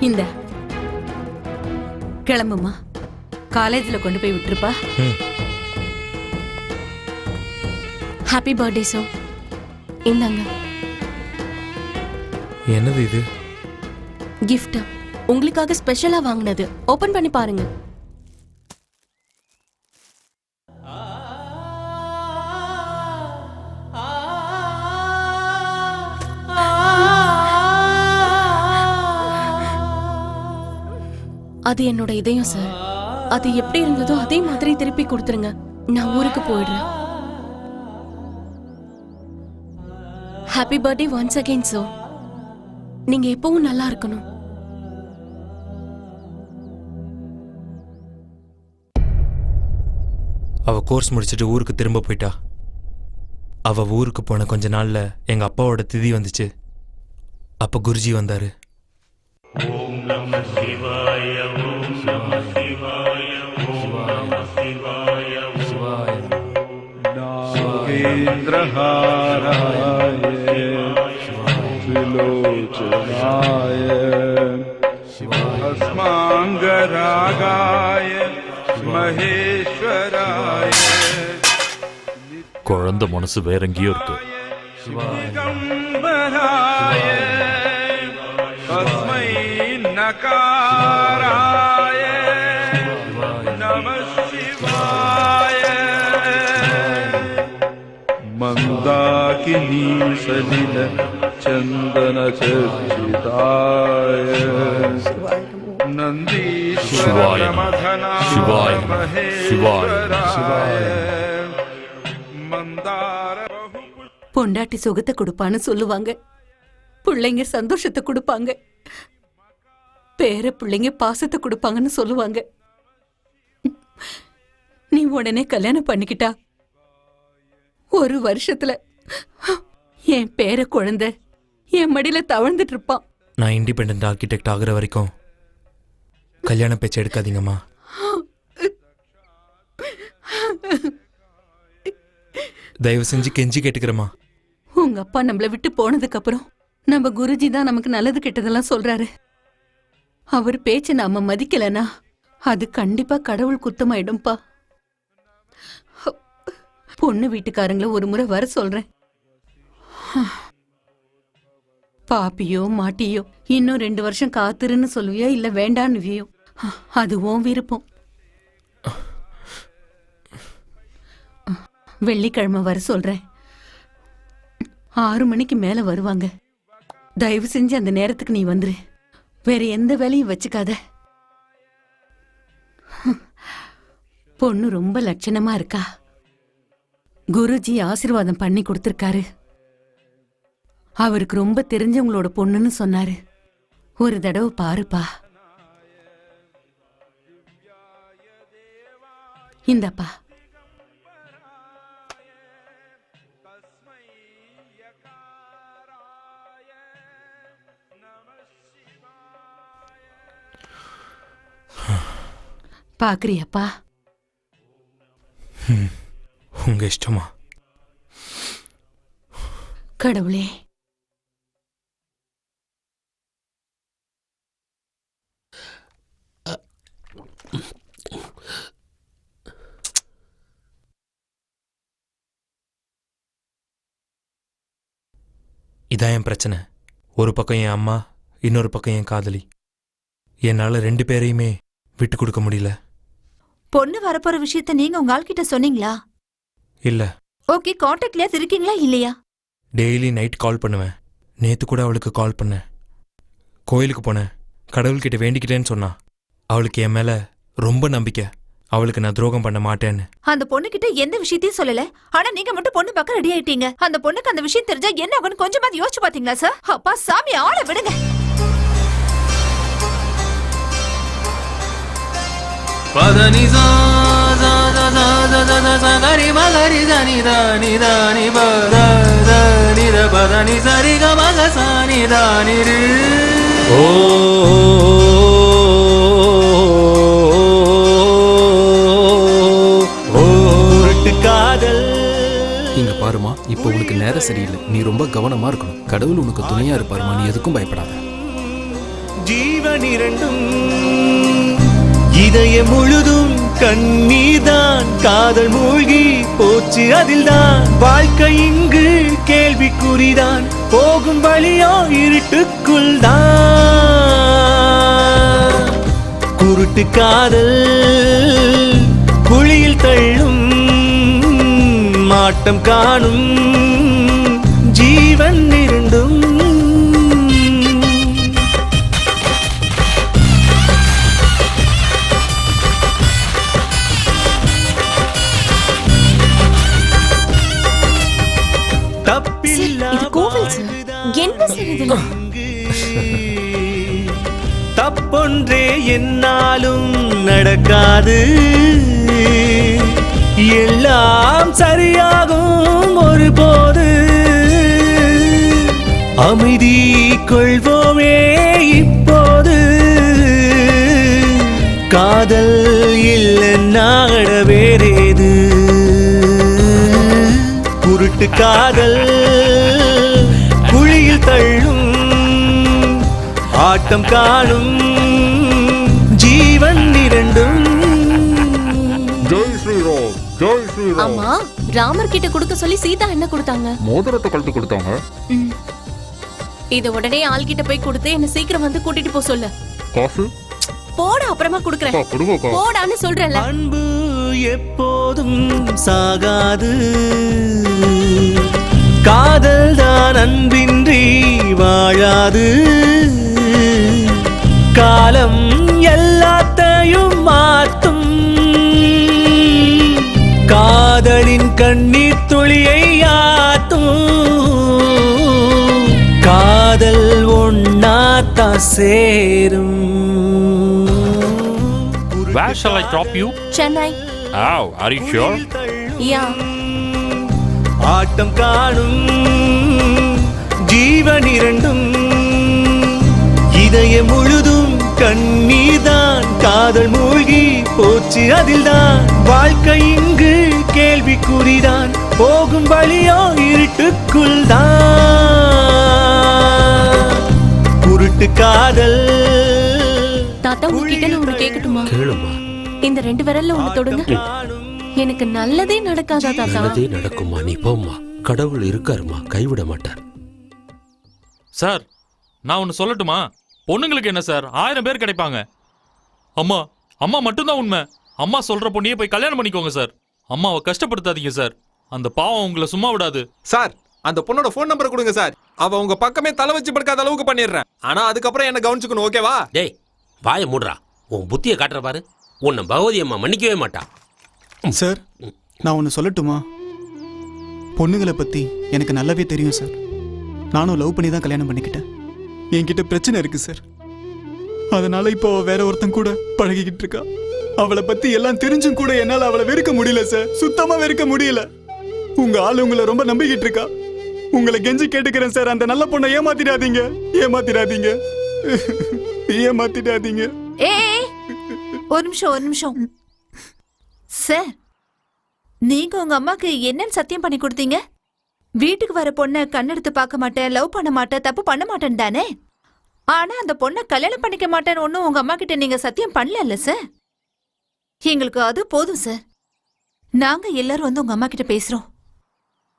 இந்த கிளம்புமா, காலேஜ்ல கொண்டு போய் விட்டுருப்பா. Happy birthday so. இந்தாங்க. என்னது இது? கிஃப்ட். உங்களுக்காக ஸ்பெஷலா வாங்குனது. ஓபன் பண்ணி பாருங்க. அது என்னோட இதயம் சார். அது எப்படி இருந்ததோ அதே மாதிரி திருப்பி கொடுத்துருங்க. நான் ஊருக்கு போயிடுறேன். Happy birthday once again so. நீங்க எப்பவும் நல்லா இருக்கணும். அவ கோர்ஸ் முடிச்சுட்டு ஊருக்கு திரும்ப போயிட்டா. அவ ஊருக்கு போன கொஞ்ச நாள்ல எங்க அப்பாவோட திதி வந்துச்சு. அப்ப குருஜி வந்தாரு. ஓம் நம சிவாய, ஓம் நம சிவாய, ஓம் நம சிவாய, சிவாய. நாகேந்திரஹாராய திலோச்சனாய பஸ்மாங்கராகாய மகேஸ்வராய. குழந்தை மனசு வேற எங்கேயோ இருக்கு. திகம்பராய தஸ்மை நகாராய நமः சிவாய. மந்தாகினி சலில சந்தன சர்ச்சிதாய நந்தீஸ்வர மதனாய மகேஸ்வராய மந்தார. பொண்டாட்டி சுகத்தை கொடுப்பான்னு சொல்லுவாங்க, பிள்ளைங்க சந்தோஷத்தை கொடுப்பாங்க, பேர பிள்ளைங்க பாசத்தை கொடுப்பாங்கன்னு சொல்லுவாங்க. நீ உடனே கல்யாணம் பண்ணிக்கிட்டா 1 வருஷத்துல என் பேர குழந்தை என் மடியில தவழ்ந்துட்டு இருப்பான். நான் இண்டிபெண்டன்ட் ஆர்கிடெக்ட் ஆகுற வரைக்கும் கல்யாண பேச்சு எடுக்காதீங்கம்மா. தயவு செஞ்சு கெஞ்சி கேட்டுக்கிறேம்மா. உங்க அப்பா நம்மள விட்டு போனதுக்கு அப்புறம் நம்ம குருஜி தான் நமக்கு நல்லது கெட்டதெல்லாம் சொல்றாரு. அவர் பேச்ச நாம மதிக்கலனா அது கண்டிப்பா கடவுள் குத்தமாயிடும்பா. பொண்ணு வீட்டுக்காரங்கள ஒரு முறை வர சொல்றேன். பாப்பியோ மாட்டியோ இன்னும் 2 வருஷம் காத்துருன்னு சொல்லுவியோ இல்ல வேண்டான்னுவியோ, அது உன் விருப்பம். வெள்ளிக்கிழமை வர சொல்றேன். 6 மணிக்கு மேல வருவாங்க. தயவு செஞ்சு அந்த நேரத்துக்கு நீ வந்துரு. வேற எந்த வேலையும் வச்சுக்காத. பொண்ணு ரொம்ப லட்சணமா இருக்கா. குருஜி ஆசீர்வாதம் பண்ணி கொடுத்திருக்காரு. அவருக்கு ரொம்ப தெரிஞ்சவங்களோட பொண்ணுன்னு சொன்னாரு. ஒரு தடவை பாருப்பா. இந்தப்பா. பாக்குறியாப்பா? உங்க இஷ்டமா. கடவுளே, இதான் என் பிரச்சனை. ஒரு பக்கம் என் அம்மா, இன்னொரு பக்கம் என் காதலி. என்னால 2 பேரையுமே விட்டு கொடுக்க முடியல. பொண்ணு வரப்போற விஷயத்த நீங்க உங்க ஆள்கிட்ட சொன்னீங்களா? இல்ல. ஓகே, கான்டாக்ட்ல இருக்கீங்களா இல்லையா? டெய்லி நைட் கால் பண்ணுவேன். நேத்து கூட அவளுக்கு கால் பண்ணேன். கோயிலுக்கு போனேன். கடவுள்கிட்ட வேண்டிக்கிட்டேன்னு சொன்னா. அவளுக்கு என் மேல ரொம்ப நம்பிக்கை. அவளுக்கு நான் துரோகம் பண்ண மாட்டேன்னு. அந்த பொண்ணுகிட்ட எந்த விஷயத்தையும் சொல்லல. ஆனா நீங்க மட்டும் பொண்ணு பார்க்க ரெடி ஆயிட்டீங்க. அந்த பொண்ணுக்கு அந்த விஷயம் தெரிஞ்சா என்ன ஆகும்னு கொஞ்சமாவது யோசிச்சு பாத்தீங்களா சார்? அப்பா சாமி, ஆளை விடுங்க. பதனி சரி மகரி தனி தானி தானி பதனித பதனி சரி கமக சானி தானி காதல். இங்க பாருமா, இப்போ உனக்கு நேரம் சரியில்லை. நீ ரொம்ப கவனமா இருக்கணும். கடவுள் உனக்கு துணையா இருப்பாருமா. நீ எதுக்கும் பயப்படாத. ஜீவன் இரண்டும் இதயம் முழுதும் கண்ணீர்தான். காதல் மூழ்கி போச்சு அதில்தான். வாழ்க்கை இங்கு கேள்விக்குறிதான். போகும் வழியோ இருட்டுக்குள் தான். குருட்டு காதல் குழியில் தள்ளும் மாட்டம் காணும் ஜீவன் இரண்டும். இது கோவில் சார். என்ன சார் இது? தப்பொன்றே என்னாலும் நடக்காது. எல்லாம் சரியாகும் ஒருபோது. அமைதி கொள்வோமே இப்போது. காதல் இல்லைன்னா வேறேது. குருட்டு காதல் குழியில் தள்ளும் ஆட்டம் காணும் ஜீவன் இரண்டும். ஜெய் ஸ்ரீராம், ஜெய் ஸ்ரீராம். ஆமா, ராமர் கிட்ட கொடுக்க சொல்லி சீதா என்ன கொடுத்தாங்க? மோதிரத்தை கழட்டி கொடுத்தாங்க. இத உடனே ஆள் கிட்ட போய் கொடுத்து என்ன சீக்கிரம் வந்து கூட்டிட்டு போ சொல்லு. காசு போட, அப்புறமா குடுக்குறேன். போடான்னு சொல்றேன்ல. அன்பு எப்போதும் சாகாது. காதல் தான் அன்பின்றி வாழாது. காலம் எல்லாத்தையும் மாற்றும். காதலின் கண்ணீர் துளியை ஆற்றும். காதல் ஒன்னாத்தா சேரும். Where shall I drop you? Chennai. Oh, are you sure? Yeah. ஆட்டம் காணும் ஜீவன் இரண்டும். இதயம் முழுதும் கண்ணீர்தான். காதல் மூழ்கி போச்சு அதில்தான். வாழ்க்கை இங்கு கேள்விக்குறிதான். போகும் வழியோ இருட்டுக்குள் தான். குருட்டு காதல். தாத்தா, உங்ககிட்ட நான் ஒண்ணு கேட்கட்டுமா? கேளுமா. இந்த 2 விரல்ல ஒண்ணு தொடுங்க. எனக்கு நல்லதே நடக்காதா தாத்தா? நல்லதே நடக்குமா. நீ போம்மா. கடவுள் இருக்காருமா, கைவிட மாட்டார். சார், நான் ஒன்னு சொல்லட்டுமா? பொண்ணுங்களுக்கு என்ன சார், 1000 பேர் கிடைப்பாங்க. அம்மா அம்மா மட்டும்தான் உண்மை. அம்மா சொல்ற பொண்ணையே போய் கல்யாணம் பண்ணிக்கோங்க சார். அம்மாவை கஷ்டப்படுத்தாதீங்க சார். அந்த பாவம் உங்களை சும்மா விடாது சார். அந்த பொண்ணோட போன் நம்பர் கொடுங்க சார். அவ உங்க பக்கமே தலை வச்சு படுக்காத அளவுக்கு பண்ணிடுறேன். ஆனா அதுக்கப்புறம் என்ன கவனிச்சுக்கணும், ஓகேவா? டேய், வாயை மூடுறா. உன் புத்தியை காட்டுற பாரு. உன்னை பகவதி அம்மா மன்னிக்கவே மாட்டா. சார், நான் ஒன்று சொல்லட்டுமா? பொண்ணுங்களை பற்றி எனக்கு நல்லாவே தெரியும் சார். நானும் லவ் பண்ணி தான் கல்யாணம் பண்ணிக்கிட்டேன். என்கிட்ட பிரச்சனை இருக்கு சார். அதனால இப்போ வேற ஒருத்தன் கூட பழகிக்கிட்டு இருக்கா. அவளை பத்தி எல்லாம் தெரிஞ்சும் கூட என்னால அவளை வெறுக்க முடியல சார். சுத்தமா வெறுக்க முடியல. உங்க ஆளு உங்களை ரொம்ப நம்பிக்கிட்டு இருக்கா. உங்களை கெஞ்சி கேட்டுக்கிறேன் சார், அந்த நல்ல பொண்ணை ஏமாத்திடாதீங்க. ஏமாத்திடாதீங்க, ஏமாத்திடாதீங்க. ஒரு நிமிஷம் சார். நீங்க உங்க அம்மாக்கு என்னன்னு சத்தியம் பண்ணி கொடுத்தீங்க? வீட்டுக்கு வர பொண்ணை கண்ணெடுத்து பார்க்க மாட்டேன், லவ் பண்ண மாட்டேன், தப்பு பண்ண மாட்டேன் தானே? ஆனா அந்த பொண்ணை கல்யாணம் பண்ணிக்க மாட்டேன்னு ஒன்னும் உங்க அம்மா கிட்ட நீங்க சத்தியம் பண்ணல சார். எங்களுக்கு அது போதும் சார். நாங்க எல்லாரும் வந்து உங்க அம்மா கிட்ட பேசுறோம்.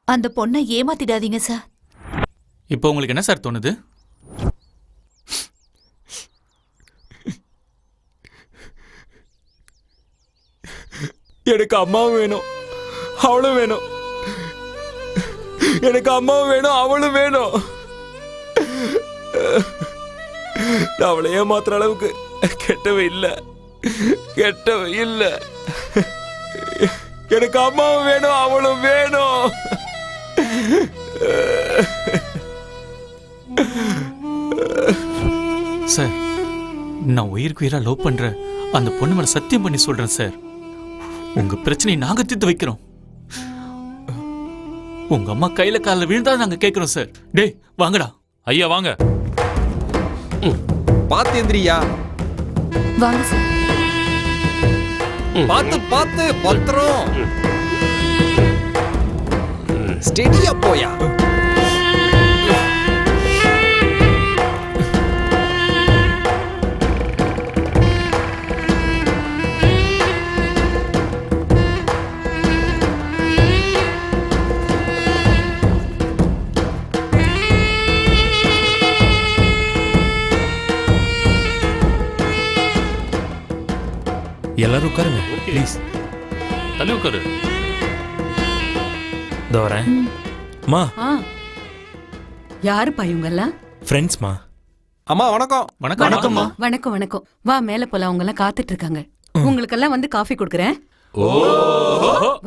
அந்த பொண்ணை ஏமாத்திடாதீங்க சார். இப்போ உங்களுக்கு என்ன சார் தோணுது? எனக்கு அம்மாவும் வேணும், அவளும் வேணும். எனக்கு அம்மாவும் வேணும், அவளும் வேணும். நான் அவளை ஏமாத்துற அளவுக்கு கெட்டவ இல்ல, கெட்டவ இல்ல. எனக்கு அம்மாவும் வேணும், அவளும் வேணும். சார், நான் உயிருக்கு உயிரா லவ் பண்ற அந்த பொண்ணு மேல சத்தியம் பண்ணி சொல்றேன் சார், உங்க பிரச்சனையை நாங்க தீர்த்து வைக்கிறோம். உங்க அம்மா கையில காலில் விழுந்தா நாங்க கேட்கிறோம் சார். டேய் வாங்கடா. ஐயா வாங்க. பாத்து எந்திரியா. வாங்க சார். பாத்து பாத்து பத்திரம். ஸ்டெடியா போயா. எல்லாரும் உட்காருங்க ப்ளீஸ். தள்ளி உட்காரு. இதோ வரேன். மா யாருப்பா இவங்கெல்லாம்? ஃப்ரெண்ட்ஸ்மா. அம்மா வணக்கம். வணக்கம்மா. வணக்கம் வணக்கம். வா மேல போலாம், அவங்க எல்லாம் காத்துட்டு இருக்காங்க. உங்களுக்கெல்லாம் வந்து காஃபி கொடுக்குறேன்.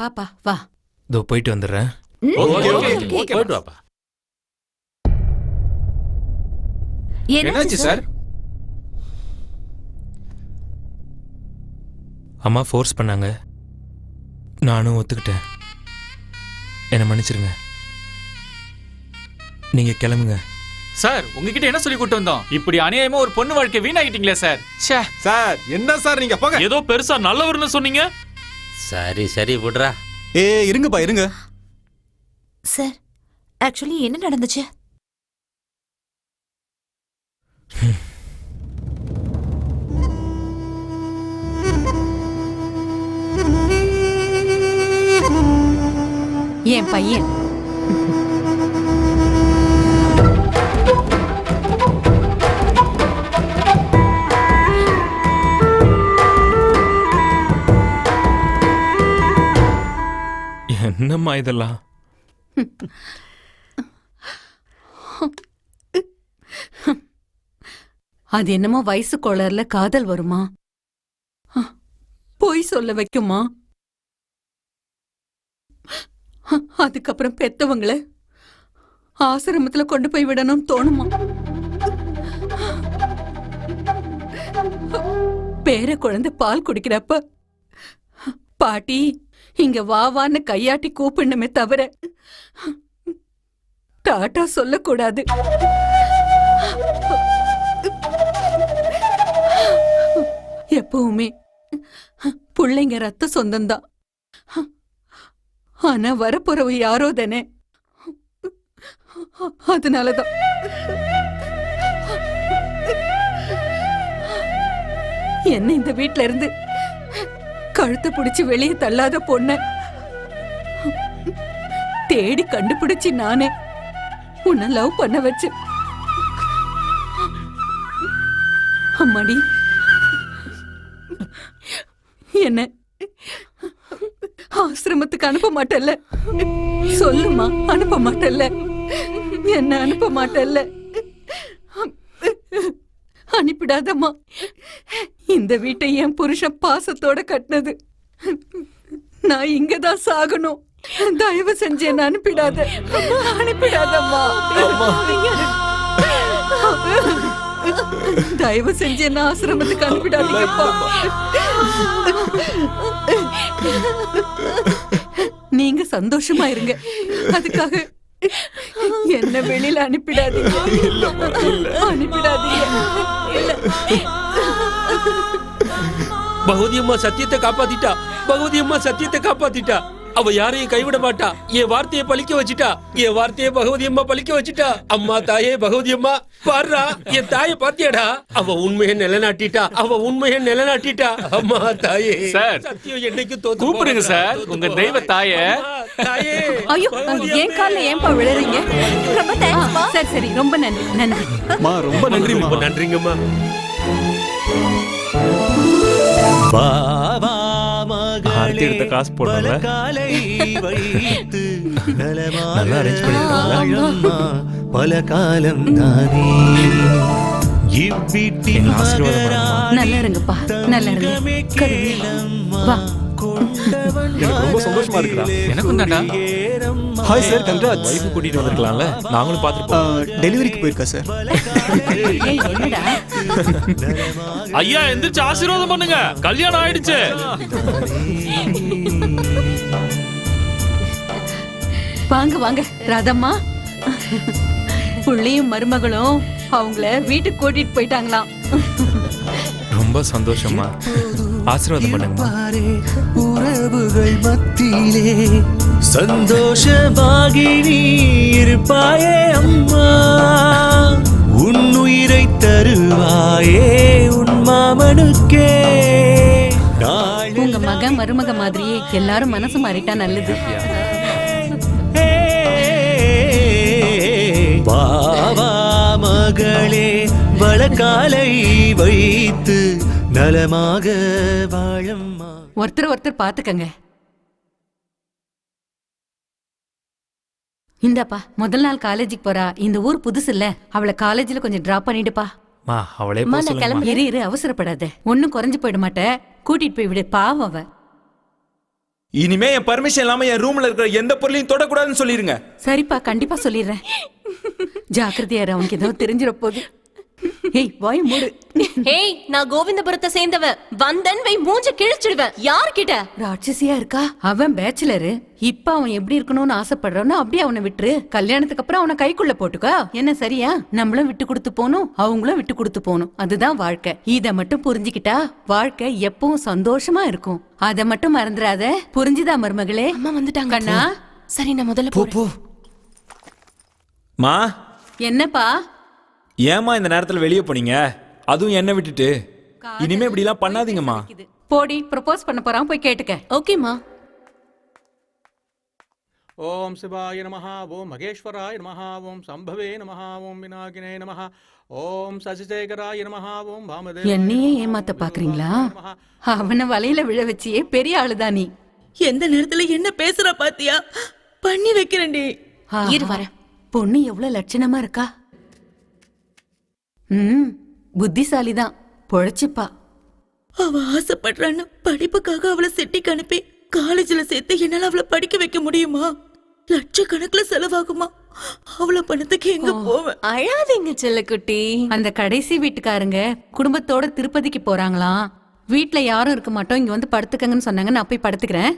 வாப்பா வா. இதோ போயிட்டு வந்துடுறேன். போயிட்டு வாப்பா. என்னாச்சு சார்? அம்மா ஃபோர்ஸ் பண்ணாங்க, நானும் ஒத்துக்கிட்டேன். என்னை மன்னிச்சிருங்க. நீங்க கிளம்புங்க. சார் உங்ககிட்ட என்ன சொல்லி கூட்டு வந்தோம்? இப்படி அநியாயமா ஒரு பொண்ணு வாழ்க்கை வீணாகிட்டீங்களே சார். ச்சே சார் என்ன சார் நீங்க போங்க. ஏதோ பெருசா நல்லவர்னு சொன்னீங்க. சரி சரி விடுறா. இருங்கப்பா இருங்க சார். ஆக்சுவலி என்ன நடந்துச்சு? என் பையன் என்னம்மா இதெல்லாம்? அது என்னமோ வயசு கோளாறுல காதல் வருமா, போய் சொல்ல வைக்குமா, அதுக்கப்புறம் பெத்தவங்கள ஆசிரமத்துல கொண்டு போய் விடணும் தோணுமா, பேர குழந்தை பால் குடிக்கிறப்ப பாட்டி இங்க வாவான்னு கையாட்டி கூப்பிடணுமே தவிர டாட்டா சொல்லக்கூடாது. எப்பவுமே புள்ளைங்க ரத்த சொந்தம்தான். ஆனா வரப்போறவ யாரோ தானே, அதனாலதான். என்ன இந்த வீட்ல இருந்து கழுத்தை பிடிச்சு வெளியே தள்ளாத பொண்ண தேடி கண்டுபிடிச்சு நானே உன்னை லவ் பண்ண வச்சு. அம்மாடி என்ன ஆசிரமத்துக்கு அனுப்ப மாட்டல்ல? சொல்லுமா, அனுப்ப மாட்டல்ல? என்ன அனுப்ப மாட்டல்ல? அனுப்பிடாதம்மா. இந்த வீட்டை என் புருஷன் பாசத்தோட கட்டினது. நான் இங்கதான் சாகணும். தயவு செஞ்சு என்ன அனுப்பிடாத. அனுப்பிடாதம்மா. தயவு செஞ்சு என்ன ஆசிரமத்துக்கு அனுப்பிடாதீங்கப்பா. நீங்க சந்தோஷமா இருங்க, அதுக்காக என்ன வெளியில அனுப்பிடாதீங்க. அனுப்பிடாதீங்க. பகவதி அம்மா சத்தியத்தை காப்பாத்திட்டா. பகவதி அம்மா சத்தியத்தை காப்பாத்திட்டா. அவ யாரையும் கைவிட மாட்டா. என் வார்த்தையை பழிக்க வச்சுட்டா. என் வார்த்தையை பகவதி அம்மா பழிக்க வச்சுட்டா. அம்மா தாயே பகவதி அம்மா பாருடா, என் தாயை பாத்தியாடா? அவ உண்மையை நிலைநாட்டிட்டா. அவ உண்மையை நிலைநாட்டிட்டா. அம்மா தாயே சார், சத்தியம் என்னைக்கு தோத்து கூப்பிடுங்க சார் உங்க தெய்வ தாய. தாயே. ஐயோ, என் கால்ல ஏன்பா விழுறீங்க? சரி சரி, ரொம்ப நன்றி. நன்றி ரொம்ப நன்றி. ரொம்ப நன்றிங்கம்மா. ஆர்த்தி எடுத்த காசு போடல. நல்லா அரேஞ்ச் பண்ணிருக்காங்க. பல காலம் தானே எங்க ஆசீர்வாதம் பண்ணுங்க. நல்லா இருங்கப்பா, நல்லா இருங்க. கருவி வா. எனக்கு ரொம்ப சந்தோஷமா இருக்குடா. எனக்கும் தான்டா. Hi sir, congrats. வைஃப் கூட்டிட்டு வந்திருக்கலாம்ல, நாங்களும் பார்த்துட்டு டெலிவரிக்கு போயிருக்கா சார். ஏய், என்னடா ஐயா எந்திரிச்சு ஆசீர்வாதம் பண்ணுங்க, கல்யாணம் ஆயிடுச்சு. வாங்க வாங்க ராதம்மா. புள்ளையும் மருமகளும் அவங்கள வீட்டுக்கு கூட்டிட்டு போயிட்டாங்களாம். ரொம்ப சந்தோஷமா. ஆசீர்வாதம் பண்ணுங்கம்மா. உறவுகள் மத்தியிலே சந்தோஷமாகி நீ இருப்பாயே அம்மா, உன் உயிரை தருவாயே உன் மாமனுக்கே. உங்க மக மருமக மாதிரியே எல்லாரும் மனசு மாறிட்டா நல்லது. பாவா மகளே, வளக்காலை வைத்து நலமாக வாழம்மா. ஒருத்தர் ஒருத்தர் பாத்துக்கங்க. இந்தாப்பா, முதல் நாள் காலேஜுக்கு போறா. இந்த ஊர் புதுசு இல்ல, அவளை காலேஜ்ல கொஞ்சம் டிராப் பண்ணிடுப்பா. மா அவளே அம்மா, நான் கிளம்பி. இரு இரு, அவசரப்படாத. ஒன்னும் குறைஞ்சு போயிட மாட்டேன். கூட்டிட்டு போய் விடு, பாவம் அவ. இனிமே என் பர்மிஷன் இல்லாம என் ரூம்ல இருக்கிற எந்த பொருளையும் தொடக்கூடாதுன்னு சொல்லிருங்க. சரிப்பா, கண்டிப்பா சொல்லிடுறேன். ஜாக்கிரதையா இரு, அவனுக்கு ஏதோ தெரிஞ்சிட போகுது. ஏய், வாய் மூடு. ஏய், நான் கோவிந்தபுரத்தை சேர்ந்தவன். வந்தன் வை மூஞ்ச கிழிச்சிடுவேன். யார்கிட்ட? ராட்சசியா இருக்கா? அவன் பேச்சுலரு. இப்ப அவன் எப்படி இருக்கணும்னு ஆசைப்படுறானோ அப்படியே அவனை விட்டுரு. கல்யாணத்துக்கு அப்புறம் அவனை கைக்குள்ள போட்டுக்கா. என்ன சரியா? நம்மளும் விட்டு கொடுத்து போகணும், அவங்களும் விட்டு கொடுத்து போகணும். அதுதான் வாழ்க்கை. இத மட்டும் புரிஞ்சுக்கிட்டா வாழ்க்கை எப்பவும் சந்தோஷமா இருக்கும். அத மட்டும் மறந்துடாத. புரிஞ்சுதா மருமகளே? அம்மா வந்துட்டாங்க கண்ணா. சரி, நான் முதல்ல போறேன். மா, என்னப்பா? ஏமா இந்த நேரத்துல வெளியே போனீங்க, அதுவும் என்ன விட்டுட்டு? இனிமே இப்படி எல்லாம் பண்ணாதீங்கம்மா. போடி, ப்ரொபோஸ் பண்ண போறான், போய் கேட்டுக்க. ஓகேமா. ஓம் சிவாய நமஹ, ஓம் மகேஸ்வராய நமஹ, ஓம் சம்பவே நமஹ, ஓம் விநாயகனே நமஹ, ஓம் சசிசேகராய நமஹ, ஓம் வாமதே. என்னையே ஏமாத்த பாக்குறீங்களா? அவனை வலையில விழ வச்சியே பெரிய ஆளுதான் நீ. எந்த நேரத்துல என்ன பேசுறா பாத்தியா? பண்ணி வைக்கிறேன்டி. இரு வரேன். பொண்ணு எவ்வளவு லட்சணமா இருக்கா. புத்திசாலிதான், பொழைச்சுப்பா. அவ ஆசைப்படுறான்னு படிப்புக்காக அவளை சிட்டிக்கு அனுப்பி காலேஜ்ல சேர்த்து என்னால அவளை படிக்க வைக்க முடியுமா? லட்சக்கணக்குல செலவாகுமா? அவ்வளவு பணத்துக்கு எங்க போவேன்? அழாதீங்க செல்லக்குட்டி. அந்த கடைசி வீட்டுக்காரங்க குடும்பத்தோட திருப்பதிக்கு போறாங்களாம். வீட்டுல யாரும் இருக்க மாட்டோம், இங்க வந்து படுத்துக்கங்கன்னு சொன்னாங்க. நான் போய் படுத்துக்கிறேன்.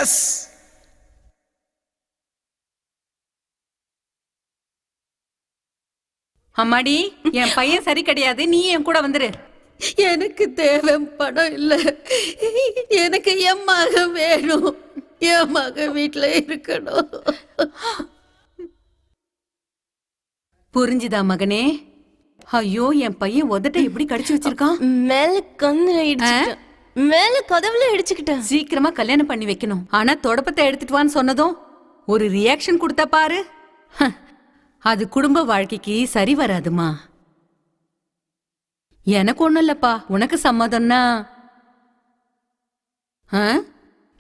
எஸ். அம்மாடி, என் பையன் சரி கிடையாது, நீ என் கூட வந்துரு. எனக்கு தேவை பணம் இல்ல, எனக்கு என் மகன் வேணும். என் மகன் வீட்டுல இருக்கணும். புரிஞ்சுதா மகனே? ஐயோ, என் பையன் உதட்ட எப்படி கடிச்சு வச்சிருக்கான். மேல கதவுல இடிச்சுக்கிட்டேன். சீக்கிரமா கல்யாணம் பண்ணி வைக்கணும். ஆனா தொடப்பத்தை எடுத்துட்டு வான்னு சொன்னதும் ஒரு ரியாக்ஷன் கொடுத்தா பாரு. அது குடும்ப வாழ்க்கைக்கு சரி வராதுமா. எனக்கு ஒண்ணும் இல்லப்பா, உனக்கு சம்மதம்னா.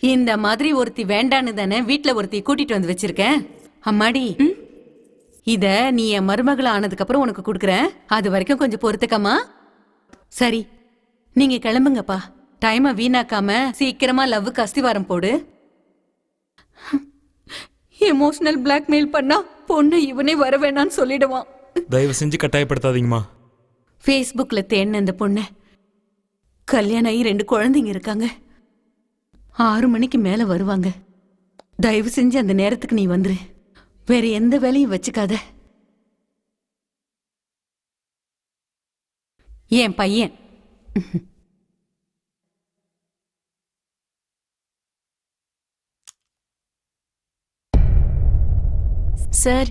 இந்த மாதிரி ஒருத்தி வேண்டான்னு தானே வீட்டுல ஒருத்தி கூட்டிட்டு வந்து வச்சிருக்கேன். அம்மாடி, இத நீ என் மருமகள ஆனதுக்கு அப்புறம் உனக்கு கொடுக்குறேன். அது வரைக்கும் கொஞ்சம் பொறுத்துக்கமா. சரி, நீங்க கிளம்புங்கப்பா. டைமை வீணாக்காம சீக்கிரமா லவ்வுக்கு அஸ்திவாரம் போடு. எமோஷனல் பிளாக்மெயில் பண்ணா பொண்ணு இவனே வர வேணான்னு சொல்லிடுவான். தயவு செஞ்சு கட்டாயப்படுத்தாதீங்கம்மா. ஃபேஸ்புக்ல தேடின இந்த பொண்ணு கல்யாணம் ஆகி 2 குழந்தைங்க இருக்காங்க. 6 மணிக்கு மேல வருவாங்க. தயவு செஞ்சு அந்த நேரத்துக்கு நீ வந்துரு. வேற எந்த வேலையும் வச்சுக்காத. என் பையன் சார்,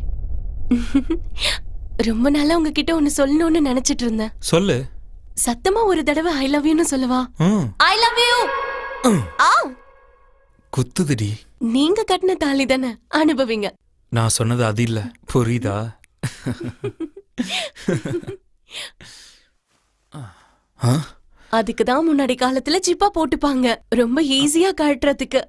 ரொம்ப நாளா உங்ககிட்ட ஒன்னு சொல்லணும்னு நினைச்சிட்டு இருந்தேன். சொல்லு. சத்தமா ஒரு தடவை ஐ லவ் யூன்னு சொல்லவா? I love you. குத்துதுடி. நீங்க கட்டின தாலி தானே, அனுபவிங்க. நான் சொன்னது அது இல்ல, புரியுதா? அதுக்கு தான் முன்னாடி காலத்துல ஜிப்பா போட்டுப்பாங்க, ரொம்ப ஈஸியா கழட்டுறதுக்கு.